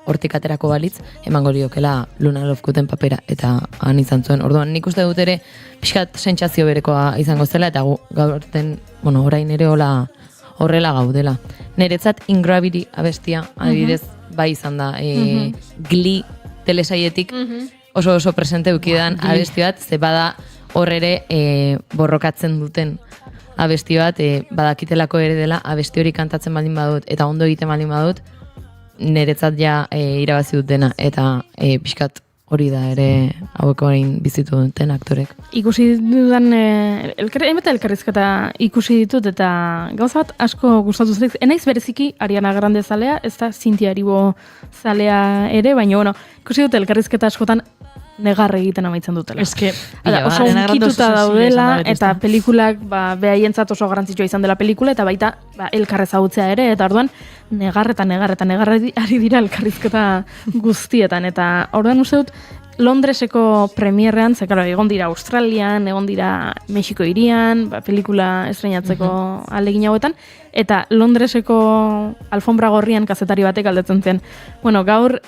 hortik aterako balitz, emango liokela Luna Lovegooden papera, eta han izan zuen. Orduan, nik uste dut ere pixkat sentsazio berekoa izango zela, eta gaurten, orain ere horrela gaudela. Neretzat In Gravity abestia, adibidez, bai izan da, Glee telesaietik oso presente eukidan abesti bat, ze bada horrere borrokatzen duten abesti bat, badakitelako ere dela, abesti hori kantatzen baldin badut, eta ondo egiten baldin badut, neretzat ja irabazi dut dena, eta pixkat hori da ere haueko orain bizitu duten aktorek. Ikusi dudan, elkarrizketa ikusi ditut, eta gauza bat asko gustatu zaiz. Enaiz bereziki Ariana Grande zalea, ez da Cynthia Erivo zalea ere, baina ikusi dut elkarrizketa askotan negar egiten amaitzen dutela. Oso unkituta daudela, eta pelikulak behaientzat oso garrantzitsua izan dela pelikula, eta baita elkar ezagutzea ere, eta orduan negar ari dira elkarrizketa guztietan, eta orduan uste dut Londreseko premierrean, ze, claro, egon dira Australian, egon dira Mexiko hirian, pelikula estreinatzeko alegin hauetan, eta Londreseko alfombra gorrian kazetari batek galdetzen zen. Bueno, gaur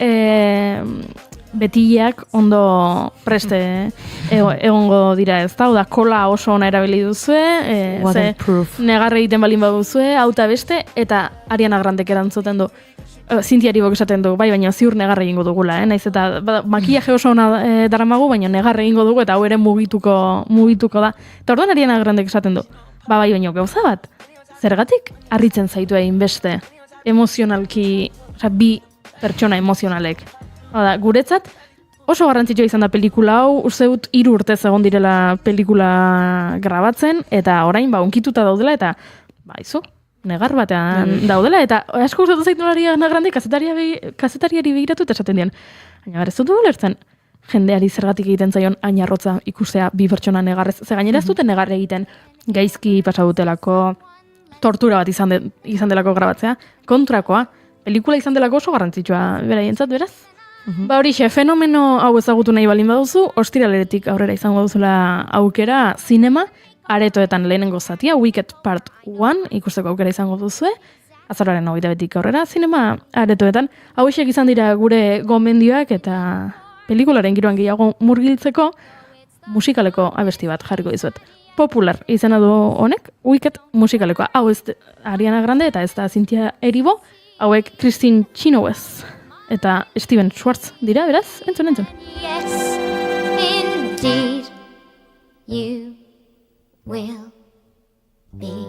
betileak ondo preste egongo dira, ez da, kola oso ona erabili duzue, Waterproof. negarre egiten balin baduzue, auta beste, eta Ariana Grandek erantzuten du. Zintiari bok esaten du, bai, baina ziur negarre egingo dugula, naiz eta makillaje oso ona daramagu, baina negarre egingo dugu, eta hau ere mugituko da. Eta orduan Ariana Grandek esaten du, bai, baina gauza bat, zergatik harritzen zaitu egin beste emozionalki, bi pertsona emozionalek. Guretzat, oso garrantzitsua izan da pelikula hau, uste dut 3 urtez egon direla pelikula grabatzen, eta orain, onkituta daudela, eta, izu, negar batean daudela, eta asko gustatu zaitu Ariana Grande kazetariari begiratu eta esaten dian. Baina ez dut ulertzen, jendeari zergatik egiten zaion ainarrotza ikustea bi pertsona negarrez. Ze gainera ez duten negarre egiten gaizki pasa dutelako, tortura bat izan delako grabatzea, kontrakoa, pelikula izan delako oso garrantzitsua beraientzat, beraz? Horixe, fenomeno hau ezagutu nahi balin baduzu, ostiraleretik aurrera izango duzula aukera zinema, aretoetan lehenengo zatia, Wicked Part 1, ikusteko aukera izango duzue, azaroaren 22tik aurrera, zinema aretoetan. Hauexek izan dira gure gomendioak eta pelikularen giroan gehiago murgiltzeko musikaleko abesti bat jarriko dizuet. Popular izena du honek, Wicked musikalekoa. Hau ez Ariana Grande eta ez da Cynthia Erivo, hauek Christine Chenoweth eta Steven Schwartz dira, beraz? Entzun. Yes, indeed, you will be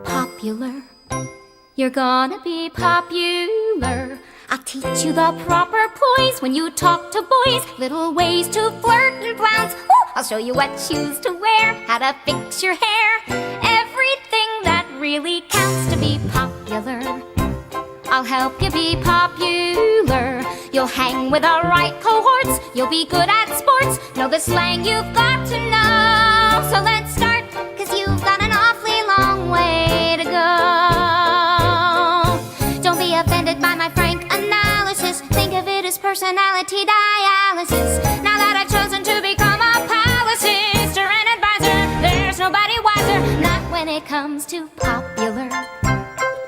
popular. You're gonna be popular. I'll teach you the proper poise when you talk to boys, little ways to flirt and flounce. Ooh, I'll show you what shoes to wear, how to fix your hair, everything that really counts to be popular. I'll help you be popular. You'll hang with the right cohorts. You'll be good at sports. Know the slang you've got to know. So let's start, 'cause you've got an awfully long way to go. Don't be offended by my frank analysis. Think of it as personality dialysis. Now that I've chosen to become a palace sister and advisor, there's nobody wiser. Not when it comes to popular.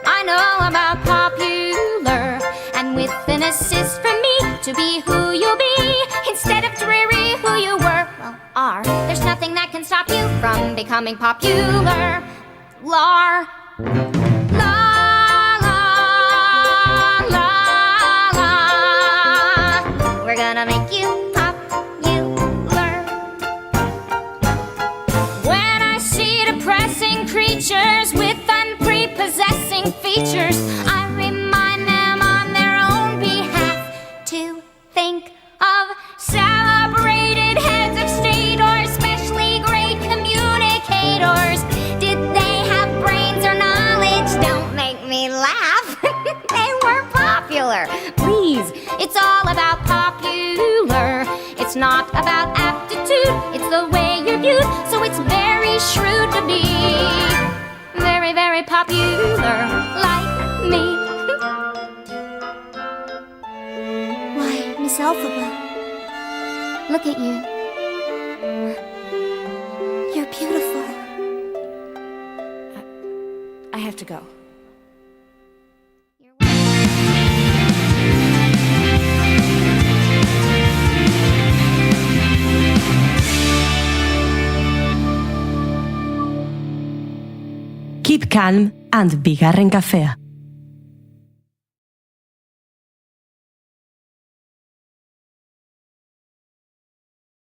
I know about popular, and with an assist from me to be who you'll be, instead of dreary who you were, well, are. There's nothing that can stop you from becoming popular. La, la, la, la, la. We're gonna make you popular. When I see depressing creatures with unprepossessing features, I remind them on their own behalf to think of celebrated heads of state or especially great communicators. Did they have brains or knowledge? Don't make me laugh. They were popular. Please, it's all about popular. It's not about aptitude, it's the way you're viewed, so it's very shrewd to be very, very popular, like me. Why, Miss Elphaba, look at you. You're beautiful. I have to go. Keep calm and bigarren kafea.